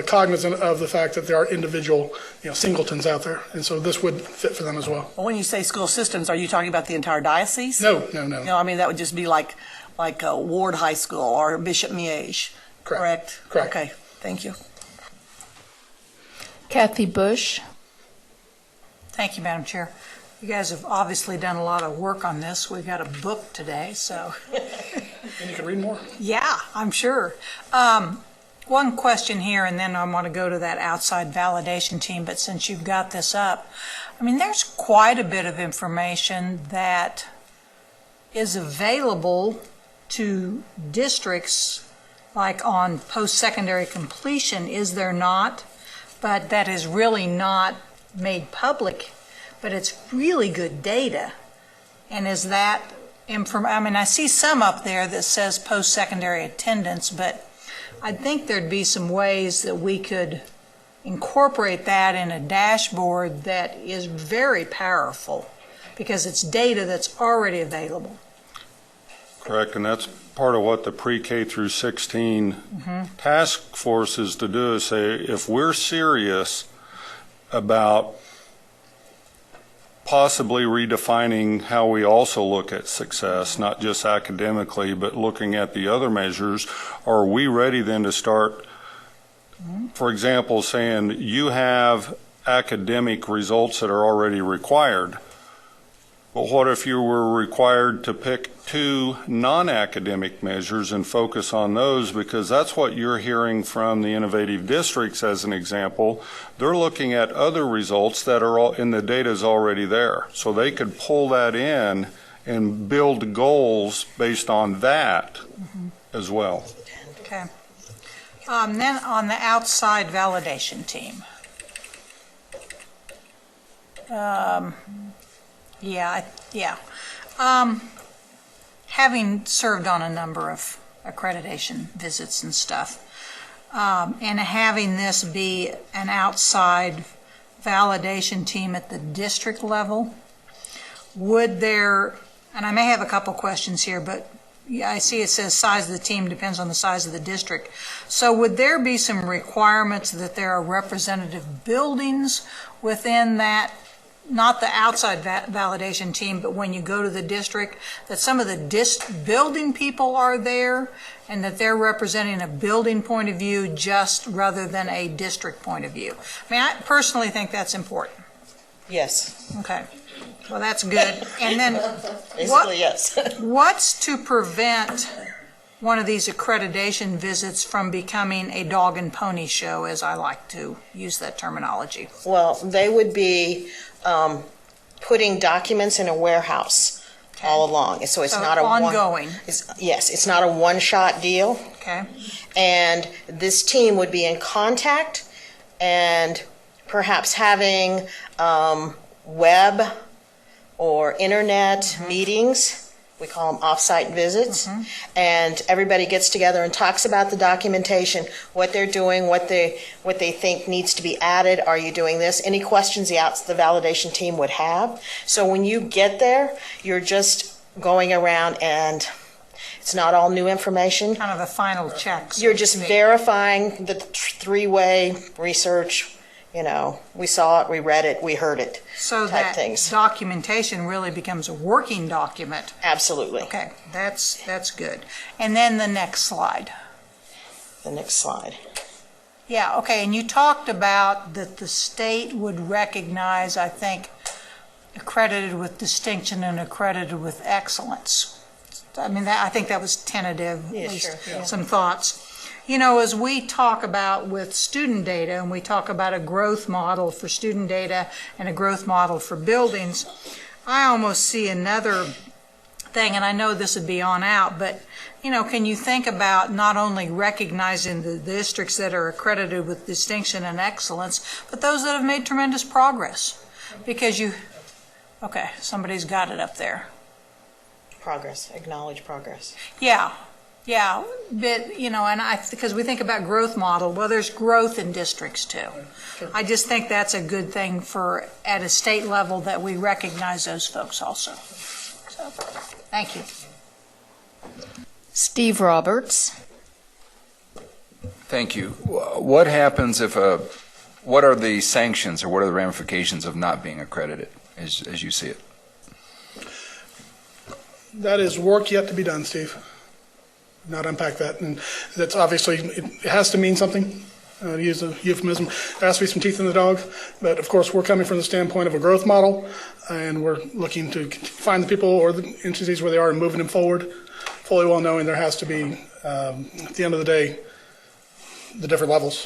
cognizant of the fact that there are individual singletons out there. And so this would fit for them as well. Well, when you say school systems, are you talking about the entire diocese? No. That would just be like Ward High School or Bishop Miege, correct? Correct. Okay, thank you. Kathy Bush. Thank you, Madam Chair. You guys have obviously done a lot of work on this. We've got a book today, so. And you can read more. Yeah, I'm sure. One question here, and then I want to go to that outside validation team, but since you've got this up, there's quite a bit of information that is available to districts, like on post-secondary completion, is there not? But that is really not made public, but it's really good data. And is that I see some up there that says post-secondary attendance, but I think there'd be some ways that we could incorporate that in a dashboard that is very powerful, because it's data that's already available. Correct, and that's part of what the pre-K through 16 task force is to do, is say, if we're serious about possibly redefining how we also look at success, not just academically, but looking at the other measures, are we ready then to start, for example, saying you have academic results that are already required, but what if you were required to pick 2 non-academic measures and focus on those, because that's what you're hearing from the innovative districts as an example. They're looking at other results that are all in the data's already there. So they could pull that in and build goals based on that as well. Okay. Then on the outside validation team. Having served on a number of accreditation visits and stuff, and having this be an outside validation team at the district level, would there, and I may have a couple questions here, but yeah, I see it says size of the team depends on the size of the district. So would there be some requirements that there are representative buildings within that, not the outside validation team, but when you go to the district, that some of the building people are there and that they're representing a building point of view just rather than a district point of view? I mean, I personally think that's important. Yes. Okay. Well, that's good. And then Basically, yes. what's to prevent one of these accreditation visits from becoming a dog and pony show, as I like to use that terminology? Well, they would be putting documents in a warehouse all along. So it's not a ongoing. Yes, it's not a one-shot deal. Okay. And this team would be in contact and perhaps having web or internet meetings. We call them off-site visits. And everybody gets together and talks about the documentation, what they're doing, what they think needs to be added. Are you doing this? Any questions the validation team would have. So when you get there, you're just going around and it's not all new information. Kind of a final check. You're just verifying the three-way research. You know, we saw it, we read it, we heard it. So type that things. documentation really becomes a working document. Absolutely. Okay, that's good. And then the next slide. The next slide. Yeah, okay, and you talked about that the state would recognize, I think, accredited with distinction and accredited with excellence. I mean, I think that was tentative, Yeah, at least sure. Yeah. some thoughts. You know, as we talk about with student data, and we talk about a growth model for student data and a growth model for buildings, I almost see another thing, and I know this would be on out, but, you know, can you think about not only recognizing the districts that are accredited with distinction and excellence, but those that have made tremendous progress? Because okay, somebody's got it up there. Progress, acknowledge progress. Yeah, but, you know, and because we think about growth model, well, there's growth in districts too. I just think that's a good thing for, at a state level, that we recognize those folks also. So, thank you. Steve Roberts. Thank you. What happens if what are the sanctions or what are the ramifications of not being accredited as you see it? That is work yet to be done, Steve. Not unpack that, and that's obviously, it has to mean something, to use a euphemism. There has to be some teeth in the dog, but of course we're coming from the standpoint of a growth model, and we're looking to find the people or the entities where they are and moving them forward, fully well knowing there has to be, at the end of the day, the different levels.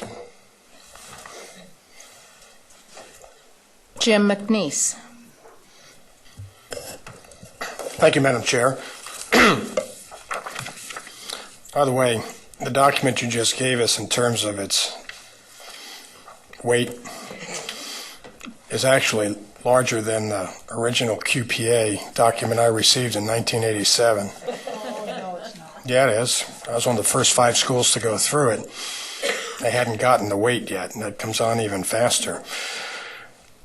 Jim McNeese. Thank you, Madam Chair. By the way, the document you just gave us in terms of its weight is actually larger than the original QPA document I received in 1987. Oh, no, it's not. Yeah, it is. I was one of the first 5 schools to go through it. They hadn't gotten the weight yet, and it comes on even faster.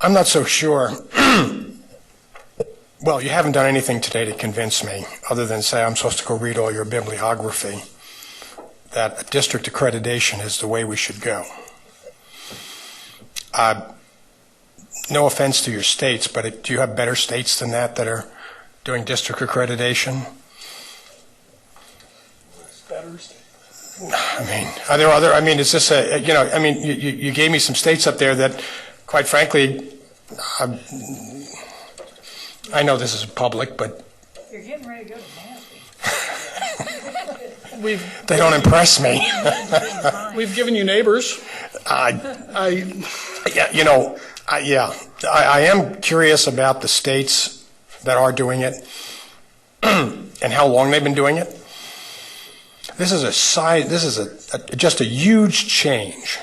I'm not so sure. Well, you haven't done anything today to convince me, other than say I'm supposed to go read all your bibliography, that a district accreditation is the way we should go. No offense to your states, but do you have better states than that are doing district accreditation? I mean, are there other, I mean, is this a, you know, I mean, you gave me some states up there that, quite frankly, I know this is public, but You're getting ready to go to they don't impress me. We've given you neighbors. Yeah, you know, I am curious about the states that are doing it and how long they've been doing it. This is just a huge change,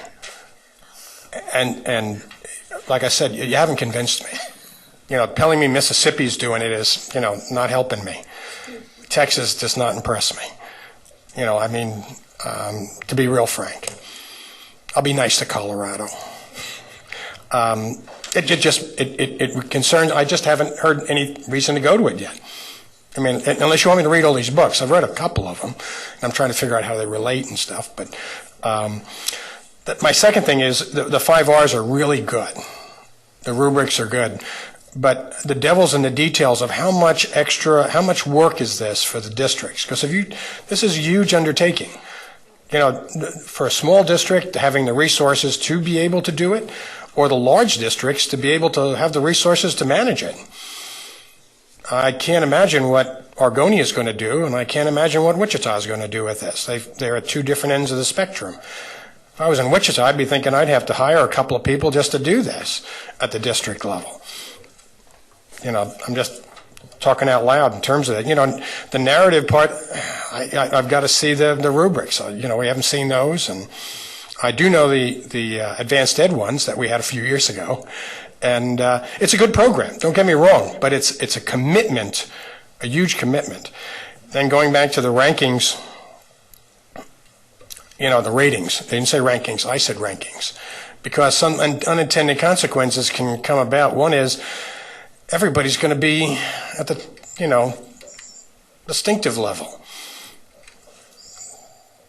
and like I said, you haven't convinced me. You know, telling me Mississippi's doing it is, you know, not helping me. Texas does not impress me. You know, I mean, to be real frank, I'll be nice to Colorado. It concerns, I just haven't heard any reason to go to it yet. I mean, unless you want me to read all these books. I've read a couple of them, and I'm trying to figure out how they relate and stuff. But my second thing is the 5 R's are really good. The rubrics are good. But the devil's in the details of how much work is this for the districts? Because this is a huge undertaking. You know, for a small district, having the resources to be able to do it, or the large districts to be able to have the resources to manage it. I can't imagine what Argonia is going to do, and I can't imagine what Wichita is going to do with this. They're at 2 different ends of the spectrum. If I was in Wichita, I'd be thinking I'd have to hire a couple of people just to do this at the district level. You know, I'm just talking out loud in terms of that. You know, the narrative part, I've got to see the rubrics. You know, we haven't seen those, and I do know the advanced ed ones that we had a few years ago, and it's a good program. Don't get me wrong, but it's a commitment, a huge commitment. Then going back to the rankings, you know, the ratings. They didn't say rankings. I said rankings, because some unintended consequences can come about. One is everybody's going to be at the, you know, distinctive level.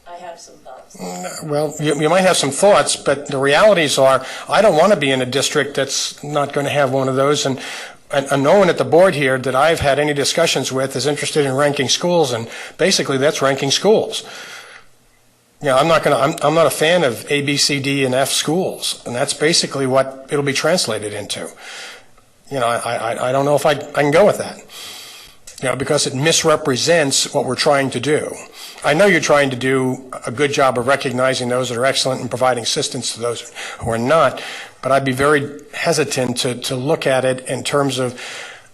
I have some thoughts. Well, you might have some thoughts, but the realities are I don't want to be in a district that's not going to have one of those. And no one at the board here that I've had any discussions with is interested in ranking schools, and basically that's ranking schools. You know, I'm not a fan of A, B, C, D, and F schools, and that's basically what it'll be translated into. You know, I don't know if I can go with that. You know, because it misrepresents what we're trying to do. I know you're trying to do a good job of recognizing those that are excellent and providing assistance to those who are not, but I'd be very hesitant to look at it in terms of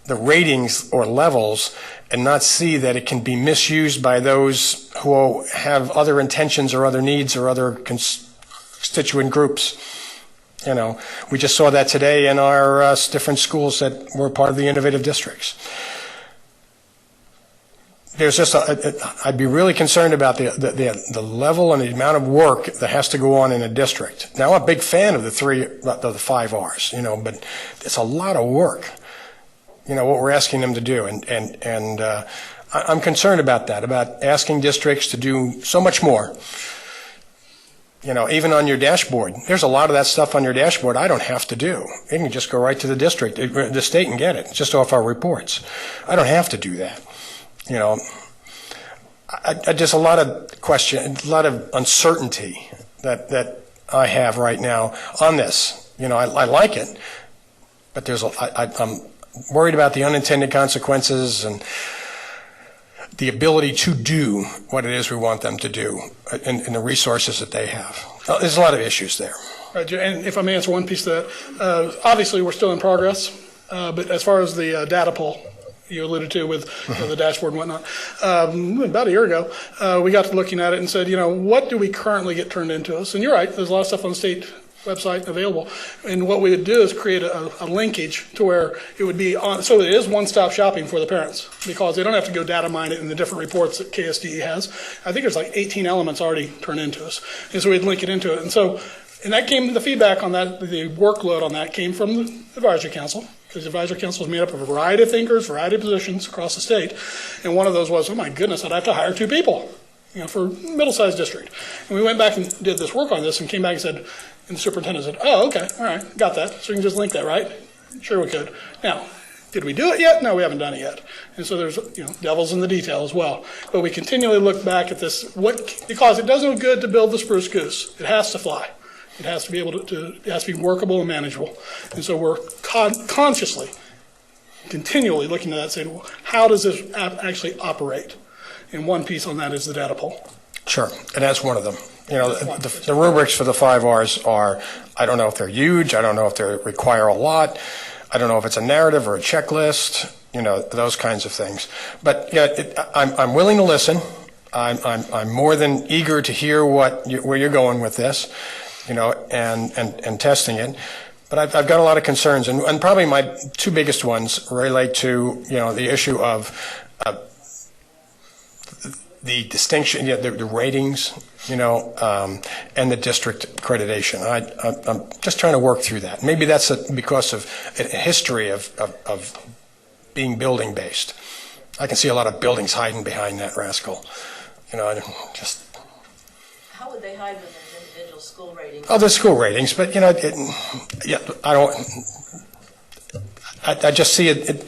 the ratings or levels and not see that it can be misused by those who have other intentions or other needs or other constituent groups. You know, we just saw that today in our different schools that were part of the innovative districts. There's just I'd be really concerned about the level and the amount of work that has to go on in a district. Now, I'm a big fan of the 5 R's, you know, but it's a lot of work, you know, what we're asking them to do. And I'm concerned about that, about asking districts to do so much more. You know, even on your dashboard, there's a lot of that stuff on your dashboard I don't have to do. You can just go right to the district, the state, and get it, just off our reports. I don't have to do that. You know, just a lot of question, a lot of uncertainty that I have right now on this. You know, I like it, but I'm worried about the unintended consequences and the ability to do what it is we want them to do and the resources that they have. There's a lot of issues there. Right, and if I may answer one piece of that, obviously we're still in progress, but as far as the data poll you alluded to with the dashboard and whatnot, about a year ago, we got to looking at it and said, you know, what do we currently get turned into us? And you're right, there's a lot of stuff on the state website available. And what we would do is create a linkage to where it would be on, so it is one-stop shopping for the parents, because they don't have to go data mine it in the different reports that KSDE has. I think there's like 18 elements already turned into us. And so we'd link it into it. And so, and that came, the feedback on that, the workload on that came from the advisory council, because the advisory council is made up of a variety of thinkers, variety of positions across the state. And one of those was, oh my goodness, I'd have to hire 2 people, you know, for a middle-sized district. And we went back and did this work on this and came back and said, and the superintendent said, oh, okay, all right, got that. So we can just link that, right? Sure we could. Now, did we do it yet? No, we haven't done it yet. And so there's, you know, devil's in the detail as well. But we continually look back at this, because it does no good to build the spruce goose. It has to fly. It has to be able it has to be workable and manageable. And so we're consciously, continually looking at that, saying, well, how does this app actually operate? And one piece on that is the data poll. Sure, and that's one of them. You know, the rubrics for the 5 R's are, I don't know if they're huge, I don't know if they require a lot, I don't know if it's a narrative or a checklist, you know, those kinds of things. But yeah, I'm willing to listen. I'm more than eager to hear where you're going with this, you know, and testing it. But I've got a lot of concerns, and probably my 2 biggest ones relate to, you know, the issue of the distinction, the ratings, and the district accreditation. I'm just trying to work through that. Maybe that's because of a history of being building based. I can see a lot of buildings hiding behind that rascal. Just. How would they hide when there's individual school ratings? Oh, there's school ratings, but I don't. I just see it,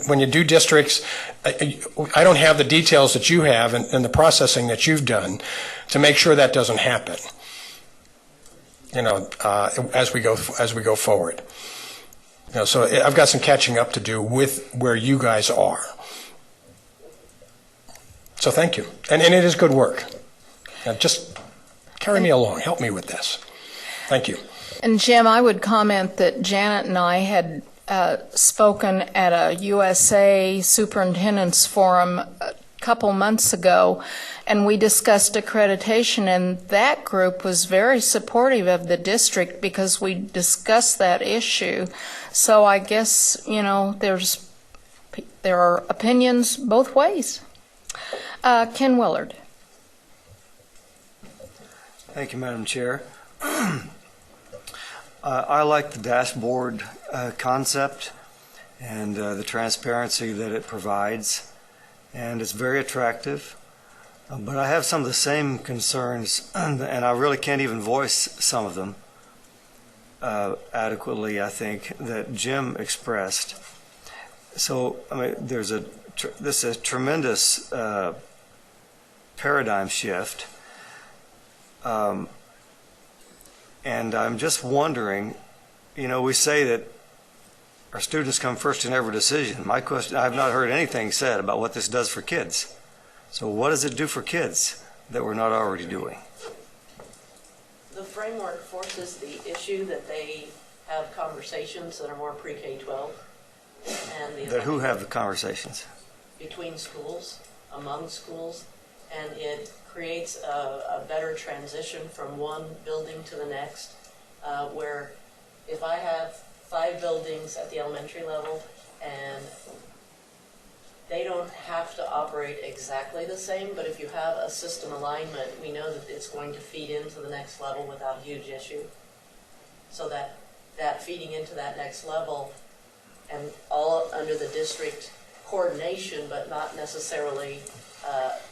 when you do districts, I don't have the details that you have and the processing that you've done to make sure that doesn't happen, as we go forward. So I've got some catching up to do with where you guys are. So thank you. And it is good work. Now just carry me along. Help me with this. Thank you. And Jim, I would comment that Janet and I had spoken at a USA Superintendent's Forum a couple months ago, and we discussed accreditation, and that group was very supportive of the district because we discussed that issue. So I guess, there are opinions both ways. Ken Willard. Thank you, Madam Chair. I like the dashboard concept and the transparency that it provides, and it's very attractive. But I have some of the same concerns, and I really can't even voice some of them adequately, I think, that Jim expressed. So, this is a tremendous paradigm shift. And I'm just wondering, we say that our students come first in every decision. My question, I have not heard anything said about what this does for kids. So what does it do for kids that we're not already doing? The framework forces the issue that they have conversations that are more pre-K-12. That who have the conversations? Between schools, among schools, and it creates a better transition from one building to the next, where if I have 5 buildings at the elementary level and they don't have to operate exactly the same, but if you have a system alignment, we know that it's going to feed into the next level without a huge issue. So that feeding into that next level, and all under the district coordination, but not necessarily,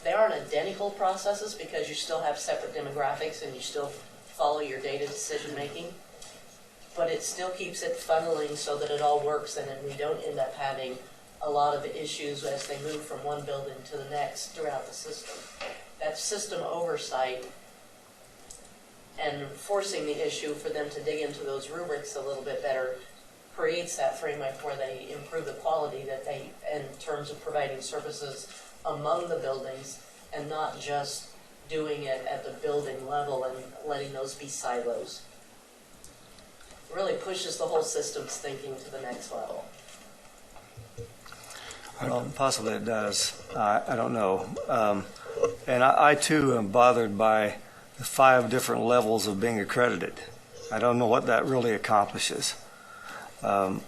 they aren't identical processes because you still have separate demographics and you still follow your data decision making, but it still keeps it funneling so that it all works, and then we don't end up having a lot of issues as they move from one building to the next throughout the system. That system oversight and forcing the issue for them to dig into those rubrics a little bit better creates that framework where they improve the quality that they, in terms of providing services among the buildings and not just doing it at the building level and letting those be silos. It really pushes the whole system's thinking to the next level. Well, possibly it does. I don't know. And I too am bothered by the 5 different levels of being accredited. I don't know what that really accomplishes, and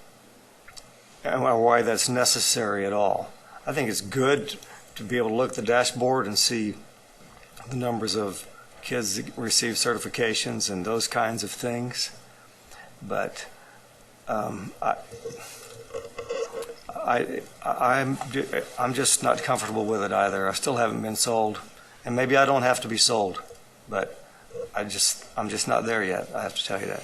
why that's necessary at all. I think it's good to be able to look at the dashboard and see the numbers of kids that receive certifications and those kinds of things. But I'm just not comfortable with it either. I still haven't been sold, and maybe I don't have to be sold, but I'm just not there yet. I have to tell you that.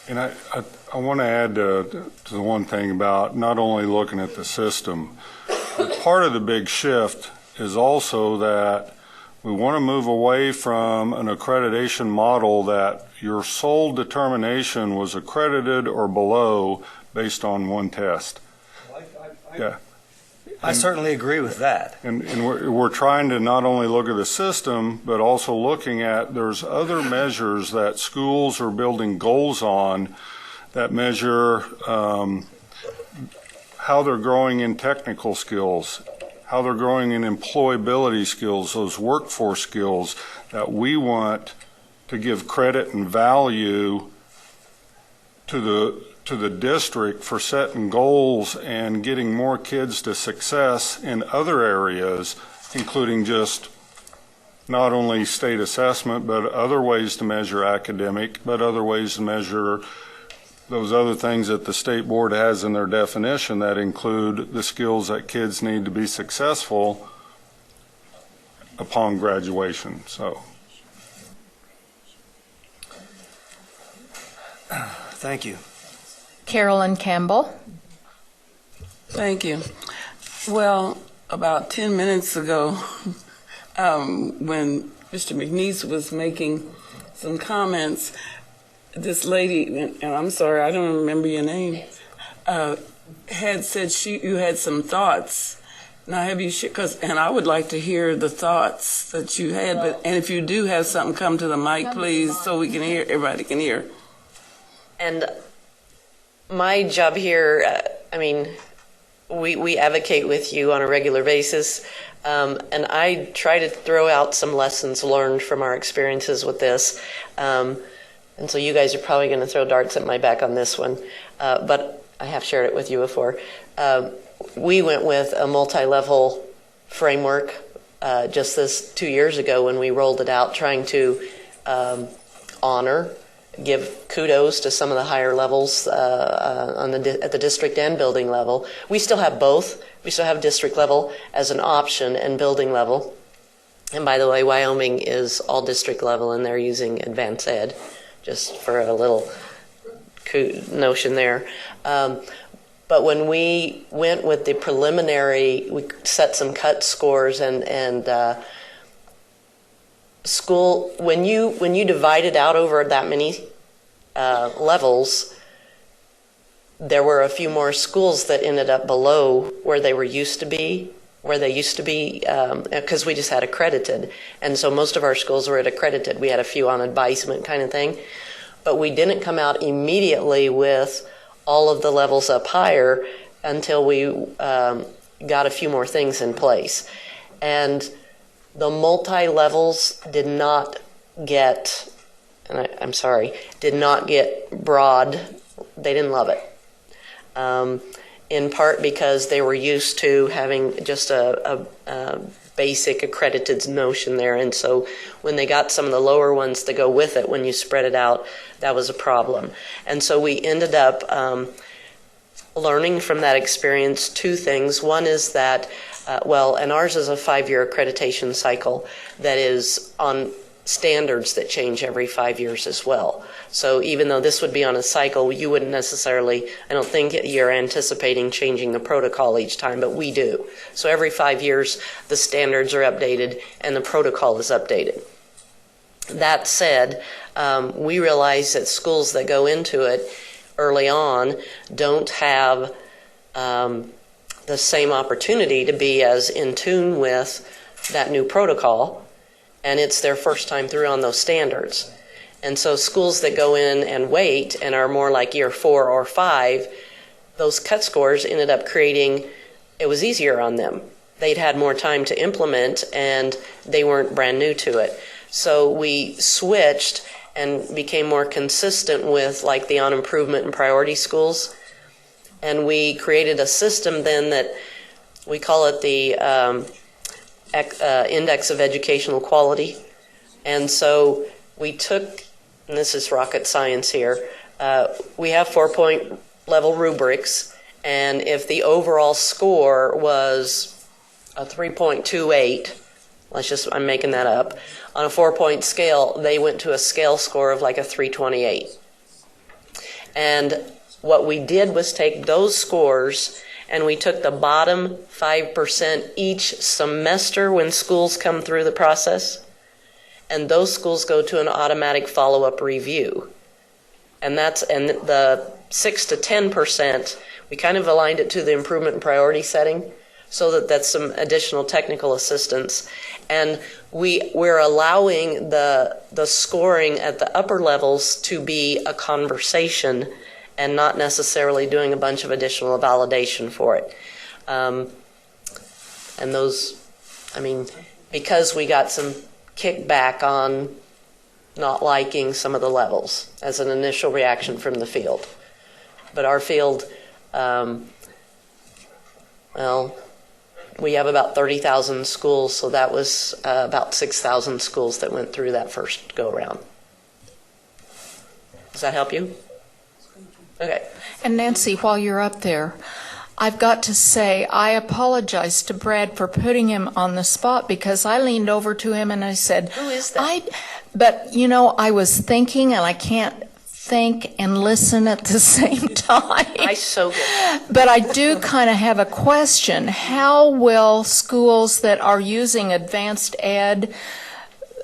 And I want to add to the one thing about not only looking at the system, but part of the big shift is also that we want to move away from an accreditation model that your sole determination was accredited or below based on one test. Yeah. I certainly agree with that. And we're trying to not only look at the system, but also looking at there's other measures that schools are building goals on that measure how they're growing in technical skills, how they're growing in employability skills, those workforce skills that we want to give credit and value to the district for setting goals and getting more kids to success in other areas including just not only state assessment, but other ways to measure academic, but other ways to measure those other things that the state board has in their definition that include the skills that kids need to be successful upon graduation. So, thank you. Carolyn Campbell. Thank you. Well, about 10 minutes ago, when Mr. McNeese was making some comments, this lady, and I'm sorry, I don't remember your name, had said you had some thoughts. Now, have you and I would like to hear the thoughts that you had, and if you do have something, come to the mic, please, so we can hear, everybody can hear. And my job here, we advocate with you on a regular basis, and I try to throw out some lessons learned from our experiences with this. And so you guys are probably going to throw darts at my back on this one, but I have shared it with you before. We went with a multi-level framework just this 2 years ago when we rolled it out, trying to give kudos to some of the higher levels at the district and building level. We still have both. We still have district level as an option and building level. And by the way, Wyoming is all district level, and they're using advanced ed, just for a little notion there. But when we went with the preliminary, we set some cut scores and school, when you divide it out over that many levels, there were a few more schools that ended up below where they used to be, because we just had accredited. And so most of our schools were at accredited. We had a few on advisement kind of thing. But we didn't come out immediately with all of the levels up higher until we got a few more things in place. And the multi-levels did not get, and did not get broad. They didn't love it. In part because they were used to having just a basic accredited notion there. And so when they got some of the lower ones to go with it, when you spread it out, that was a problem. And so we ended up learning from that experience two things. One is that, and ours is a 5-year accreditation cycle that is on standards that change every 5 years as well. So even though this would be on a cycle, you wouldn't necessarily, I don't think you're anticipating changing the protocol each time, but we do. So every 5 years, the standards are updated and the protocol is updated. That said, we realize that schools that go into it early on don't have the same opportunity to be as in tune with that new protocol, and it's their first time through on those standards. And so schools that go in and wait and are more like year 4 or 5, those cut scores ended up creating, it was easier on them. They'd had more time to implement and they weren't brand new to it. So we switched and became more consistent with like the on improvement and priority schools. And we created a system then that we call it the Index of Educational Quality. And so we took, and this is rocket science here, we have 4-point level rubrics, and if the overall score was a 3.28, I'm making that up, on a 4-point scale, they went to a scale score of like a 328. And what we did was take those scores and we took the bottom 5% each semester when schools come through the process, and those schools go to an automatic follow-up review. And the 6 to 10%, we kind of aligned it to the improvement and priority setting, so that's some additional technical assistance. And we're allowing the scoring at the upper levels to be a conversation and not necessarily doing a bunch of additional validation for it. And those, because we got some kickback on not liking some of the levels as an initial reaction from the field. But our field, we have about 30,000 schools, so that was about 6,000 schools that went through that first go-around. Does that help you? Okay. And Nancy, while you're up there, I've got to say I apologize to Brad for putting him on the spot, because I leaned over to him and I said, "Who is that?" But, you know, I was thinking, and I can't think and listen at the same time. I so get that. But I do kind of have a question. How will schools that are using advanced ed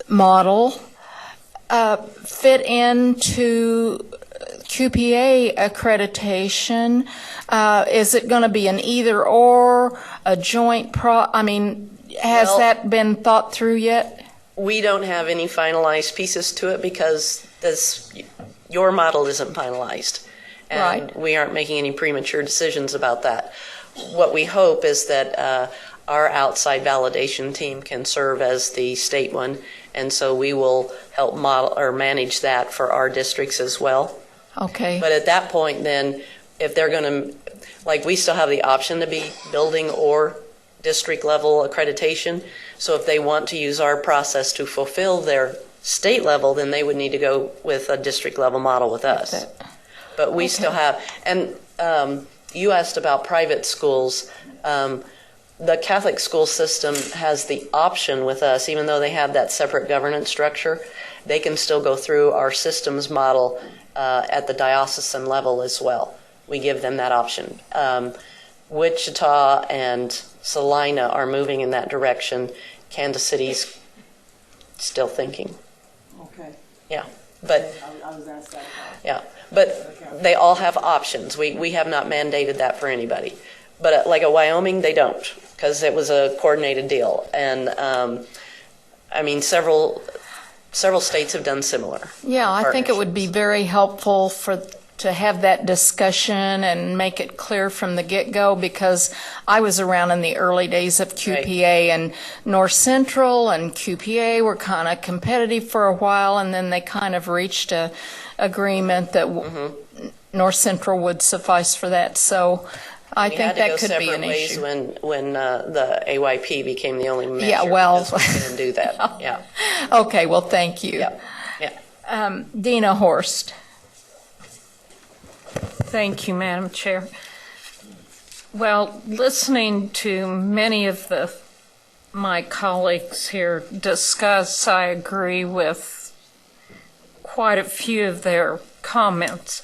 model fit into QPA accreditation? Is it going to be an either or, a joint has that been thought through yet? We don't have any finalized pieces to it because your model isn't finalized. And Right. we aren't making any premature decisions about that. What we hope is that our outside validation team can serve as the state one, and so we will help model or manage that for our districts as well. Okay. But at that point, then, if they're going to, like, we still have the option to be building or district level accreditation. So if they want to use our process to fulfill their state level, then they would need to go with a district level model with us. But we still have, and you asked about private schools. The Catholic school system has the option with us, even though they have that separate governance structure, they can still go through our systems model at the diocesan level as well. We give them that option. Wichita and Salina are moving in that direction. Kansas City's still thinking. Okay. Yeah, but I was asked that. yeah, but they all have options. We have not mandated that for anybody. But like at Wyoming, they don't, because it was a coordinated deal. And I mean, several states have done similar. Yeah, I think it would be very helpful to have that discussion and make it clear from the get-go, because I was around in the early days of QPA, and North Central and QPA were kind of competitive for a while, and then they kind of reached a agreement that North Central would suffice for that. So I think that could be an issue. When the AYP became the only measure. Yeah, well, we couldn't do that. Yeah. Okay, well, thank you. Yeah. Dina Horst. Thank you, Madam Chair. Well, listening to many of my colleagues here discuss, I agree with quite a few of their comments.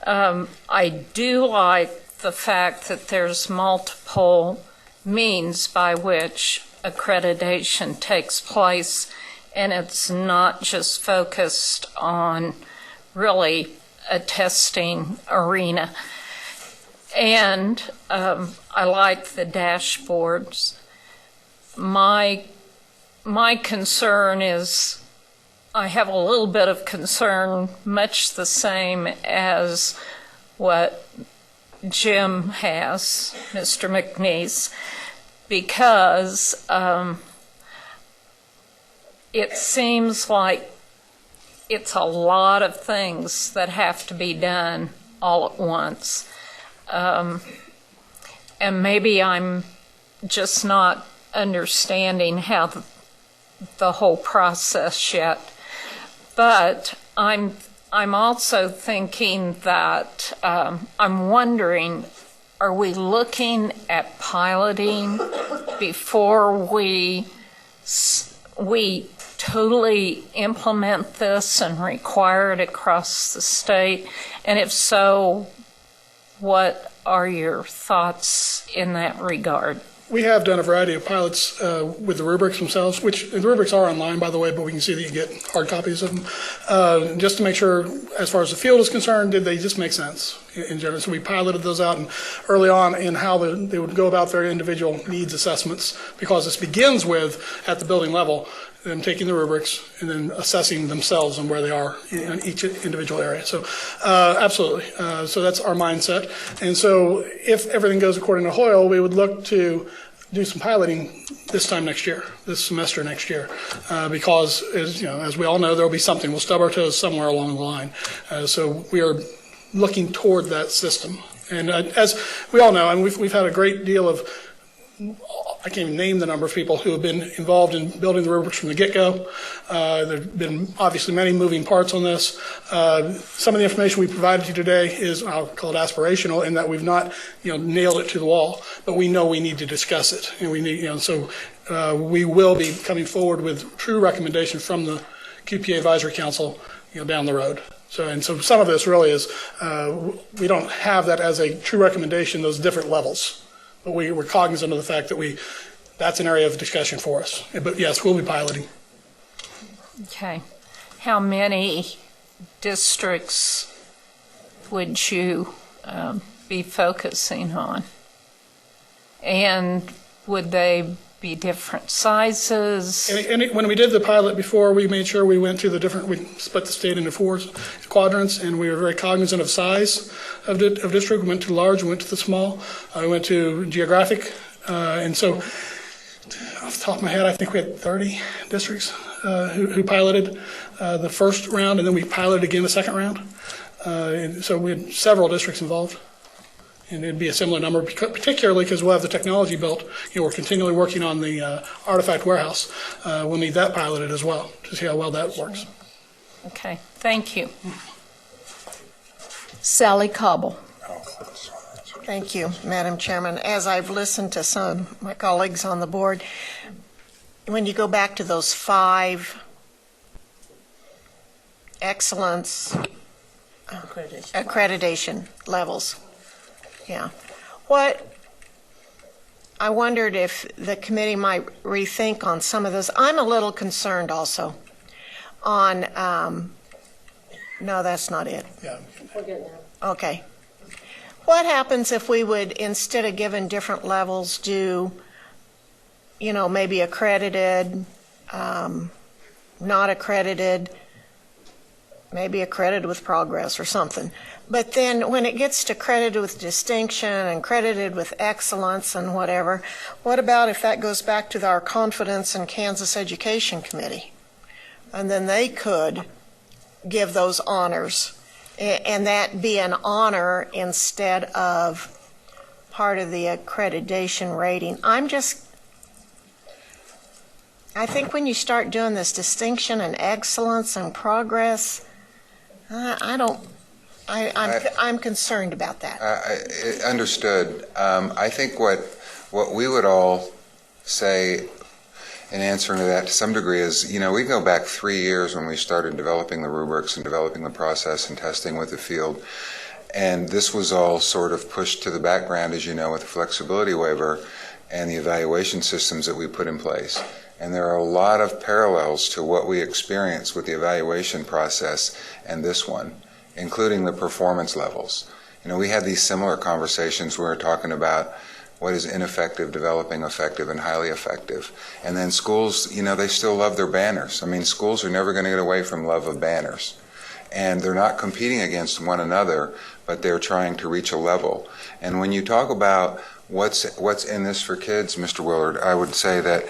I do like the fact that there's multiple means by which accreditation takes place, and it's not just focused on really a testing arena. And I like the dashboards. My concern is, I have a little bit of concern, much the same as what Jim has, Mr. McNeese, because it seems like it's a lot of things that have to be done all at once. And maybe I'm just not understanding how the whole process yet. But I'm also thinking that I'm wondering, are we looking at piloting before we totally implement this and require it across the state? And if so, what are your thoughts in that regard? We have done a variety of pilots with the rubrics themselves, which the rubrics are online, by the way, but we can see that you get hard copies of them, just to make sure, as far as the field is concerned, did they just make sense in general. So we piloted those out early on in how they would go about their individual needs assessments, because this begins with, at the building level, them taking the rubrics and then assessing themselves and where they are in each individual area. So absolutely. So that's our mindset. And so if everything goes according to Hoyle, we would look to do some piloting this semester next year, because as we all know, there will be something. We'll stub our toes somewhere along the line. So we are looking toward that system. And as we all know, and we've had a great deal of I can't even name the number of people who have been involved in building the rubrics from the get-go. There have been obviously many moving parts on this. Some of the information we provided you today is, I'll call it aspirational, in that we've not, nailed it to the wall, but we know we need to discuss it, and we need, so we will be coming forward with true recommendations from the QPA Advisory Council, down the road. So some of this really is, we don't have that as a true recommendation, those different levels. But we're cognizant of the fact that that's an area of discussion for us. But yes, we'll be piloting. Okay. How many districts would you be focusing on? And would they be different sizes? When we did the pilot before, we made sure we went to we split the state into 4 quadrants, and we were very cognizant of size of district. We went to large, we went to the small, we went to geographic, and so off the top of my head, I think we had 30 districts who piloted the first round, and then we piloted again the second round. And so we had several districts involved. And it'd be a similar number, particularly because we'll have the technology built. We're continually working on the artifact warehouse. We'll need that piloted as well to see how well that works. Okay, thank you. Sally Cobble. Thank you, Madam Chairman. As I've listened to some of my colleagues on the board, when you go back to those 5 excellence accreditation levels, yeah. I wondered if the committee might rethink on some of those. I'm a little concerned also on, no, that's not it. Yeah. Okay. What happens if we would, instead of giving different levels, do, maybe accredited, not accredited, maybe accredited with progress or something. But then when it gets to credited with distinction and credited with excellence and whatever, what about if that goes back to our confidence in Kansas Education Committee? And then they could give those honors, and that be an honor instead of part of the accreditation rating. I think when you start doing this distinction and excellence and progress, I'm concerned about that. Understood. I think what we would all say in answering to that to some degree is, we go back 3 years when we started developing the rubrics and developing the process and testing with the field. And this was all sort of pushed to the background, as you know, with the flexibility waiver and the evaluation systems that we put in place. And there are a lot of parallels to what we experienced with the evaluation process and this one, including the performance levels. We had these similar conversations where we were talking about what is ineffective, developing effective, and highly effective. And then schools, they still love their banners. I mean, schools are never going to get away from love of banners. And they're not competing against one another, but they're trying to reach a level. And when you talk about what's in this for kids, Mr. Willard, I would say that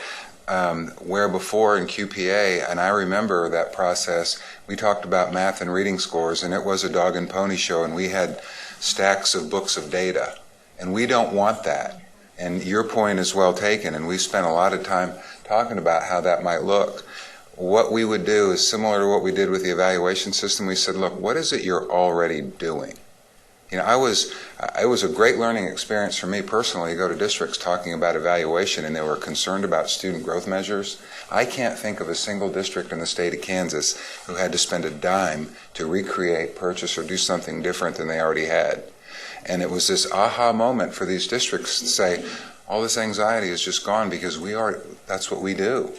where before in QPA, and I remember that process, we talked about math and reading scores, and it was a dog and pony show, and we had stacks of books of data. And we don't want that. And your point is well taken, and we spent a lot of time talking about how that might look. What we would do is similar to what we did with the evaluation system. We said, look, what is it you're already doing? It was a great learning experience for me personally to go to districts talking about evaluation, and they were concerned about student growth measures. I can't think of a single district in the state of Kansas who had to spend a dime to recreate, purchase, or do something different than they already had. And it was this aha moment for these districts to say, all this anxiety is just gone because that's what we do.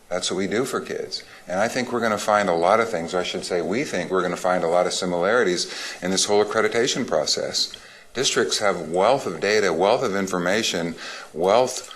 That's what we do for kids. And I think we're going to find a lot of things, or I should say we think we're going to find a lot of similarities in this whole accreditation process. Districts have wealth of data, wealth of information, wealth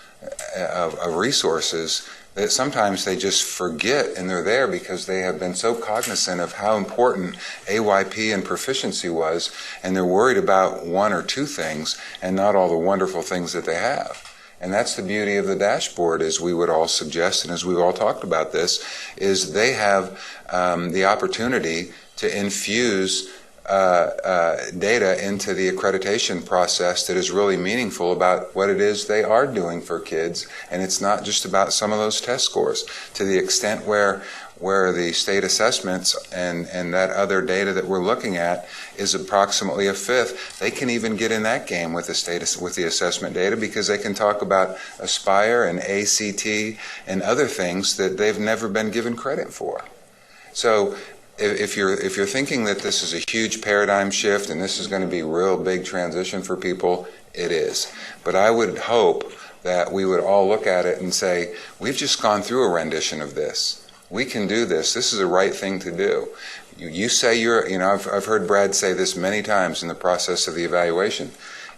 of resources that sometimes they just forget, and they're there because they have been so cognizant of how important AYP and proficiency was, and they're worried about 1 or 2 things and not all the wonderful things that they have. And that's the beauty of the dashboard, as we would all suggest, and as we've all talked about this, is they have the opportunity to infuse data into the accreditation process that is really meaningful about what it is they are doing for kids, and it's not just about some of those test scores. To the extent where the state assessments and that other data that we're looking at is approximately a fifth, they can even get in that game with the assessment data, because they can talk about Aspire and ACT and other things that they've never been given credit for. So if you're thinking that this is a huge paradigm shift and this is going to be a real big transition for people, it is. But I would hope that we would all look at it and say, we've just gone through a rendition of this. We can do this. This is the right thing to do. You say I've heard Brad say this many times in the process of the evaluation.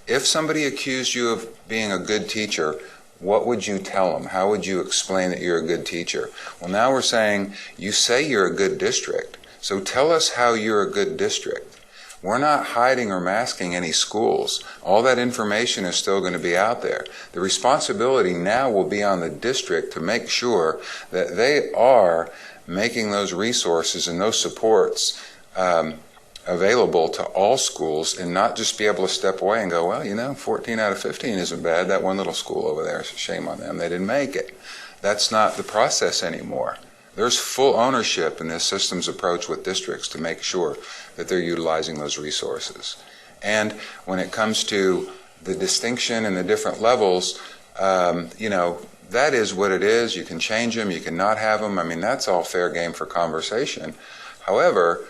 If somebody accused you of being a good teacher, what would you tell them? How would you explain that you're a good teacher? Well, now we're saying, you say you're a good district, so tell us how you're a good district. We're not hiding or masking any schools. All that information is still going to be out there. The responsibility now will be on the district to make sure that they are making those resources and those supports available to all schools, and not just be able to step away and go, well, 14 out of 15 isn't bad. That one little school over there, shame on them. They didn't make it. That's not the process anymore. There's full ownership in this systems approach with districts to make sure that they're utilizing those resources. And when it comes to the distinction and the different levels, that is what it is. You can change them, you can not have them. I mean, that's all fair game for conversation. However,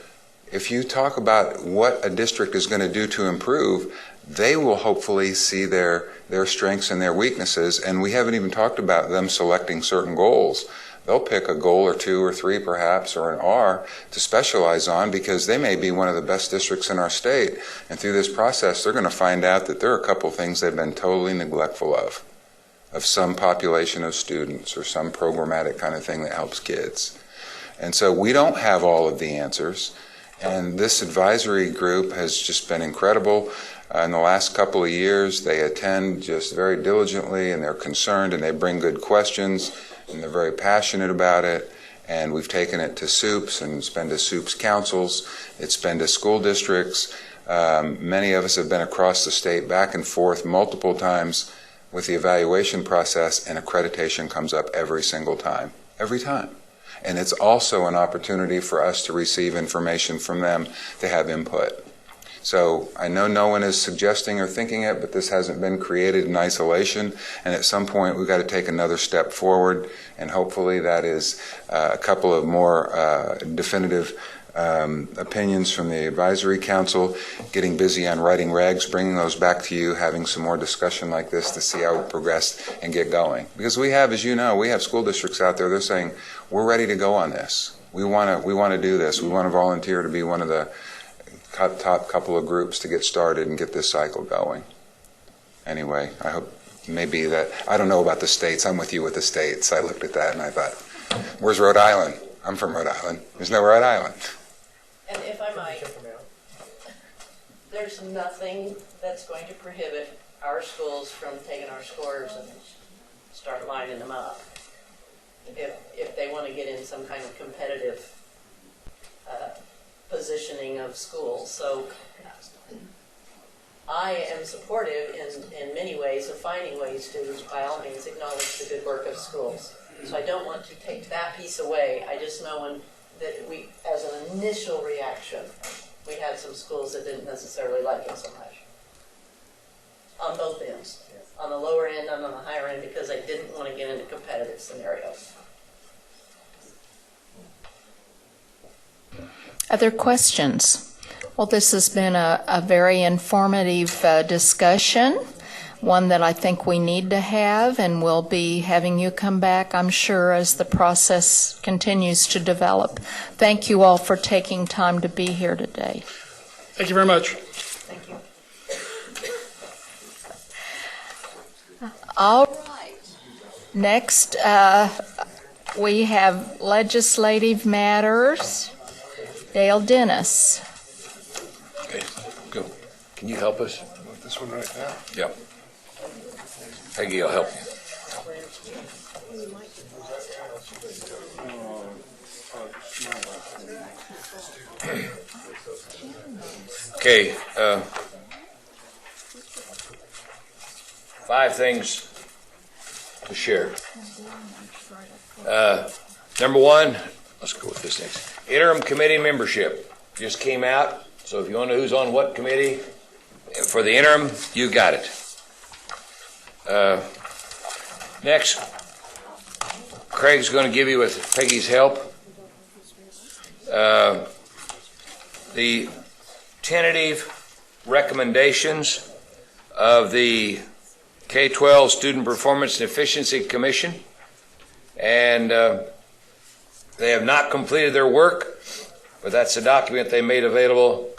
if you talk about what a district is going to do to improve, they will hopefully see their strengths and their weaknesses, and we haven't even talked about them selecting certain goals. They'll pick a goal or two or three perhaps, or an R to specialize on, because they may be one of the best districts in our state, and through this process they're going to find out that there are a couple things they've been totally neglectful of some population of students or some programmatic kind of thing that helps kids. And so we don't have all of the answers, and this advisory group has just been incredible. In the last couple of years, they attend just very diligently, and they're concerned, and they bring good questions, and they're very passionate about it. And we've taken it to SOUPs, and it's been to SOUPs councils, it's been to school districts. Many of us have been across the state back and forth multiple times with the evaluation process, and accreditation comes up every single time, every time. And it's also an opportunity for us to receive information from them, to have input. So I know no one is suggesting or thinking it, but this hasn't been created in isolation, and at some point we've got to take another step forward, and hopefully that is a couple of more definitive opinions from the advisory council, getting busy on writing regs, bringing those back to you, having some more discussion like this to see how we progress and get going. Because we have, as you know, we have school districts out there, they're saying, we're ready to go on this. We want to do this. We want to volunteer to be one of the top couple of groups to get started and get this cycle going. Anyway, I hope maybe that, I don't know about the states. I'm with you with the states. I looked at that and I thought, where's Rhode Island? I'm from Rhode Island. There's no Rhode Island. And if I might, there's nothing that's going to prohibit our schools from taking our scores and start lining them up if they want to get in some kind of competitive positioning of schools. So I am supportive in many ways of finding ways to, by all means, acknowledge the good work of schools. So I don't want to take that piece away. I just know that we, as an initial reaction, we had some schools that didn't necessarily like it so much. On both ends. On the lower end and on the higher end, because they didn't want to get into competitive scenarios. Other questions? Well, this has been a very informative discussion, one that I think we need to have, and we'll be having you come back, I'm sure, as the process continues to develop. Thank you all for taking time to be here today. Thank you very much. Thank you. All right. Next, we have legislative matters. Dale Dennis. Okay, go. Can you help us with this one right now? Yep. Peggy, I'll help you. Okay, 5 things to share. Number 1, let's go with this next. Interim committee membership just came out, so if you want to know who's on what committee for the interim, you got it. Next, Craig's going to give you, with Peggy's help, the tentative recommendations of the K-12 Student Performance and Efficiency Commission, and they have not completed their work, but that's a document they made available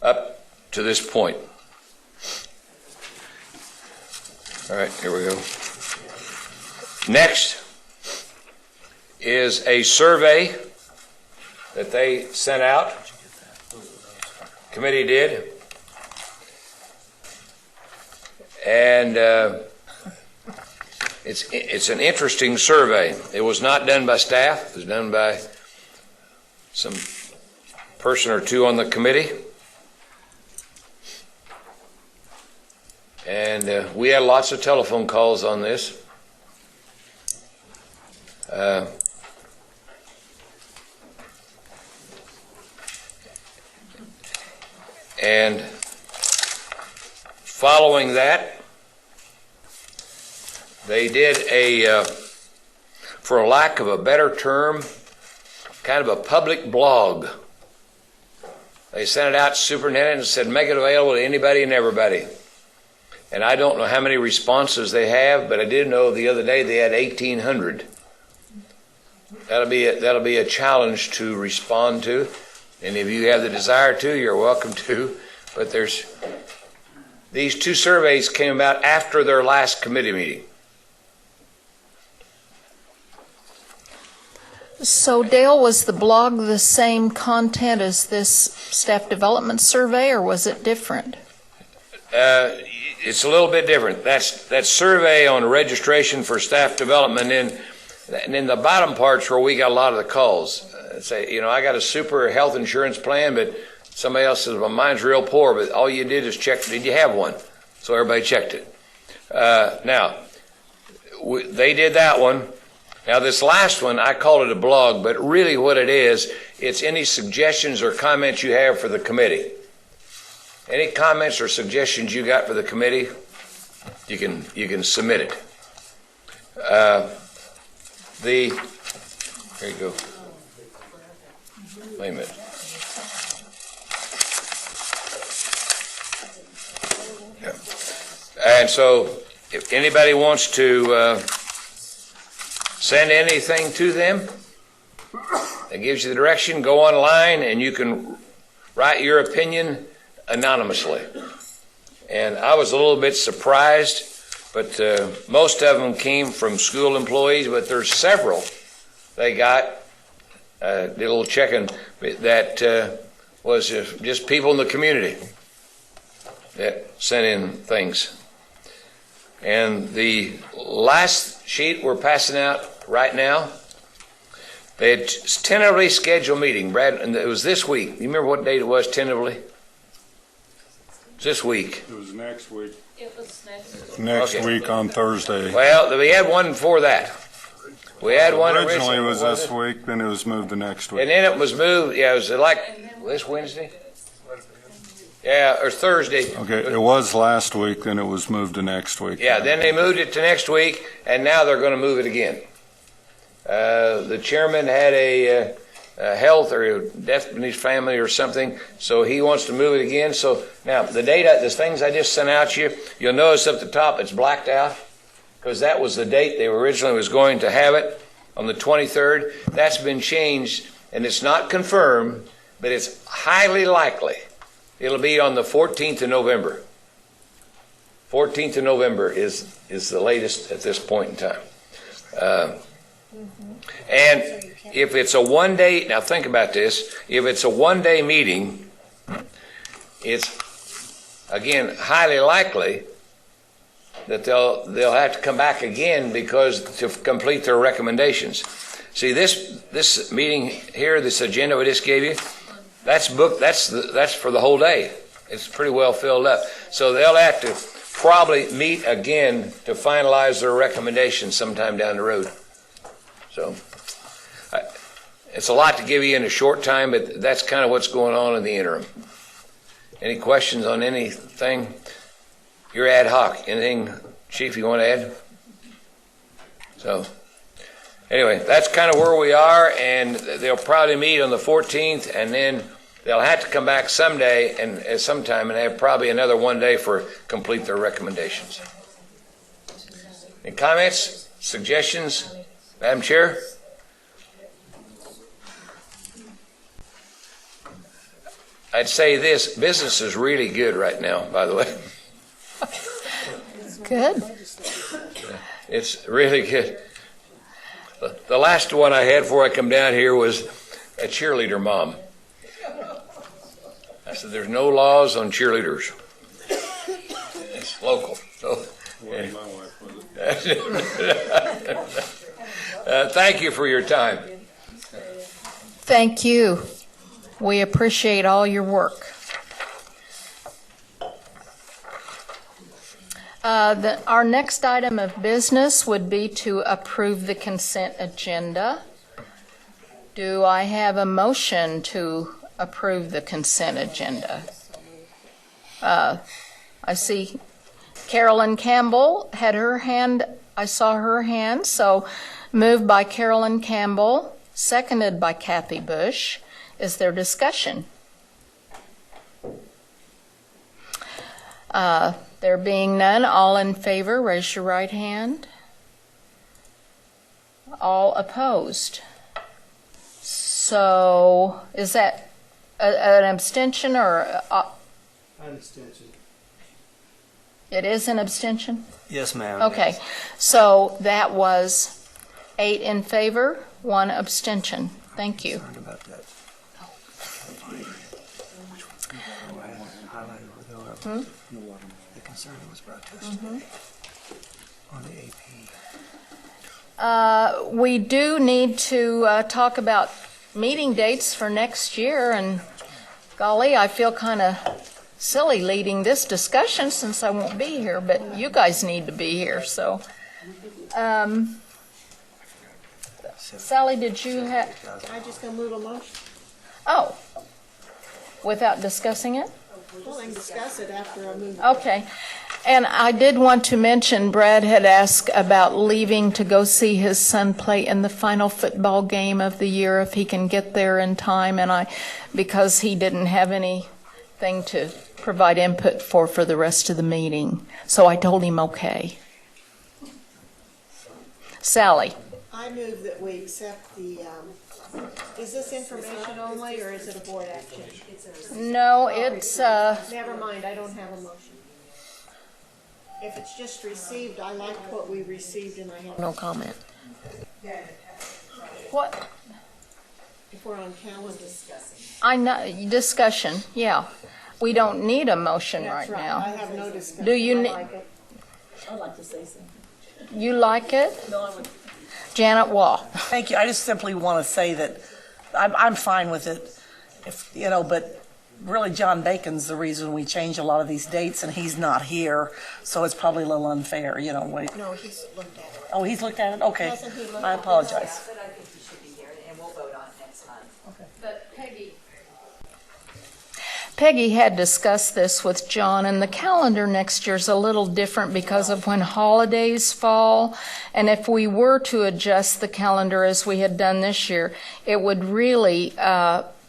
up to this point. All right, here we go. Next is a survey that they sent out. Committee did. And it's an interesting survey. It was not done by staff. It was done by some person or two on the committee. And we had lots of telephone calls on this. And following that, they did for lack of a better term, kind of a public blog. They sent it out to superintendent and said, make it available to anybody and everybody. And I don't know how many responses they have, but I did know the other day they had 1,800. That'll be a challenge to respond to. And if you have the desire to, you're welcome to. But these 2 surveys came about after their last committee meeting. So, Dale, was the blog the same content as this staff development survey, or was it different? It's a little bit different. That survey on registration for staff development, and in the bottom parts where we got a lot of the calls. Say, I got a super health insurance plan, but somebody else says, well, mine's real poor, but all you did is check, did you have one? So everybody checked it. Now, they did that one. Now, this last one, I call it a blog, but really what it is, it's any suggestions or comments you have for the committee. Any comments or suggestions you got for the committee, you can submit it. Here you go. Wait a minute. Yeah. And so, if anybody wants to send anything to them, that gives you the direction, go online and you can write your opinion anonymously. And I was a little bit surprised, but most of them came from school employees, but there's several they got. Did a little checking that was just people in the community that sent in things. And the last sheet we're passing out right now, they had tentatively scheduled meeting. Brad, and it was this week. You remember what date it was tentatively? It was this week. It was next week. It was Next week on Thursday. Well, we had one before that. We had one originally. It was this week, then it was moved to next week. And then it was moved, it was like this Wednesday? Yeah, or Thursday. Okay, it was last week, then it was moved to next week. Yeah, then they moved it to next week, and now they're going to move it again. The chairman had a health or a death in his family or something, so he wants to move it again. So now the things I just sent out to you, you'll notice up the top it's blacked out, because that was the date they originally was going to have it, on the 23rd. That's been changed, and it's not confirmed, but it's highly likely it'll be on the 14th of November. 14th of November is the latest at this point in time. And if it's a one-day, now think about this, if it's a one-day meeting, it's, again, highly likely that they'll have to come back again because to complete their recommendations. See, this meeting here, this agenda we just gave you, that's booked. That's for the whole day. It's pretty well filled up. So they'll have to probably meet again to finalize their recommendations sometime down the road. So it's a lot to give you in a short time, but that's kind of what's going on in the interim. Any questions on anything? You're ad hoc. Anything, Chief, you want to add? So anyway, that's kind of where we are, and they'll probably meet on the 14th, and then they'll have to come back someday and sometime and have probably another one day for complete their recommendations. Any comments, suggestions, Madam Chair? I'd say this, business is really good right now, by the way. Good. It's really good. The last one I had before I come down here was a cheerleader mom. I said, there's no laws on cheerleaders. It's local. So, thank you for your time. Thank you. We appreciate all your work. Our next item of business would be to approve the consent agenda. Do I have a motion to approve the consent agenda? I see Carolyn Campbell had her hand. I saw her hand. So moved by Carolyn Campbell, seconded by Kathy Bush. Is there discussion? There being none, all in favor, raise your right hand. All opposed. So is that an abstention or? An abstention. It is an abstention? Yes, ma'am. Okay. So that was 8 in favor, 1 abstention. Thank you. Sorry about that. Hmm? The concern was brought to us today on the AP. We do need to talk about meeting dates for next year, and golly, I feel kind of silly leading this discussion since I won't be here, but you guys need to be here. So, Sally, did you have? I just gonna move a motion. Oh, without discussing it? Well, I can discuss it after I move. Okay. And I did want to mention, Brad had asked about leaving to go see his son play in the final football game of the year, if he can get there in time, and because he didn't have anything to provide input for the rest of the meeting. So I told him okay. Sally. I move that we accept the, is this information only, or is it a board action? No, it's, Never mind, I don't have a motion. If it's just received, I like what we received and I have no comment. What? If we're on calendar discussing. I know, discussion, yeah. We don't need a motion That's right now. I have no discussion. Do you I ne- like it. I'd like to say something. You like it? No, I would. Janet Wall. Thank you. I just simply want to say that I'm fine with it, but really John Bacon's the reason we change a lot of these dates, and he's not here, so it's probably a little unfair, No, he's looked at it. Oh, he's looked at it? Okay. Hasn't he looked I at it? apologize. But I think he should be here, and we'll vote on it next month. Okay. But Peggy had discussed this with John, and the calendar next year is a little different because of when holidays fall. And if we were to adjust the calendar as we had done this year, it would really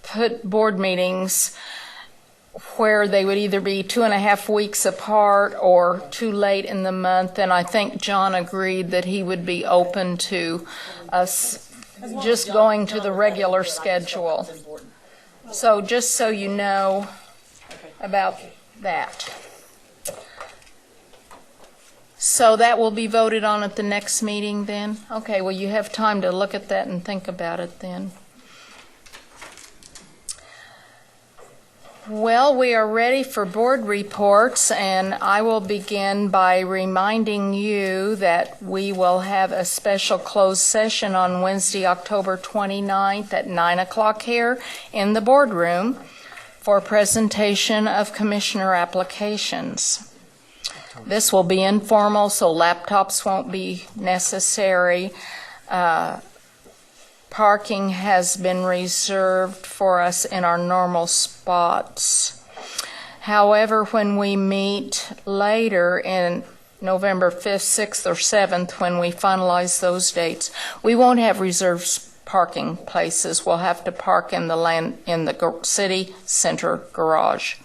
put board meetings where they would either be 2.5 weeks apart or too late in the month. And I think John agreed that he would be open to us just going to the regular schedule. So just so you know about that. So that will be voted on at the next meeting then? Okay, well, you have time to look at that and think about it then. Well, we are ready for board reports, and I will begin by reminding you that we will have a special closed session on Wednesday, October 29th at 9 o'clock here in the boardroom for presentation of commissioner applications. This will be informal, so laptops won't be necessary. Parking has been reserved for us in our normal spots. However, when we meet later in November 5th, 6th, or 7th, when we finalize those dates, we won't have reserved parking places. We'll have to park in the city center garage,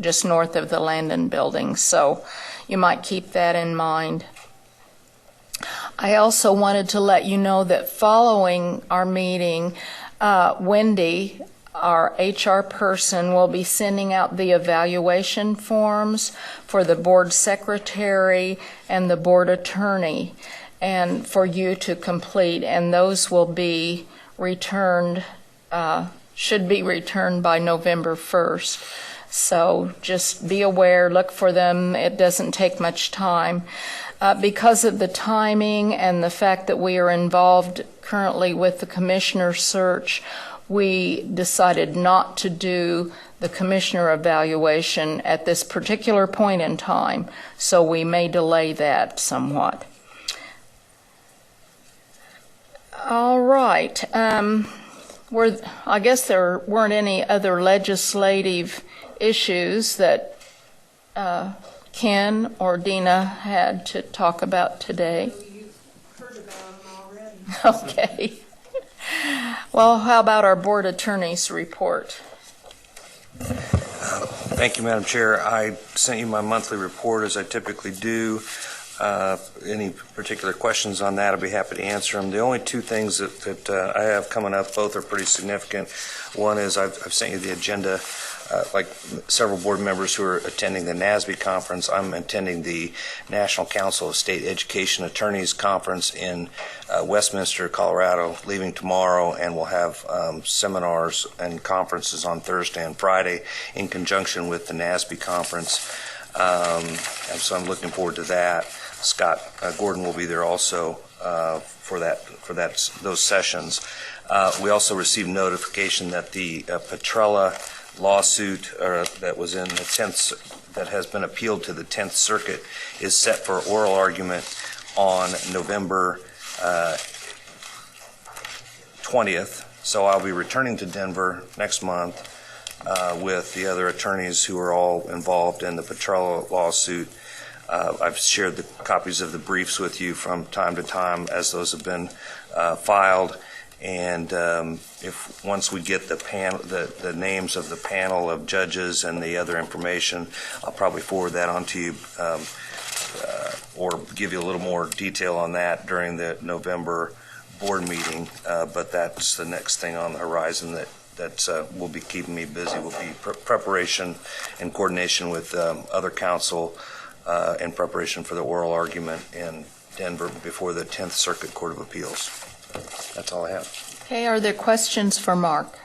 just north of the Landon building. So you might keep that in mind. I also wanted to let you know that following our meeting, Wendy, our HR person, will be sending out the evaluation forms for the board secretary and the board attorney, and for you to complete, and those will be returned, should be returned by November 1st. So just be aware, look for them. It doesn't take much time. Because of the timing and the fact that we are involved currently with the commissioner search, we decided not to do the commissioner evaluation at this particular point in time, so we may delay that somewhat. All right. I guess there weren't any other legislative issues that Ken or Dina had to talk about today. You've heard about them already. Okay. Well, how about our board attorney's report? Thank you, Madam Chair. I sent you my monthly report as I typically do. Any particular questions on that, I'll be happy to answer them. The only two things that I have coming up, both are pretty significant. One is I've sent you the agenda. Like several board members who are attending the NASB conference, I'm attending the National Council of State Education Attorneys Conference in Westminster, Colorado, leaving tomorrow, and we'll have seminars and conferences on Thursday and Friday in conjunction with the NASB conference. And so I'm looking forward to that. Scott Gordon will be there also for those sessions. We also received notification that the Petrella lawsuit that was in the 10th, that has been appealed to the 10th Circuit, is set for oral argument on November 20th. So I'll be returning to Denver next month with the other attorneys who are all involved in the Petrella lawsuit. I've shared the copies of the briefs with you from time to time as those have been filed. And if once we get the names of the panel of judges and the other information, I'll probably forward that on to you or give you a little more detail on that during the November board meeting. But that's the next thing on the horizon that will be keeping me busy. Will be preparation and coordination with other counsel in preparation for the oral argument in Denver before the 10th Circuit Court of Appeals. That's all I have. Okay, are there questions for Mark?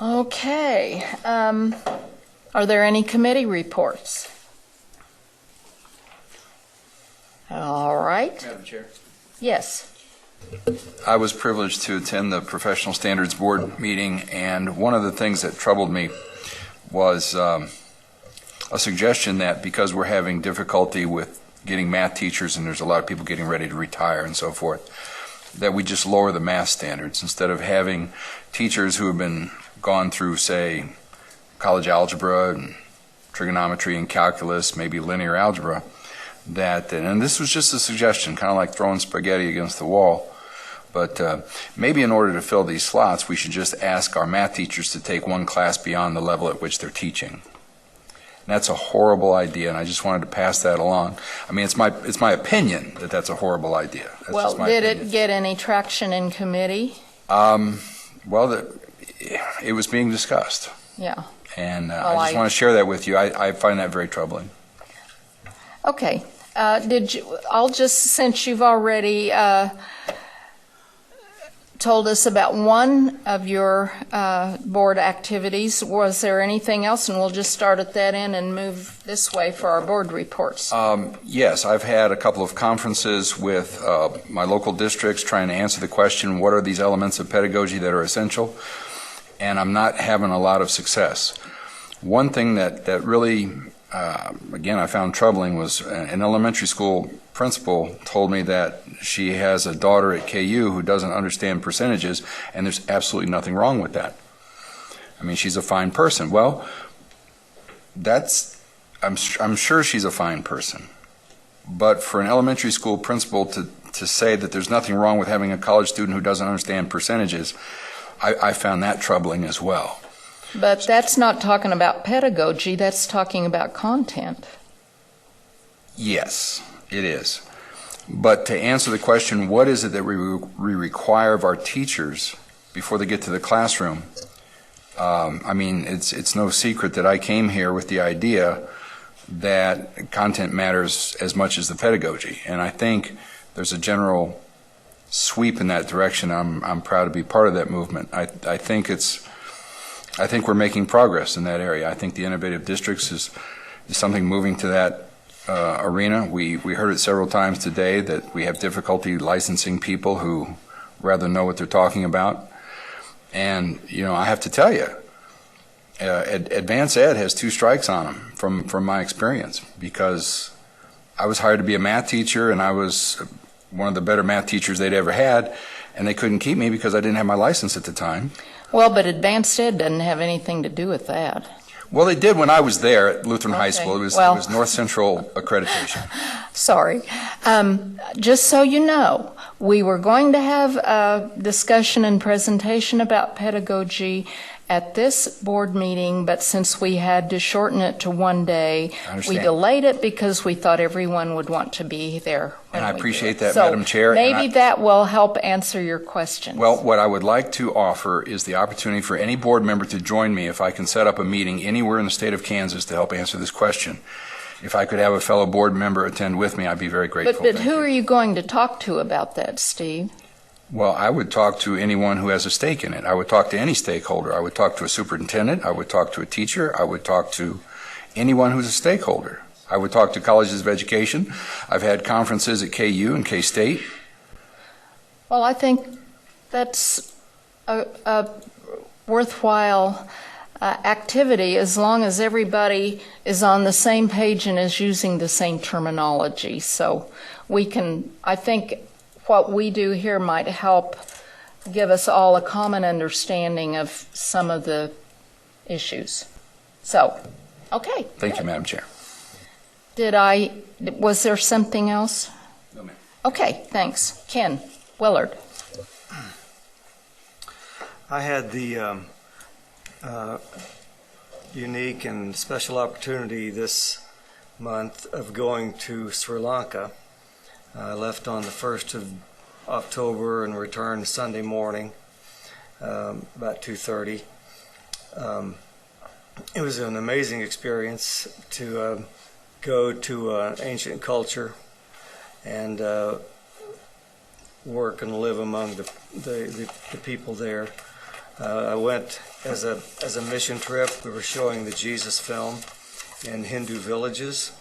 Okay. Are there any committee reports? All right. Madam Chair. Yes. I was privileged to attend the Professional Standards Board meeting, and one of the things that troubled me was a suggestion that because we're having difficulty with getting math teachers, and there's a lot of people getting ready to retire and so forth, that we just lower the math standards instead of having teachers who have gone through, say, college algebra and trigonometry and calculus, maybe linear algebra, and this was just a suggestion, kind of like throwing spaghetti against the wall, but maybe in order to fill these slots, we should just ask our math teachers to take one class beyond the level at which they're teaching. And that's a horrible idea, and I just wanted to pass that along. I mean, it's my opinion that that's a horrible idea. That's Well, just my did opinion. it get any traction in committee? Well, it was being discussed, Yeah. and Well, I just want to share that with you. I find that very troubling. Okay. I'll just, since you've already told us about one of your board activities. Was there anything else? And we'll just start at that end and move this way for our board reports. Yes, I've had a couple of conferences with my local districts trying to answer the question, what are these elements of pedagogy that are essential? And I'm not having a lot of success. One thing that really, again, I found troubling was an elementary school principal told me that she has a daughter at KU who doesn't understand percentages, and there's absolutely nothing wrong with that. I mean, she's a fine person. Well, I'm sure she's a fine person. But for an elementary school principal to say that there's nothing wrong with having a college student who doesn't understand percentages, I found that troubling as well. But that's not talking about pedagogy, that's talking about content. Yes, it is. But to answer the question, what is it that we require of our teachers before they get to the classroom? I mean, it's no secret that I came here with the idea that content matters as much as the pedagogy. And I think there's a general sweep in that direction. I'm proud to be part of that movement. I think we're making progress in that area. I think the innovative districts is something moving to that arena. We heard it several times today that we have difficulty licensing people who rather know what they're talking about. And, you know, I have to tell you, advanced ed has 2 strikes on them from my experience, because I was hired to be a math teacher, and I was one of the better math teachers they'd ever had, and they couldn't keep me because I didn't have my license at the time. Well, but advanced ed doesn't have anything to do with that. Well, they did when I was there at Lutheran High School. It was North Central accreditation. Sorry. Just so you know, we were going to have a discussion and presentation about pedagogy at this board meeting, but since we had to shorten it to one day, we delayed it because we thought everyone would want to be there. And I appreciate that, Madam Chair. Maybe that will help answer your question. Well, what I would like to offer is the opportunity for any board member to join me if I can set up a meeting anywhere in the state of Kansas to help answer this question. If I could have a fellow board member attend with me, I'd be very grateful. But who are you going to talk to about that, Steve? Well, I would talk to anyone who has a stake in it. I would talk to any stakeholder. I would talk to a superintendent. I would talk to a teacher. I would talk to anyone who's a stakeholder. I would talk to colleges of education. I've had conferences at KU and K-State. Well, I think that's a worthwhile activity as long as everybody is on the same page and is using the same terminology. So we can, I think, what we do here might help give us all a common understanding of some of the issues. So, okay. Thank you, Madam Chair. Was there something else? No, ma'am. Okay, thanks. Ken Willard. I had the unique and special opportunity this month of going to Sri Lanka. I left on the 1st of October and returned Sunday morning, about 2:30. It was an amazing experience to go to an ancient culture and work and live among the people there. I went as a mission trip. We were showing the Jesus film in Hindu villages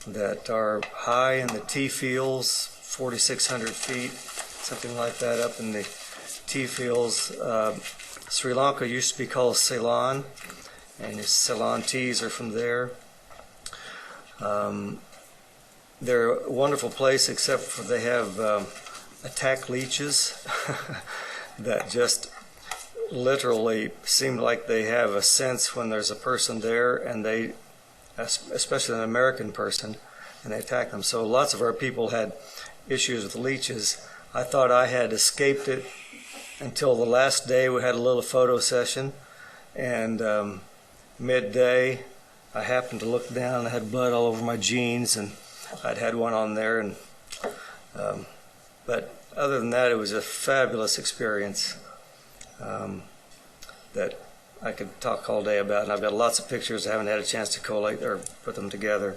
that are high in the tea fields, 4,600 feet, something like that, up in the tea fields. Sri Lanka used to be called Ceylon, and the Ceylon teas are from there. They're a wonderful place, except for they have attack leeches that just literally seem like they have a sense when there's a person there, and they, especially an American person, and they attack them. So lots of our people had issues with leeches. I thought I had escaped it until the last day. We had a little photo session, and midday I happened to look down and I had blood all over my jeans, and I'd had one on there. And but other than that, it was a fabulous experience that I could talk all day about, and I've got lots of pictures. I haven't had a chance to collate or put them together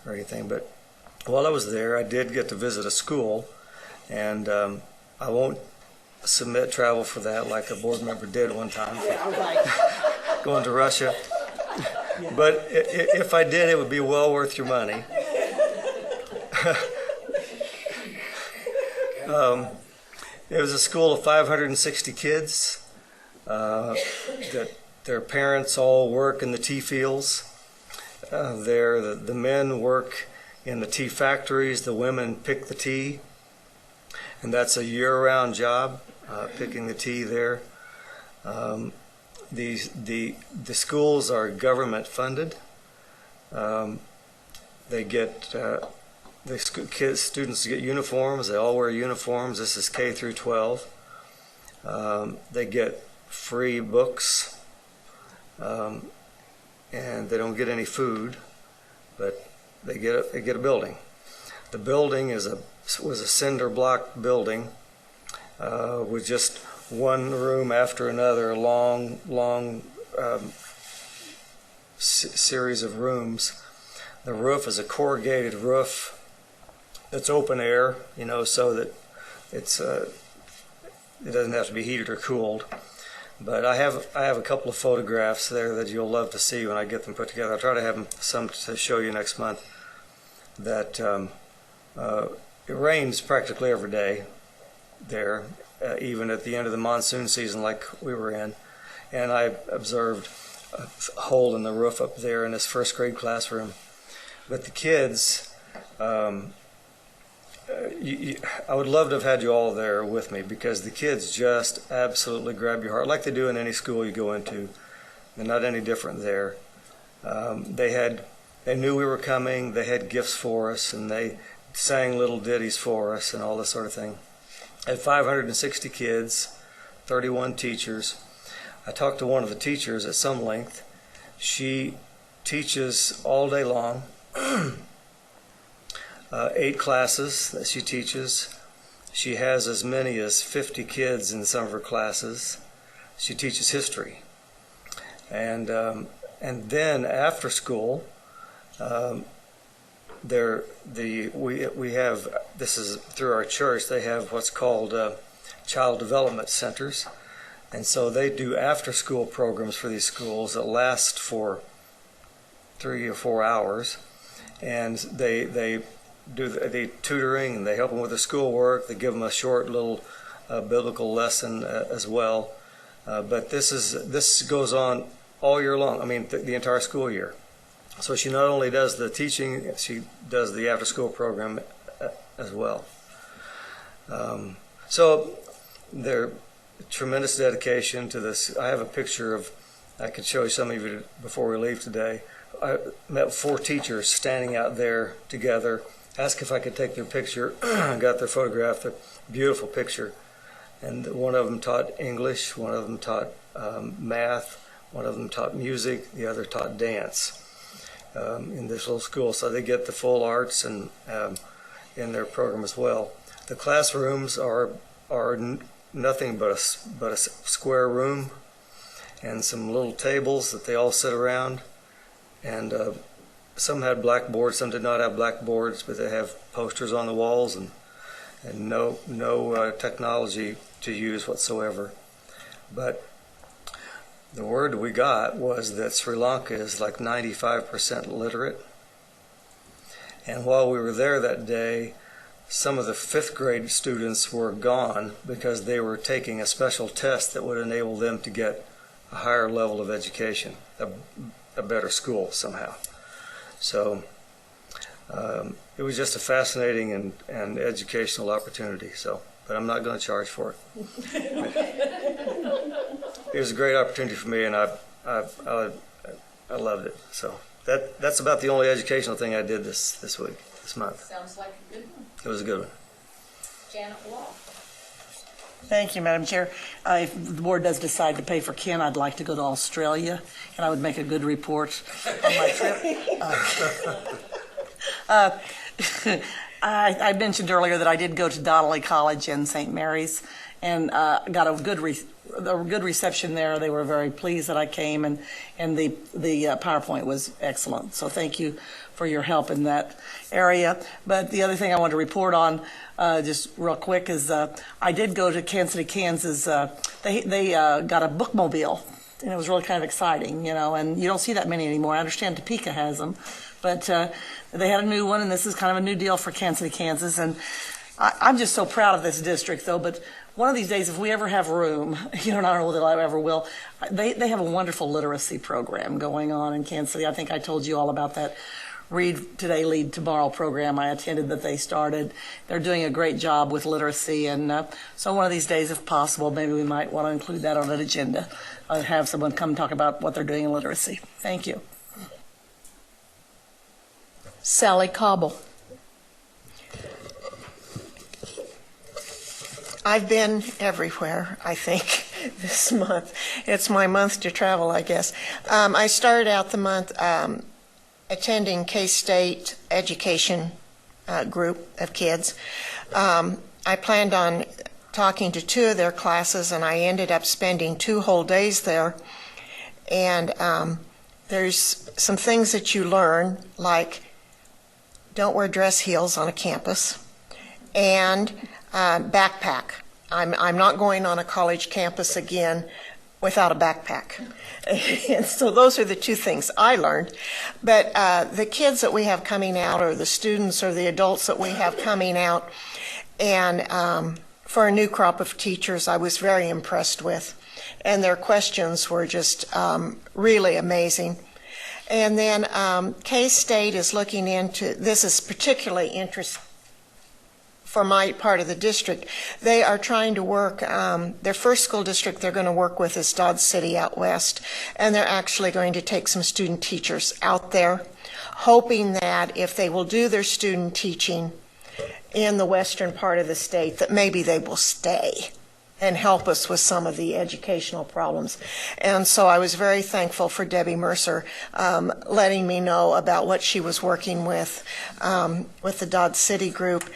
or anything. But while I was there, I did get to visit a school, and I won't submit travel for that like a board member did one time, going to Russia. But if I did, it would be well worth your money. It was a school of 560 kids. That their parents all work in the tea fields. The men work in the tea factories. The women pick the tea, and that's a year-round job, picking the tea there. The schools are government funded. They get students get uniforms. They all wear uniforms. This is K through 12. They get free books, and they don't get any food, but they get a building. The building was a cinder block building with just one room after another, a long series of rooms. The roof is a corrugated roof. It's open air, so that it doesn't have to be heated or cooled. But I have a couple of photographs there that you'll love to see when I get them put together. I'll try to have some to show you next month. That it rains practically every day there, even at the end of the monsoon season like we were in. And I observed a hole in the roof up there in this first grade classroom. But the kids, I would love to have had you all there with me, because the kids just absolutely grab your heart, like they do in any school you go into. They're not any different there. They knew we were coming. They had gifts for us, and they sang little ditties for us and all this sort of thing. At 560 kids, 31 teachers. I talked to one of the teachers at some length. She teaches all day long. 8 classes that she teaches. She has as many as 50 kids in some of her classes. She teaches history. And then after school, we have, this is through our church, they have what's called child development centers. And so they do after school programs for these schools that last for 3 or 4 hours. And they do the tutoring, and they help them with their schoolwork. They give them a short little biblical lesson as well. But this goes on all year long. I mean, the entire school year. So she not only does the teaching, she does the after-school program as well. So their tremendous dedication to this. I have a picture of, I could show you some of you before we leave today. I met 4 teachers standing out there together, asked if I could take their picture, got their photograph, their beautiful picture. And one of them taught English, one of them taught math, one of them taught music, the other taught dance in this little school. So they get the full arts and in their program as well. The classrooms are nothing but a square room and some little tables that they all sit around. And some had blackboards, some did not have blackboards, but they have posters on the walls and no technology to use whatsoever. But the word we got was that Sri Lanka is like 95% literate. And while we were there that day, some of the 5th grade students were gone because they were taking a special test that would enable them to get a higher level of education, a better school somehow. So it was just a fascinating and educational opportunity. But I'm not going to charge for it. It was a great opportunity for me, and I loved it. So that's about the only educational thing I did this week, this month. Sounds like a good one. It was a good one. Janet Wall. Thank you, Madam Chair. If the board does decide to pay for Ken, I'd like to go to Australia, and I would make a good report on my trip. I mentioned earlier that I did go to Donnelly College and St. Mary's, and got a good reception there. They were very pleased that I came, and the PowerPoint was excellent. So thank you for your help in that area. But the other thing I want to report on, just real quick, is I did go to Kansas City, Kansas. They got a bookmobile, and it was really kind of exciting, and you don't see that many anymore. I understand Topeka has them, but they had a new one, and this is kind of a new deal for Kansas City, Kansas. And I'm just so proud of this district, though. But one of these days, if we ever have room, and I don't know that I ever will, they have a wonderful literacy program going on in Kansas City. I think I told you all about that Read Today, Lead Tomorrow program I attended that they started. They're doing a great job with literacy, and so one of these days, if possible, maybe we might want to include that on an agenda, have someone come talk about what they're doing in literacy. Thank you. Sally Cobble. I've been everywhere, I think, this month. It's my month to travel, I guess. I started out the month attending K-State education group of kids. I planned on talking to 2 of their classes, and I ended up spending 2 whole days there. And there's some things that you learn, like don't wear dress heels on a campus, and backpack. I'm not going on a college campus again without a backpack. And so those are the 2 things I learned. But the kids that we have coming out, or the students or the adults that we have coming out, and for a new crop of teachers, I was very impressed with. And their questions were just really amazing. And then K-State is looking into, this is particularly interesting for my part of the district. They are trying to work, their first school district they're going to work with is Dodge City out west, and they're actually going to take some student teachers out there, hoping that if they will do their student teaching in the western part of the state, that maybe they will stay and help us with some of the educational problems. And so I was very thankful for Debbie Mercer letting me know about what she was working with the Dodge City group.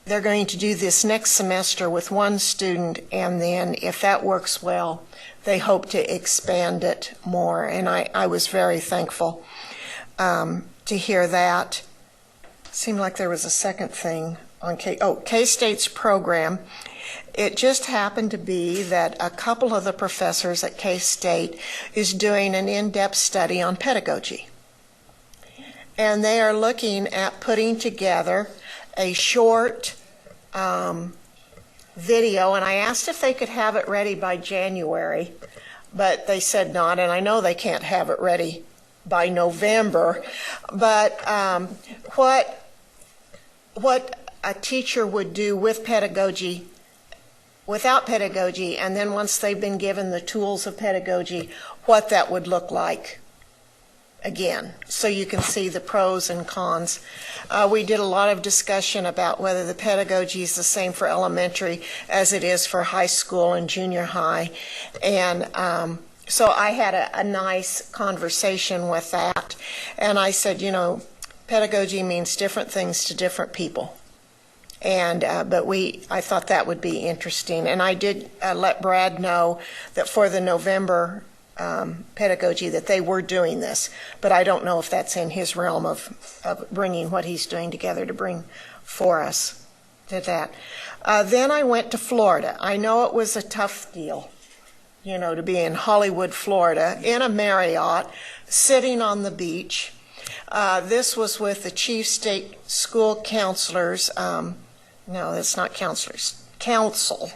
They're going to do this next semester with 1 student, and then if that works well, they hope to expand it more. And I was very thankful to hear that. It seemed like there was a second thing on K-State's program. It just happened to be that a couple of the professors at K-State is doing an in-depth study on pedagogy. And they are looking at putting together a short video, and I asked if they could have it ready by January, but they said not, and I know they can't have it ready by November. But what a teacher would do with pedagogy, without pedagogy, and then once they've been given the tools of pedagogy, what that would look like again, so you can see the pros and cons. We did a lot of discussion about whether the pedagogy is the same for elementary as it is for high school and junior high. And so I had a nice conversation with that. And I said, pedagogy means different things to different people. And but I thought that would be interesting. And I did let Brad know that for the November pedagogy that they were doing this, but I don't know if that's in his realm of bringing what he's doing together to bring for us to that. Then I went to Florida. I know it was a tough deal, to be in Hollywood, Florida, in a Marriott, sitting on the beach. This was with the chief state school counselors. No, that's not counselors. Council,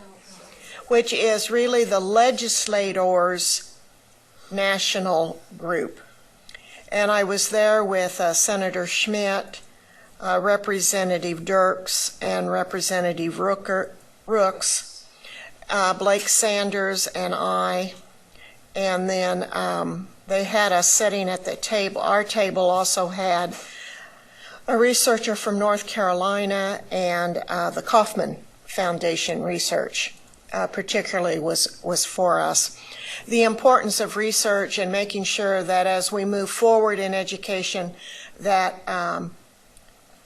which is really the legislators' national group. And I was there with Senator Schmidt, Representative Dirks, and Representative Rooks, Blake Sanders, and I. And then they had us sitting at the table. Our table also had a researcher from North Carolina, and the Kauffman Foundation research particularly was for us. The importance of research and making sure that as we move forward in education, that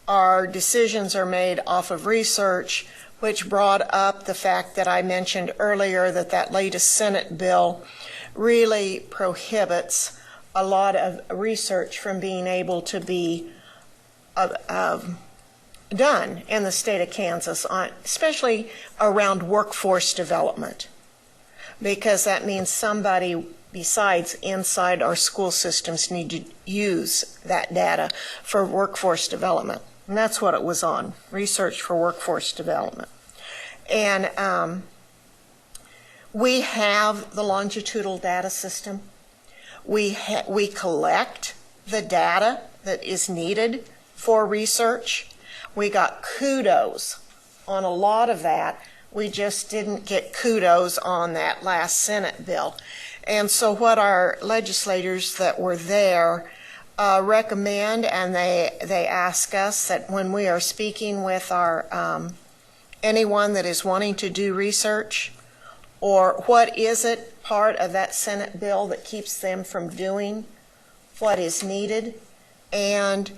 our decisions are made off of research which brought up the fact that I mentioned earlier that latest Senate bill really prohibits a lot of research from being able to be done in the state of Kansas, especially around workforce development, because that means somebody besides inside our school systems need to use that data for workforce development. And that's what it was on, research for workforce development. And we have the longitudinal data system. We collect the data that is needed for research. We got kudos on a lot of that. We just didn't get kudos on that last Senate bill. And so what our legislators that were there recommend, and they ask us that when we are speaking with our anyone that is wanting to do research, or what is it part of that Senate bill that keeps them from doing what is needed, and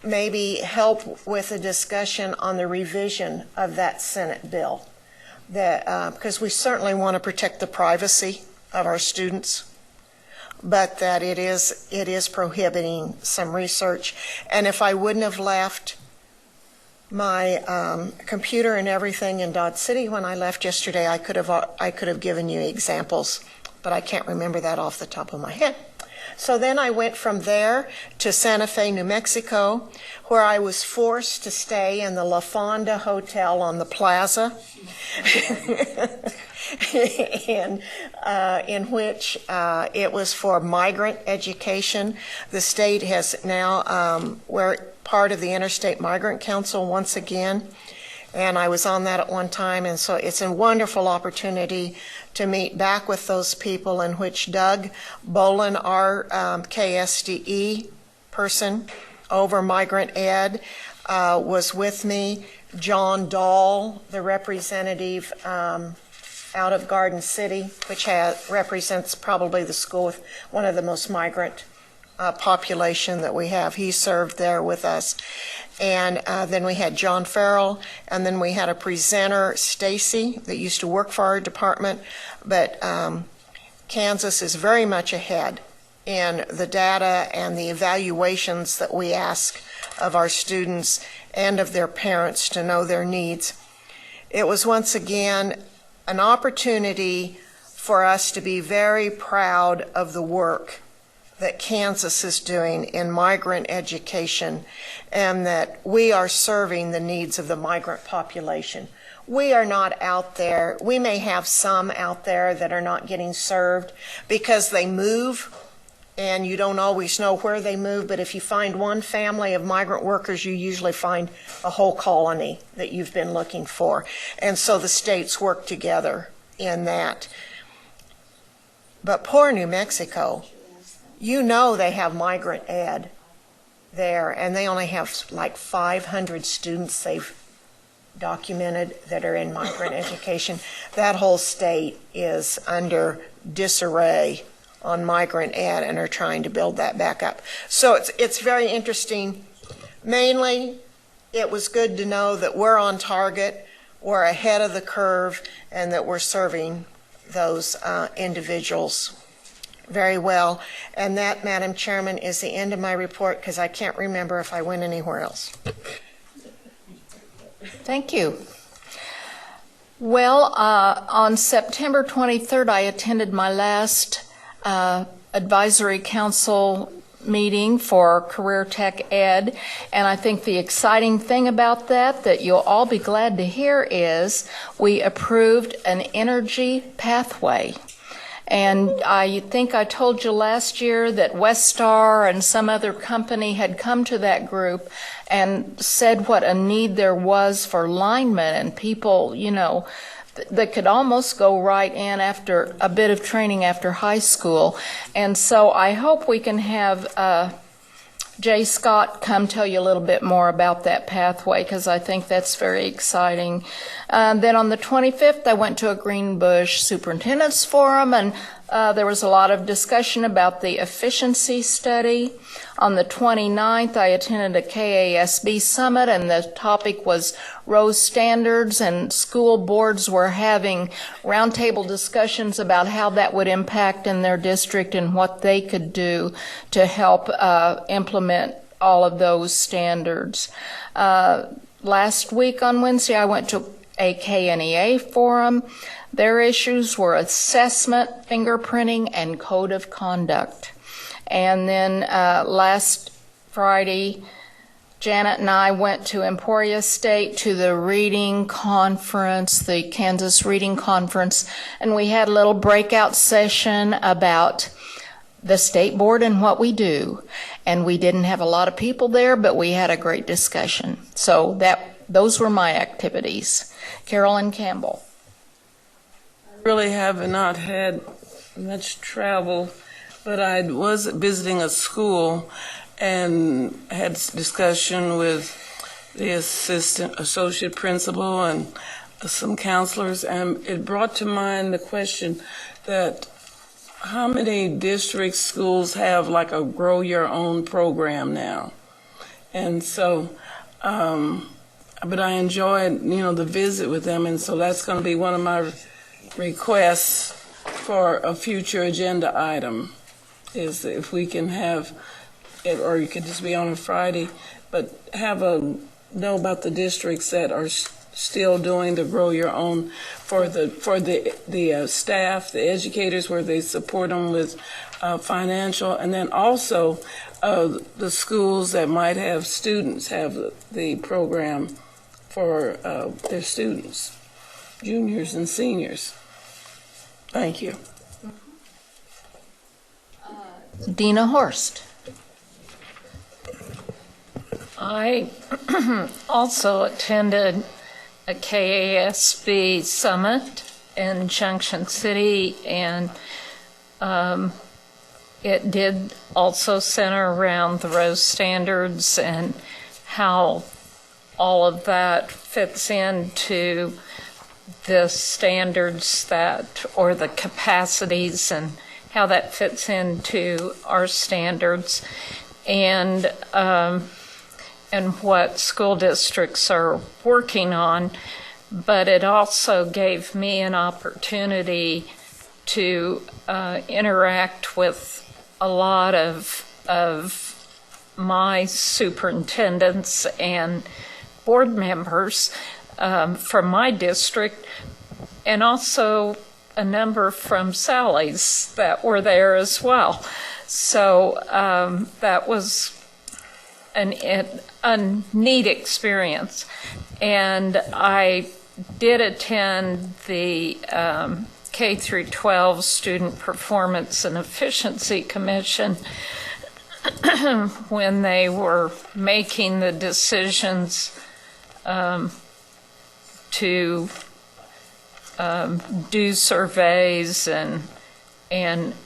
maybe help with a discussion on the revision of that Senate bill. Because we certainly want to protect the privacy of our students, but that it is prohibiting some research. And if I wouldn't have left my computer and everything in Dodge City when I left yesterday, I could have given you examples, but I can't remember that off the top of my head. So then I went from there to Santa Fe, New Mexico, where I was forced to stay in the La Fonda Hotel on the plaza, in which it was for migrant education. The state has now, we're part of the Interstate Migrant Council once again, and I was on that at one time, and so it's a wonderful opportunity to meet back with those people, in which Doug Bolin, our KSDE person over migrant ed, was with me. John Dahl, the representative out of Garden City, which represents probably the school with one of the most migrant population that we have. He served there with us. And then we had John Farrell, and then we had a presenter, Stacy, that used to work for our department. But Kansas is very much ahead in the data and the evaluations that we ask of our students and of their parents to know their needs. It was once again an opportunity for us to be very proud of the work that Kansas is doing in migrant education, and that we are serving the needs of the migrant population. We are not out there. We may have some out there that are not getting served because they move, and you don't always know where they move, but if you find one family of migrant workers, you usually find a whole colony that you've been looking for. And so the states work together in that. But poor New Mexico, you know they have migrant ed there, and they only have like 500 students they've documented that are in migrant education. That whole state is under disarray on migrant ed and are trying to build that back up. So it's very interesting. Mainly, it was good to know that we're on target, we're ahead of the curve, and that we're serving those individuals very well. And that, Madam Chairman, is the end of my report, because I can't remember if I went anywhere else. Thank you. Well, on September 23rd, I attended my last advisory council meeting for Career Tech Ed, and I think the exciting thing about that you'll all be glad to hear is we approved an energy pathway. And I think I told you last year that Westar and some other company had come to that group and said what a need there was for linemen and people, you know, that could almost go right in after a bit of training after high school. And so I hope we can have Jay Scott come tell you a little bit more about that pathway, because I think that's very exciting. Then on the 25th, I went to a Greenbush Superintendent's Forum, and There was a lot of discussion about the efficiency study. On the 29th, I attended a KASB summit, and the topic was Rose standards, and school boards were having roundtable discussions about how that would impact in their district and what they could do to help implement all of those standards. Last week on Wednesday, I went to a KNEA forum. Their issues were assessment, fingerprinting, and code of conduct. And then last Friday, Janet and I went to Emporia State to the reading conference, the Kansas Reading Conference, and we had a little breakout session about the state board and what we do. And we didn't have a lot of people there, but we had a great discussion. So those were my activities. Carolyn Campbell. Really have not had much travel, but I was visiting a school and had discussion with the associate principal and some counselors, and it brought to mind the question that how many district schools have like a grow your own program now? And so, but I enjoyed, the visit with them, and so that's going to be one of my requests for a future agenda item, is if we can have it, or you could just be on a Friday, but know about the districts that are still doing the grow your own for the staff, the educators, where they support them with financial, and then also the schools that might have students have the program for their students, juniors and seniors. Thank you. Dina Horst. I also attended a KASB summit in Junction City, and it did also center around the Rose standards and how all of that fits into the standards or the capacities, and how that fits into our standards, and what school districts are working on. But it also gave me an opportunity to interact with a lot of my superintendents and board members from my district, and also a number from Sally's that were there as well. So that was a neat experience. And I did attend the K through 12 Student Performance and Efficiency Commission when they were making the decisions to do surveys and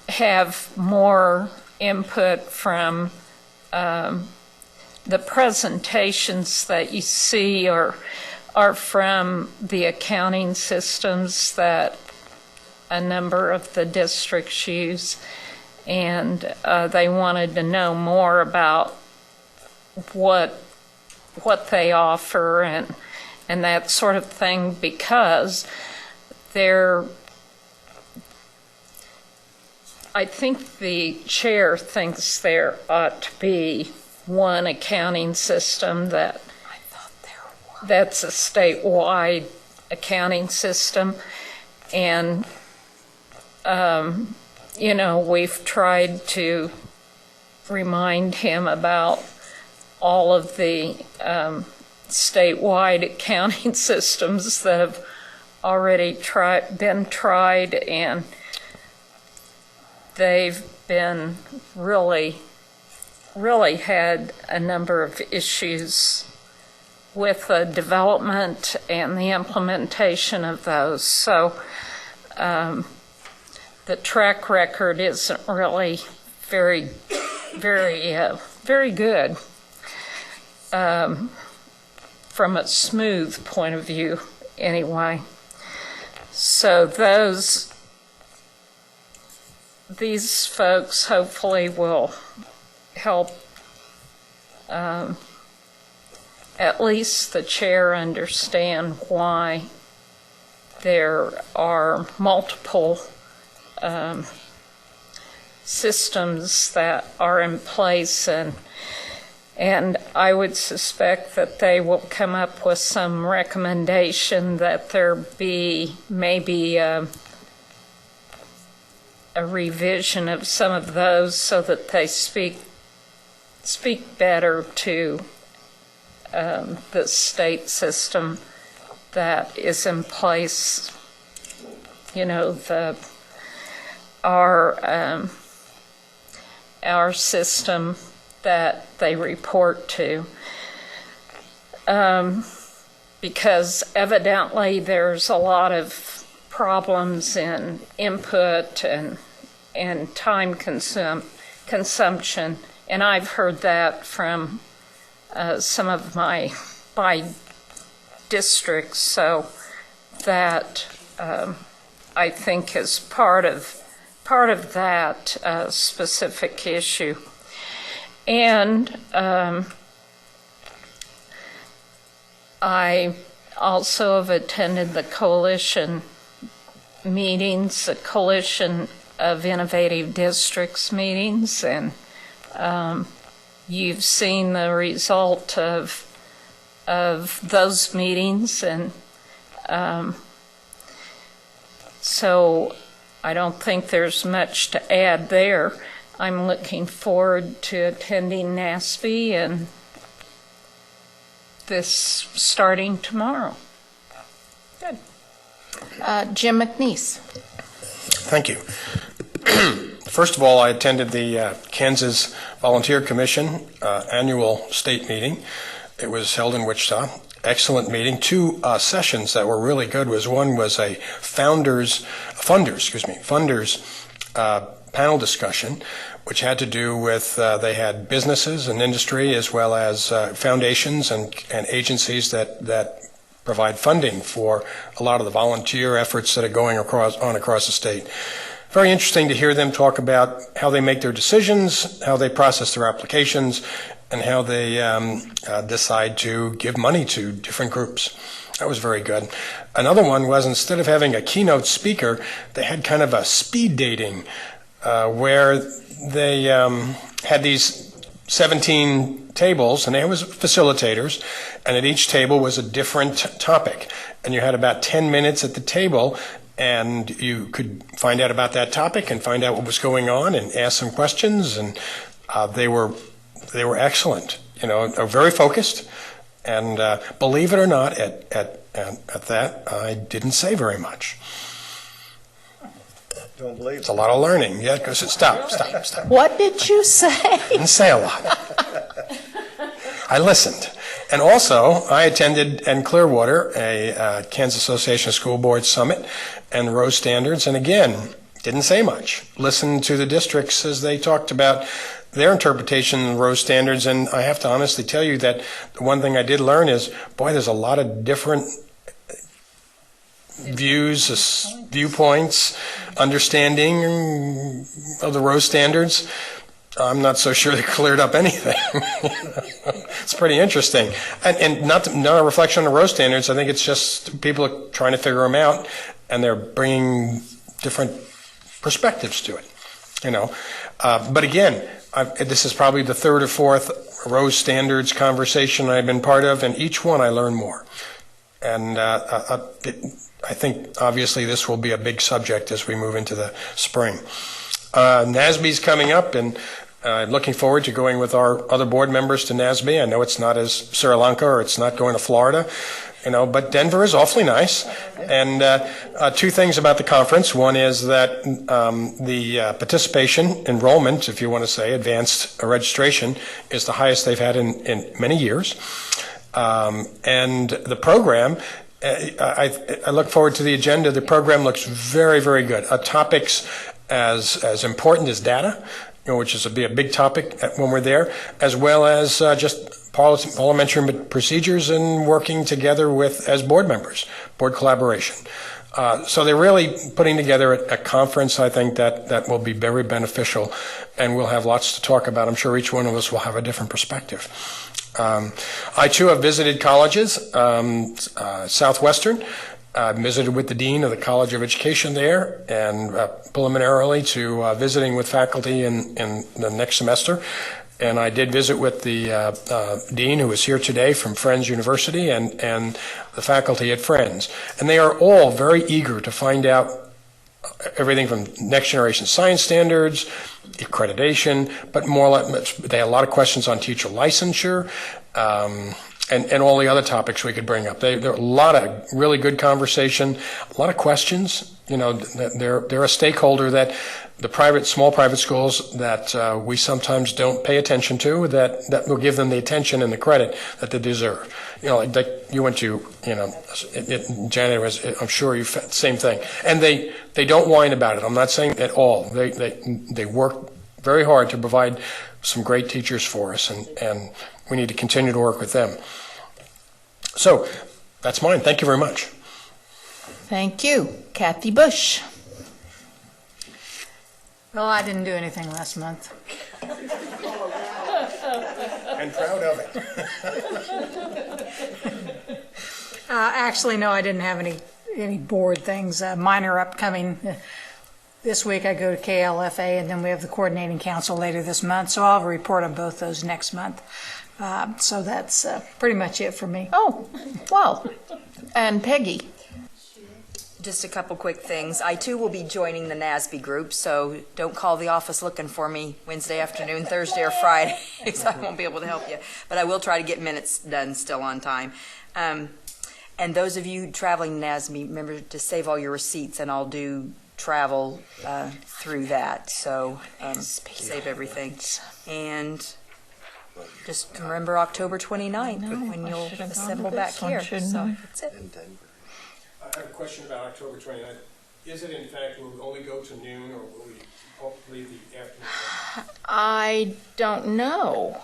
have more input from the presentations that you see are from the accounting systems that a number of the districts use, and they wanted to know more about what they offer and that sort of thing, because I think the chair thinks there ought to be one accounting system that's a statewide accounting system. And, we've tried to remind him about all of the statewide accounting systems that have already been tried, and they've been really had a number of issues with the development and the implementation of those. So the track record isn't really very good from a smooth point of view anyway. So those these folks hopefully will help at least the chair understand why there are multiple systems that are in place, and I would suspect that they will come up with some recommendation that there be maybe a revision of some of those so that they speak better to the state system that is in place. You know, our system that they report to, because evidently there's a lot of problems in input and time consumption, and I've heard that from some of my districts, so that I think is part of that specific issue. And I also have attended the coalition meetings, the Coalition of Innovative Districts meetings, and you've seen the result of those meetings, and so I don't think there's much to add there. I'm looking forward to attending NASB and this starting tomorrow. Good. Jim McNeese. Thank you. First of all, I attended the Kansas Volunteer Commission annual state meeting. It was held in Wichita. Excellent meeting. Two sessions that were really good. One was a funders panel discussion, which had to do with they had businesses and industry as well as foundations and agencies that provide funding for a lot of the volunteer efforts that are going across the state. Very interesting to hear them talk about how they make their decisions, how they process their applications, and how they decide to give money to different groups. That was very good. Another one was, instead of having a keynote speaker, they had kind of a speed dating where they had these 17 tables, and there was facilitators, and at each table was a different topic. And you had about 10 minutes at the table, and you could find out about that topic and find out what was going on and ask some questions, and they were excellent, very focused. And believe it or not, at that, I didn't say very much. Don't believe it's a lot of learning. Yeah, because stop. What did you say? Didn't say a lot. I listened. And also, I attended in Clearwater a Kansas Association of School Boards Summit and Rose Standards, and again, didn't say much. Listened to the districts as they talked about their interpretation of Rose Standards, and I have to honestly tell you that the one thing I did learn is, boy, there's a lot of different views, viewpoints, understanding of the Rose Standards. I'm not so sure they cleared up anything. It's pretty interesting. And not a reflection on the Rose Standards. I think it's just people are trying to figure them out, and they're bringing different perspectives to it. But again, this is probably the third or fourth Rose Standards conversation I've been part of, and each one I learn more. And I think, obviously, this will be a big subject as we move into the spring. NASB's coming up, and I'm looking forward to going with our other board members to NASB. I know it's not as Sri Lanka, or it's not going to Florida, but Denver is awfully nice. And two things about the conference. One is that the participation, enrollment, if you want to say, advanced registration, is the highest they've had in many years. And the program, I look forward to the agenda. The program looks very, very good. Topics as important as data, which is be a big topic when we're there, as well as just parliamentary procedures and working together as board members, board collaboration. So they're really putting together a conference, I think, that will be very beneficial, and we'll have lots to talk about. I'm sure each one of us will have a different perspective. I, too, have visited colleges, Southwestern. I visited with the dean of the College of Education there, and preliminarily to visiting with faculty in the next semester. And I did visit with the dean, who is here today from Friends University, and the faculty at Friends. And they are all very eager to find out everything from next generation science standards, accreditation, but they had a lot of questions on teacher licensure, and all the other topics we could bring up. There are a lot of really good conversation, a lot of questions. You know, they're a stakeholder that the small private schools that we sometimes don't pay attention to, that will give them the attention and the credit that they deserve. You know, like you went to, Janet was, I'm sure you felt the same thing. And they don't whine about it. I'm not saying at all. They work very hard to provide some great teachers for us, and we need to continue to work with them. So that's mine. Thank you very much. Thank you. Kathy Bush. Well, I didn't do anything last month. And proud of it. Actually, no, I didn't have any board things. Mine are upcoming. This week I go to KLFA, and then we have the coordinating council later this month, so I'll report on both those next month. So that's pretty much it for me. Oh, well. And Peggy. Just a couple quick things. I too will be joining the NASB group, so don't call the office looking for me Wednesday afternoon, Thursday, or Friday, because I won't be able to help you. But I will try to get minutes done still on time. And those of you traveling NASB, remember to save all your receipts, and I'll do travel through that. So save everything. And just remember October 29th when you'll assemble back here. So that's it. I have a question about October 29th. Is it in fact, will we only go to noon, or will we leave the afternoon? I don't know.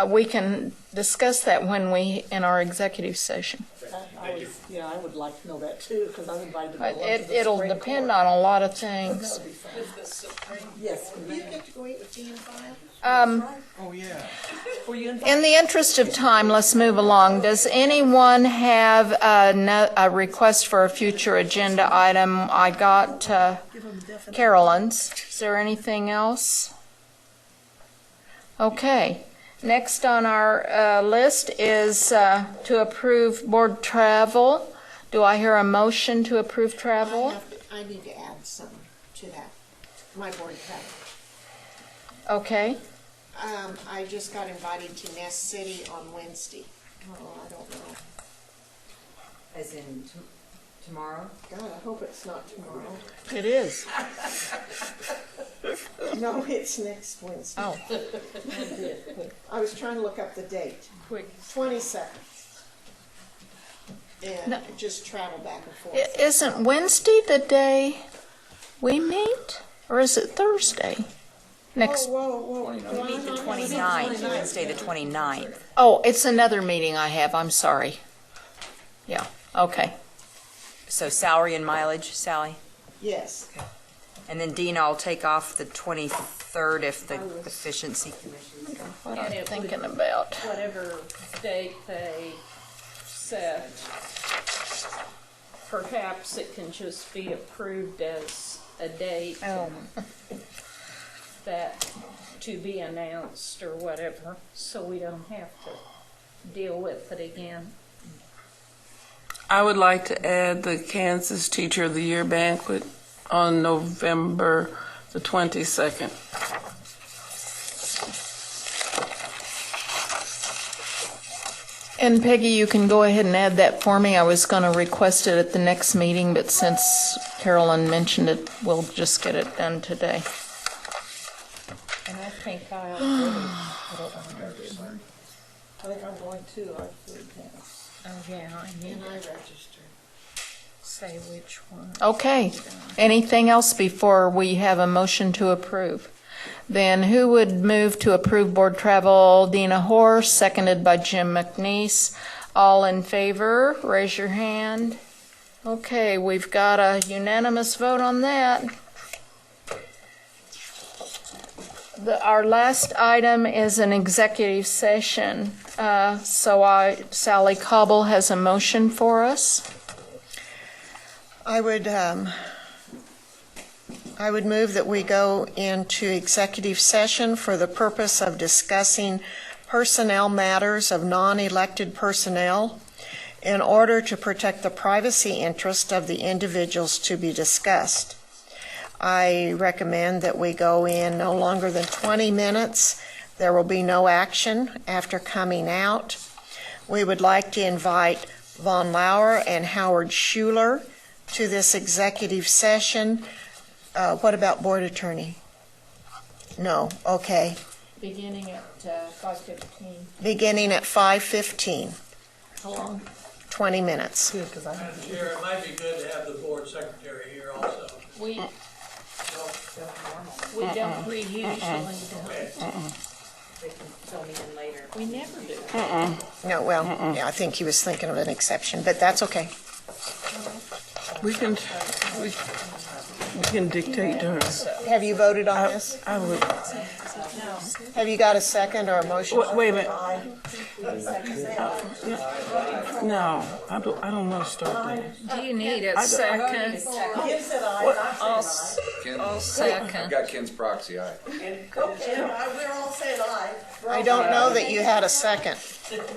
We can discuss that in our executive session. I would like to know that too, because I'm invited to go to the It'll Supreme depend Court. on a lot of things. Yes. You get to go eat with Dean and Brian? Oh, yeah. Were you In the interest of time, let's move along. Does anyone have a request for a future agenda item? I got Carolyn's. Is there anything else? Okay. Next on our list is to approve board travel. Do I hear a motion to approve travel? I need to add some to that, my board travel. Okay. I just got invited to Nest City on Wednesday. Oh, I don't know. As in tomorrow? God, I hope it's not tomorrow. It is. No, it's next Wednesday. Oh. I was trying to look up the date. Quick. 22nd. And No. just travel back and forth. Isn't Wednesday the day we meet? Or is it Thursday? Next. Whoa. We meet the 29th, Wednesday the 29th. Oh, it's another meeting I have. I'm sorry. Yeah. Okay. So salary and mileage, Sally? Yes. And then Dina will take off the 23rd if the efficiency commission. What I'm thinking about. Whatever date they set, perhaps it can just be approved as a date that to be announced or whatever, so we don't have to deal with it again. I would like to add the Kansas Teacher of the Year banquet on November the 22nd. And Peggy, you can go ahead and add that for me. I was going to request it at the next meeting, but since Carolyn mentioned it, we'll just get it done today. And I think I think I'm going to. Oh, yeah, I need And I registered. say which one. Okay. Anything else before we have a motion to approve? Then who would move to approve board travel? Dina Horse, seconded by Jim McNeese. All in favor, raise your hand. Okay, we've got a unanimous vote on that. Our last item is an executive session. Sally Cobble has a motion for us. I would move that we go into executive session for the purpose of discussing personnel matters of non-elected personnel in order to protect the privacy interest of the individuals to be discussed. I recommend that we go in no longer than 20 minutes. There will be no action after coming out. We would like to invite Von Lauer and Howard Schuler to this executive session. What about board attorney? No, okay. Beginning at 5:15. Beginning at 5:15. How long? 20 minutes. Madam Chair, it might be good to have the board secretary here also. We don't, we usually don't. They can fill me in later. We never do. No, well, yeah, I think he was thinking of an exception, but that's okay. We can dictate to her. Have you voted on this? I would. Have you got a second or a motion? Wait a minute. No, I don't want to start that. Do you need a second? I'll second. I've got Ken's proxy, aye. We're all saying aye. I don't know that you had a second.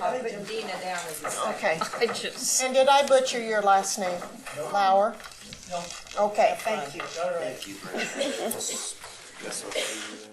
I put Dina down as a second. Okay. I just. And did I butcher your last name? Lauer? No. Okay, thank you. All right. Thank you.